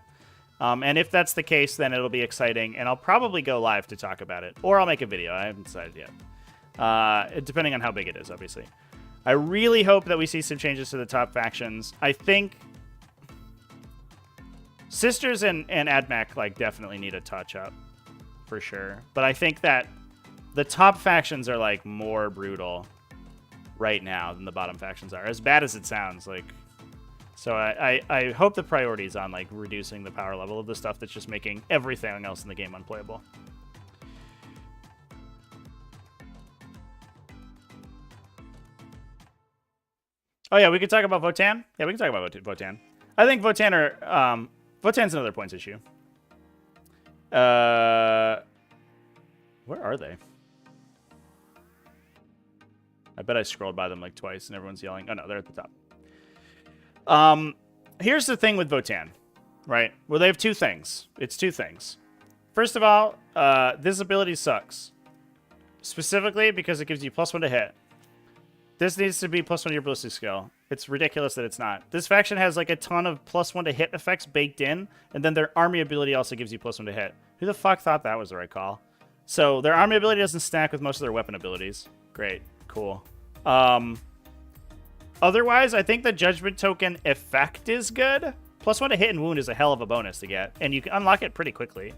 And if that's the case, then it'll be exciting. And I'll probably go live to talk about it. Or I'll make a video. I haven't decided yet. Depending on how big it is, obviously. I really hope that we see some changes to the top factions. I think Sisters and Admech like definitely need a touch up. For sure. But I think that the top factions are like more brutal right now than the bottom factions are. As bad as it sounds, like... So I hope the priority is on like reducing the power level of the stuff that's just making everything else in the game unplayable. Oh yeah, we could talk about Votann. Yeah, we can talk about Votann. I think Votann's another points issue. Where are they? I bet I scrolled by them like twice and everyone's yelling. Oh no, they're at the top. Here's the thing with Votann, right? Well, they have two things. It's two things. First of all, this ability sucks. Specifically because it gives you +1 to hit. This needs to be +1 to your ballistic skill. It's ridiculous that it's not. This faction has like a ton of +1 to hit effects baked in, and then their army ability also gives you +1 to hit. Who the fuck thought that was the right call? So their army ability doesn't stack with most of their weapon abilities. Great. Cool. Otherwise, I think the Judgment Token effect is good. +1 to hit and wound is a hell of a bonus to get, and you can unlock it pretty quickly.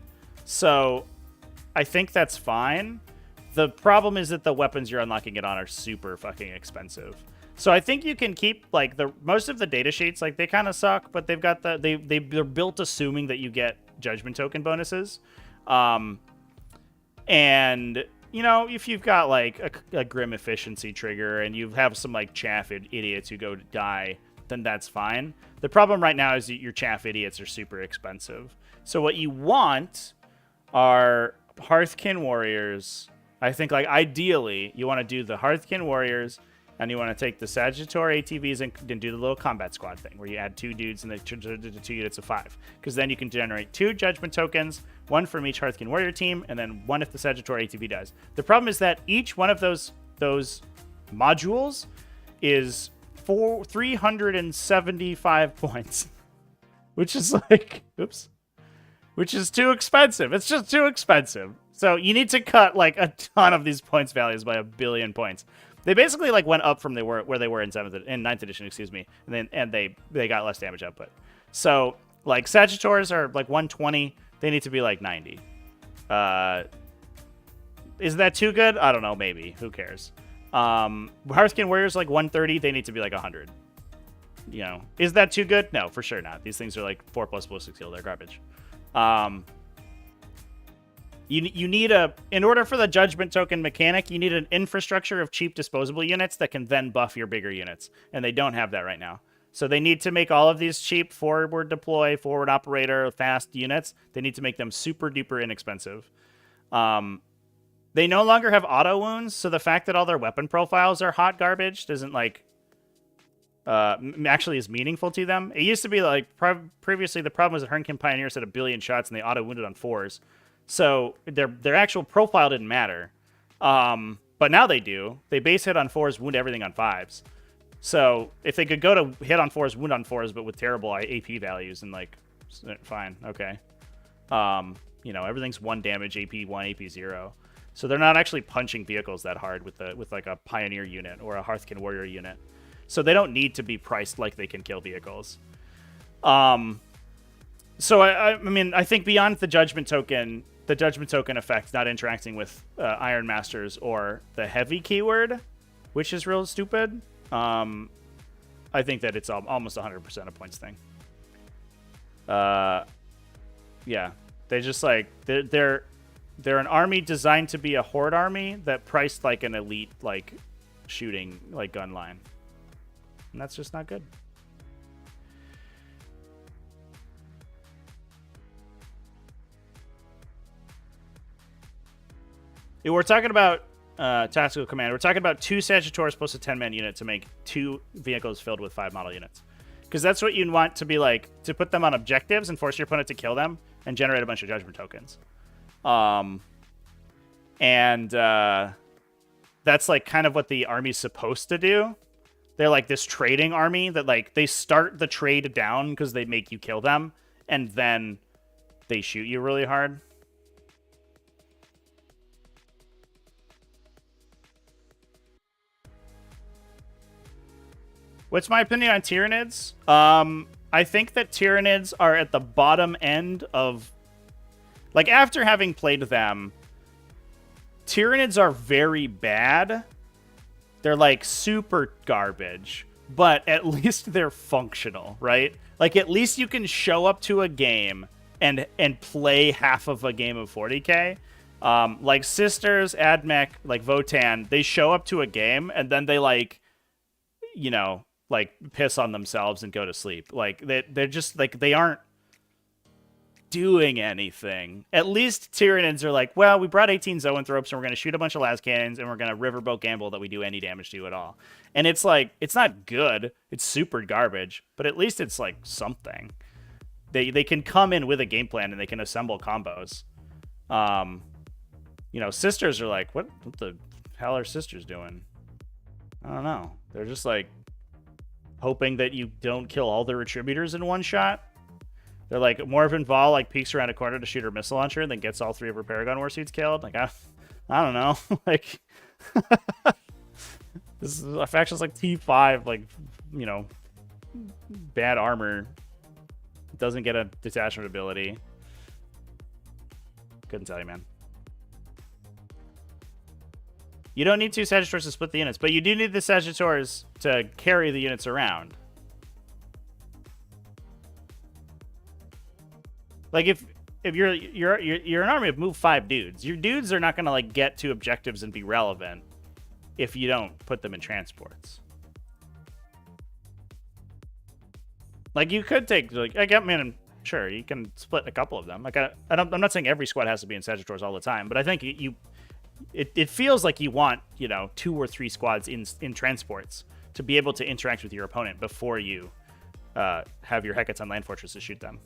So I think that's fine. The problem is that the weapons you're unlocking it on are super fucking expensive. So I think you can keep like most of the data sheets, like they kind of suck, but they've got they're built assuming that you get Judgment Token bonuses. And you know, if you've got like a Grim Efficiency trigger and you have some like chaff idiots who go to die, then that's fine. The problem right now is that your chaff idiots are super expensive. So what you want are Hearthkin Warriors. I think like ideally you want to do the Hearthkin Warriors and you want to take the Sagittor ATVs and do the little combat squad thing where you add 2 dudes and the 2 units of 5. Because then you can generate 2 Judgment Tokens, 1 from each Hearthkin Warrior team, and then 1 if the Sagittor ATV dies. The problem is that each one of those modules is 375 points. Which is like, oops. Which is too expensive. It's just too expensive. So you need to cut like a ton of these points values by 1 billion points. They basically like went up from where they were in 9th edition, excuse me, and they got less damage output. So like Sagittors are like 120. They need to be like 90. Is that too good? I don't know. Maybe. Who cares? Hearthkin Warriors like 130. They need to be like 100. You know, is that too good? No, for sure not. These things are like 4+ ballistic skill. They're garbage. You need in order for the Judgment Token mechanic, you need an infrastructure of cheap disposable units that can then buff your bigger units. And they don't have that right now. So they need to make all of these cheap forward deploy, forward operator, fast units. They need to make them super duper inexpensive. They no longer have auto wounds, so the fact that all their weapon profiles are hot garbage doesn't like actually is meaningful to them. It used to be like previously the problem was that Hernkin Pioneers had 1 billion shots and they auto wounded on 4s, so their actual profile didn't matter. But now they do. They base hit on 4s, wound everything on 5s. So if they could go to hit on 4s, wound on 4s, but with terrible AP values, and like, fine, okay. You know, everything's 1 damage, AP 1, AP 0. So they're not actually punching vehicles that hard with like a Pioneer unit or a Hearthkin Warrior unit. So they don't need to be priced like they can kill vehicles. So I mean, I think beyond the Judgment Token effect not interacting with Iron Masters or the heavy keyword, which is real stupid, I think that it's almost 100% a points thing. Yeah, they just like they're an army designed to be a horde army that priced like an elite like shooting like gun line, and that's just not good. We're talking about Tactical Command. We're talking about 2 Sagittarius plus a 10-man unit to make 2 vehicles filled with 5 model units. Because that's what you want to be like, to put them on objectives and force your opponent to kill them and generate a bunch of judgment tokens. That's like kind of what the army's supposed to do. They're like this trading army that like they start the trade down because they make you kill them and then they shoot you really hard. What's my opinion on Tyranids? I think that Tyranids are at the bottom end of... Like, after having played them, Tyranids are very bad. They're, like, super garbage. But at least they're functional, right? Like, at least you can show up to a game and play half of a game of 40k. Like, Sisters, Admech, like, Votan, they show up to a game, and then they, like, you know... like piss on themselves and go to sleep. Like they're just like they aren't doing anything. At least Tyranids are like, well, we brought 18 Zoanthropes and we're going to shoot a bunch of las cannons and we're going to riverboat gamble that we do any damage to at all. And it's like it's not good. It's super garbage, but at least it's like something. They can come in with a game plan and they can assemble combos. You know, Sisters are like, what the hell are Sisters doing? I don't know. They're just like hoping that you don't kill all the Retributors in one shot. They're like, Morven Vol like peeks around a corner to shoot her missile launcher and then gets all 3 of her Paragon Warsuits killed. Like, I don't know. Like, this is a faction's like T5, like, you know, bad armor. Doesn't get a detachment ability. Couldn't tell you, man. You don't need 2 Sagittars to split the units, but you do need the Sagittars to carry the units around. Like if you're an army of move 5 dudes, your dudes are not gonna like get to objectives and be relevant if you don't put them in transports. Like you could take like I get man, sure you can split a couple of them. Like I'm not saying every squad has to be in Sagittars all the time, but I think it feels like you want, you know, 2 or 3 squads in transports to be able to interact with your opponent before you have your Hecaton Land Fortress to shoot them.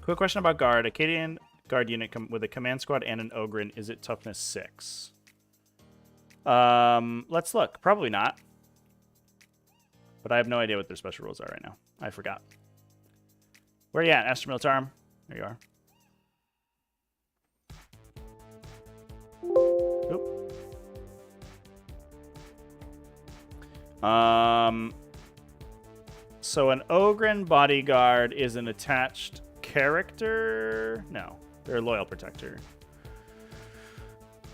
Quick question about Guard. Acadian Guard unit with a command squad and an Ogren. Is it toughness 6? Let's look. Probably not. But I have no idea what their special rules are right now. I forgot. Where are you at, Astra Militarum? There you are. So an Ogren bodyguard is an attached character. No, they're a loyal protector.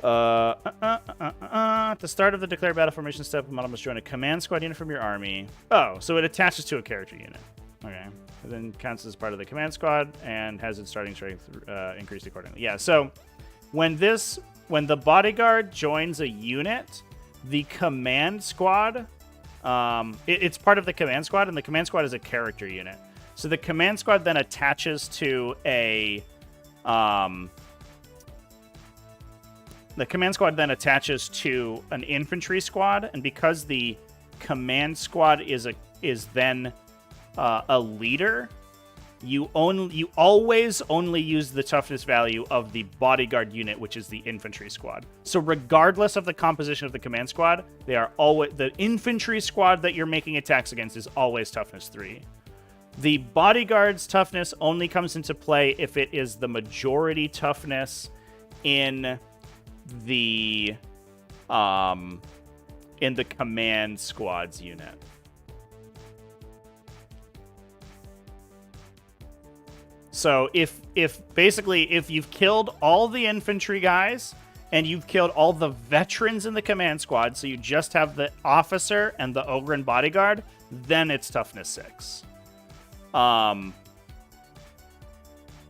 At the start of the declared battle formation step, a model must join a command squad unit from your army. Oh, so it attaches to a character unit. Okay, and then counts as part of the command squad and has its starting strength increased accordingly. Yeah. So when the bodyguard joins a unit, The command squad, it's part of the command squad, and the command squad is a character unit. So the command squad then attaches to a the command squad then attaches to an infantry squad, and because the command squad is then a leader, you always only use the toughness value of the bodyguard unit, which is the infantry squad. So regardless of the composition of the command squad, they are always the infantry squad that you're making attacks against is always toughness 3. The bodyguard's toughness only comes into play if it is the majority toughness in the command squad's unit. So if you've killed all the infantry guys and you've killed all the veterans in the command squad, so you just have the officer and the Ogryn bodyguard, then it's toughness 6.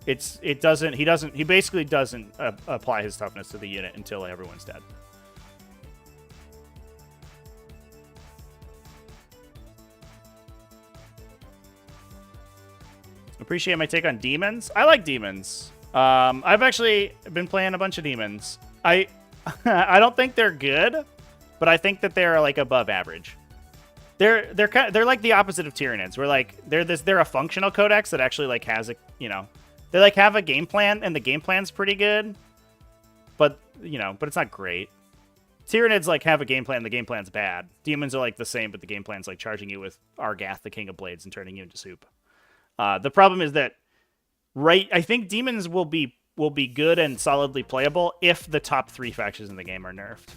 He basically doesn't apply his toughness to the unit until everyone's dead. Appreciate my take on demons. I like demons. I've actually been playing a bunch of demons. I don't think they're good, but I think that they're like above average. They're like the opposite of Tyranids. Where like they're a functional codex that actually like has a, you know, they like have a game plan, and the game plan's pretty good, but it's not great. Tyranids like have a game plan, and the game plan's bad. Demons are like the same, but the game plan's like charging you with Argath, the King of Blades, and turning you into soup. The problem is that, I think demons will be good and solidly playable if the top 3 factions in the game are nerfed.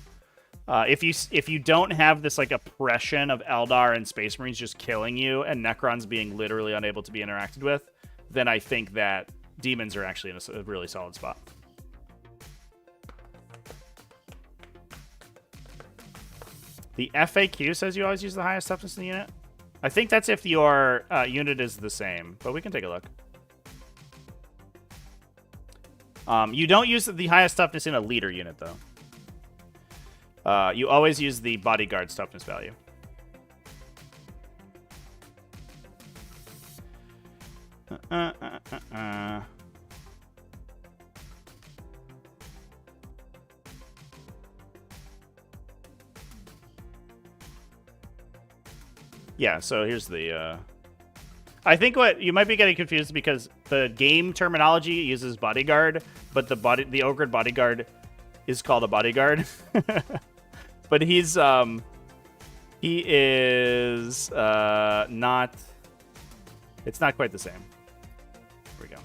If you don't have this like oppression of Eldar and Space Marines just killing you and Necrons being literally unable to be interacted with, then I think that demons are actually in a really solid spot. The FAQ says you always use the highest toughness in the unit. I think that's if your unit is the same, but we can take a look. You don't use the highest toughness in a leader unit, though. You always use the bodyguard's toughness value. Yeah, so here's the... I think what you might be getting confused because the game terminology uses bodyguard, but the Ogryn bodyguard is called a bodyguard. But he is not... It's not quite the same. Here we go.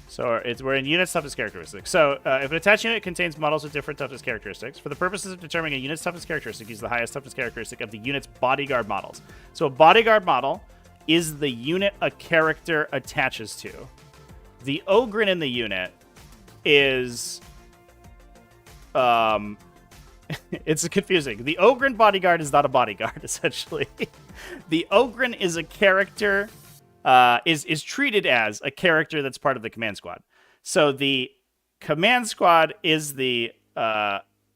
So we're in unit's toughness characteristics. So if an attached unit contains models with different toughness characteristics, for the purposes of determining a unit's toughness characteristic, use the highest toughness characteristic of the unit's bodyguard models. So a bodyguard model is the unit a character attaches to. The Ogryn in the unit is... it's confusing. The Ogryn bodyguard is not a bodyguard, essentially. The Ogryn is a character... is treated as a character that's part of the command squad. So the command squad is the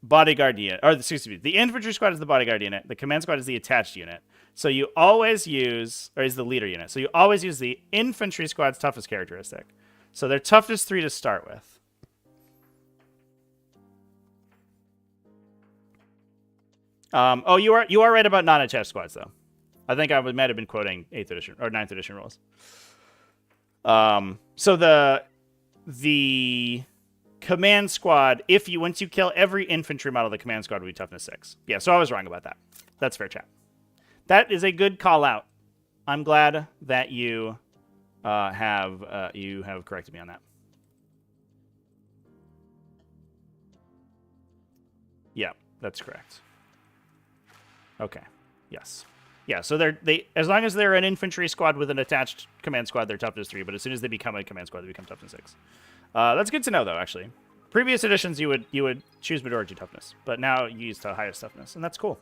bodyguard unit, or excuse me, the infantry squad is the bodyguard unit. The command squad is the attached unit. So you always use, or is the leader unit. So you always use the infantry squad's toughest characteristic. So they're toughness 3 to start with. Oh, you are right about non-attached squads though. I think I might have been quoting 8th edition or 9th edition rules. So the command squad, once you kill every infantry model, the command squad would be toughness 6. Yeah, so I was wrong about that. That's fair chat. That is a good call out. I'm glad that you have corrected me on that. Yeah, that's correct. Okay. Yes. Yeah, so they as long as they're an infantry squad with an attached command squad, they're toughness 3, but as soon as they become a command squad, they become toughness 6. That's good to know, though, actually. Previous editions, you would choose majority toughness, but now you use the highest toughness, and that's cool.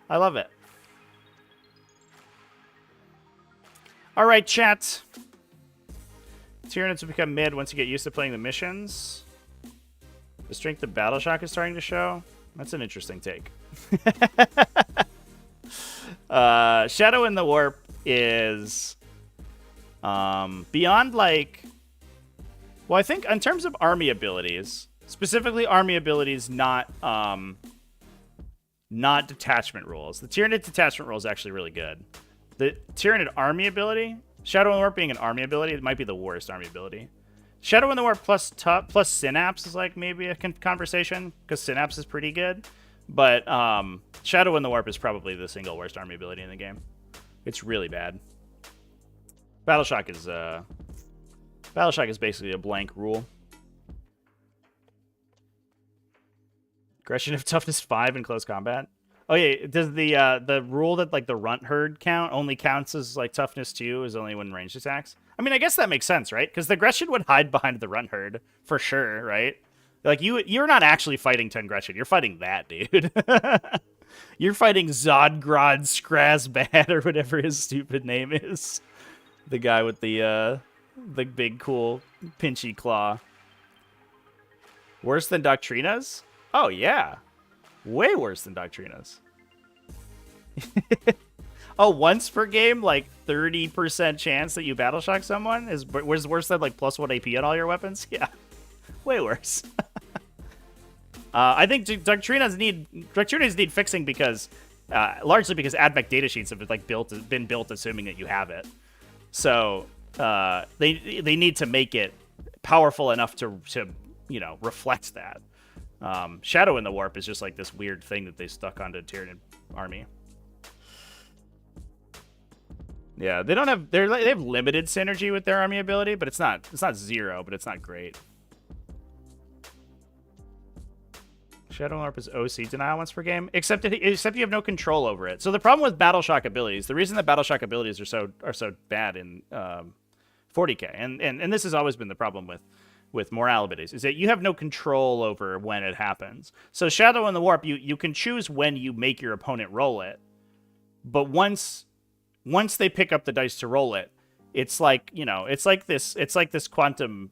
I love it. All right, chat. Tyranids will become mid once you get used to playing the missions. The strength of battle shock is starting to show. That's an interesting take. Shadow in the Warp is beyond like... Well, I think in terms of army abilities, specifically army abilities, not detachment rules. The Tyranid detachment rule is actually really good. The Tyranid army ability, Shadow in the Warp being an army ability, it might be the worst army ability. Shadow in the Warp plus Synapse is like maybe a conversation, because Synapse is pretty good. But Shadow in the Warp is probably the single worst army ability in the game. It's really bad. Battleshock is basically a blank rule. Aggression of toughness 5 in close combat. Oh yeah, does the rule that like the runt herd count only counts as like toughness 2 is only when ranged attacks? I mean, I guess that makes sense, right? Because the aggression would hide behind the runt herd for sure, right? Like you're not actually fighting 10 Gretchen, you're fighting that dude. You're fighting Zodgrod Skrazbad or whatever his stupid name is. The guy with the big cool pinchy claw. Worse than Doctrinas? Oh yeah. Way worse than Doctrinas. Oh, once per game, like 30% chance that you battle shock someone is worse than like +1 AP on all your weapons? Yeah. Way worse. I think Doctrinas need fixing because largely because Admech datasheets have like been built assuming that you have it. So they need to make it powerful enough to reflect that. Shadow in the Warp is just like this weird thing that they stuck onto Tyranid army. Yeah, they have limited synergy with their army ability, but it's not zero, but it's not great. Shadow in the Warp is OC denial once per game, except you have no control over it. So the problem with Battleshock abilities, the reason that Battleshock abilities are so bad in 40k, and this has always been the problem with morale abilities, is that you have no control over when it happens. So Shadow in the Warp, you can choose when you make your opponent roll it, but once they pick up the dice to roll it, it's like this quantum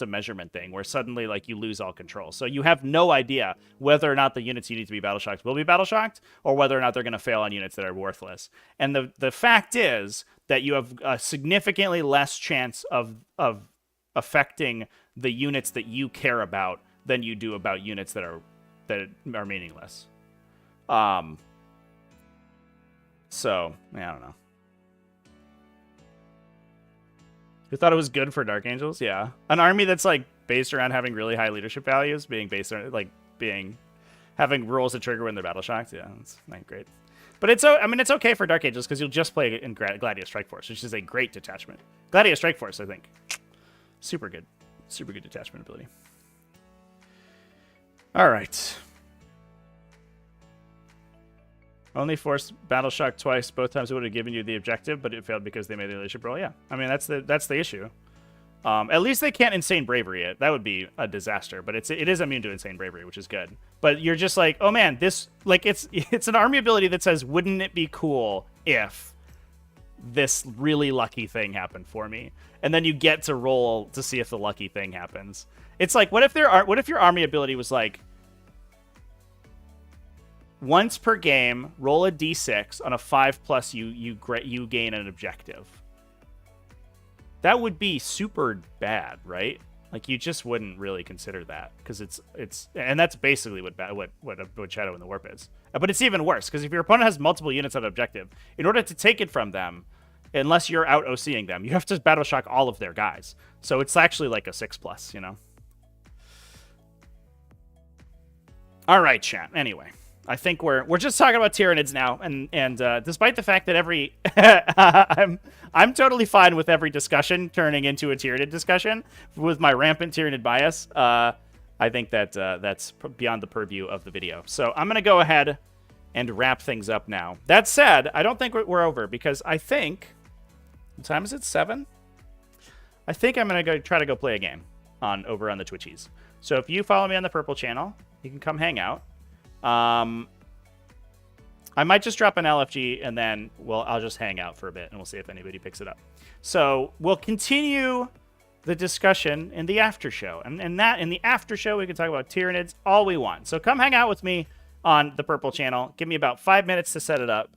measurement thing where suddenly like you lose all control. So you have no idea whether or not the units you need to be battle shocked will be battle shocked, or whether or not they're going to fail on units that are worthless. And the fact is that you have a significantly less chance of affecting the units that you care about than you do about units that are meaningless. So I don't know. You thought it was good for Dark Angels? Yeah. An army that's like based around having really high leadership values, being based on having rules that trigger when they're battle shocked. Yeah, it's not great. But it's okay for Dark Angels because you'll just play in Gladius Strike Force, which is a great detachment. Gladius Strike Force, I think. Super good detachment ability. All right. Only forced battle shock twice. Both times it would have given you the objective, but it failed because they made the leadership roll. Yeah, I mean that's the issue. At least they can't insane bravery it. That would be a disaster. But it is immune to insane bravery, which is good. But you're just like, oh man, this like it's an army ability that says, wouldn't it be cool if this really lucky thing happened for me? And then you get to roll to see if the lucky thing happens. It's like, what if your army ability was like, once per game, roll a d6 on a 5+, you gain an objective. That would be super bad, right? Like you just wouldn't really consider that because it's and that's basically what Shadow in the Warp is. But it's even worse because if your opponent has multiple units on objective, in order to take it from them, unless you're out OCing them, you have to battle shock all of their guys. So it's actually like a 6+, you know. All right, chat. Anyway. I think we're just talking about Tyranids now, and despite the fact that I'm totally fine with every discussion turning into a Tyranid discussion with my rampant Tyranid bias. I think that that's beyond the purview of the video. So I'm gonna go ahead and wrap things up now. That said, I don't think we're over because I think what time is it? 7. I think I'm gonna try to go play a game over on the Twitchies. So if you follow me on the purple channel, you can come hang out. I might just drop an LFG and then I'll just hang out for a bit and we'll see if anybody picks it up. So we'll continue the discussion in the after show. And that in the after show, we can talk about Tyranids all we want. So come hang out with me on the Purple channel. Give me about 5 minutes to set it up,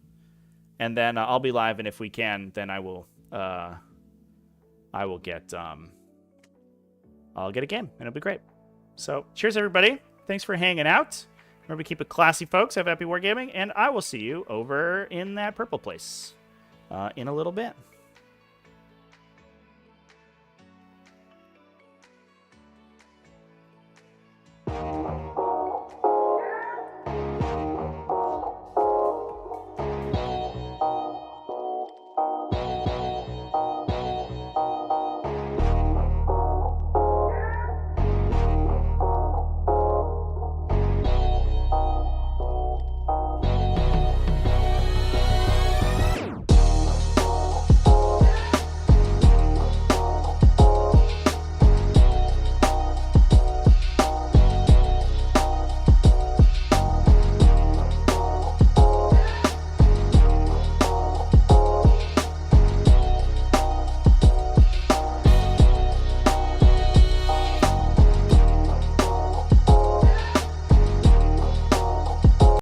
and then I'll be live. And if we can, then I'll get a game, and it'll be great. So cheers, everybody. Thanks for hanging out. Remember to keep it classy, folks. Have happy wargaming, and I will see you over in that purple place in a little bit.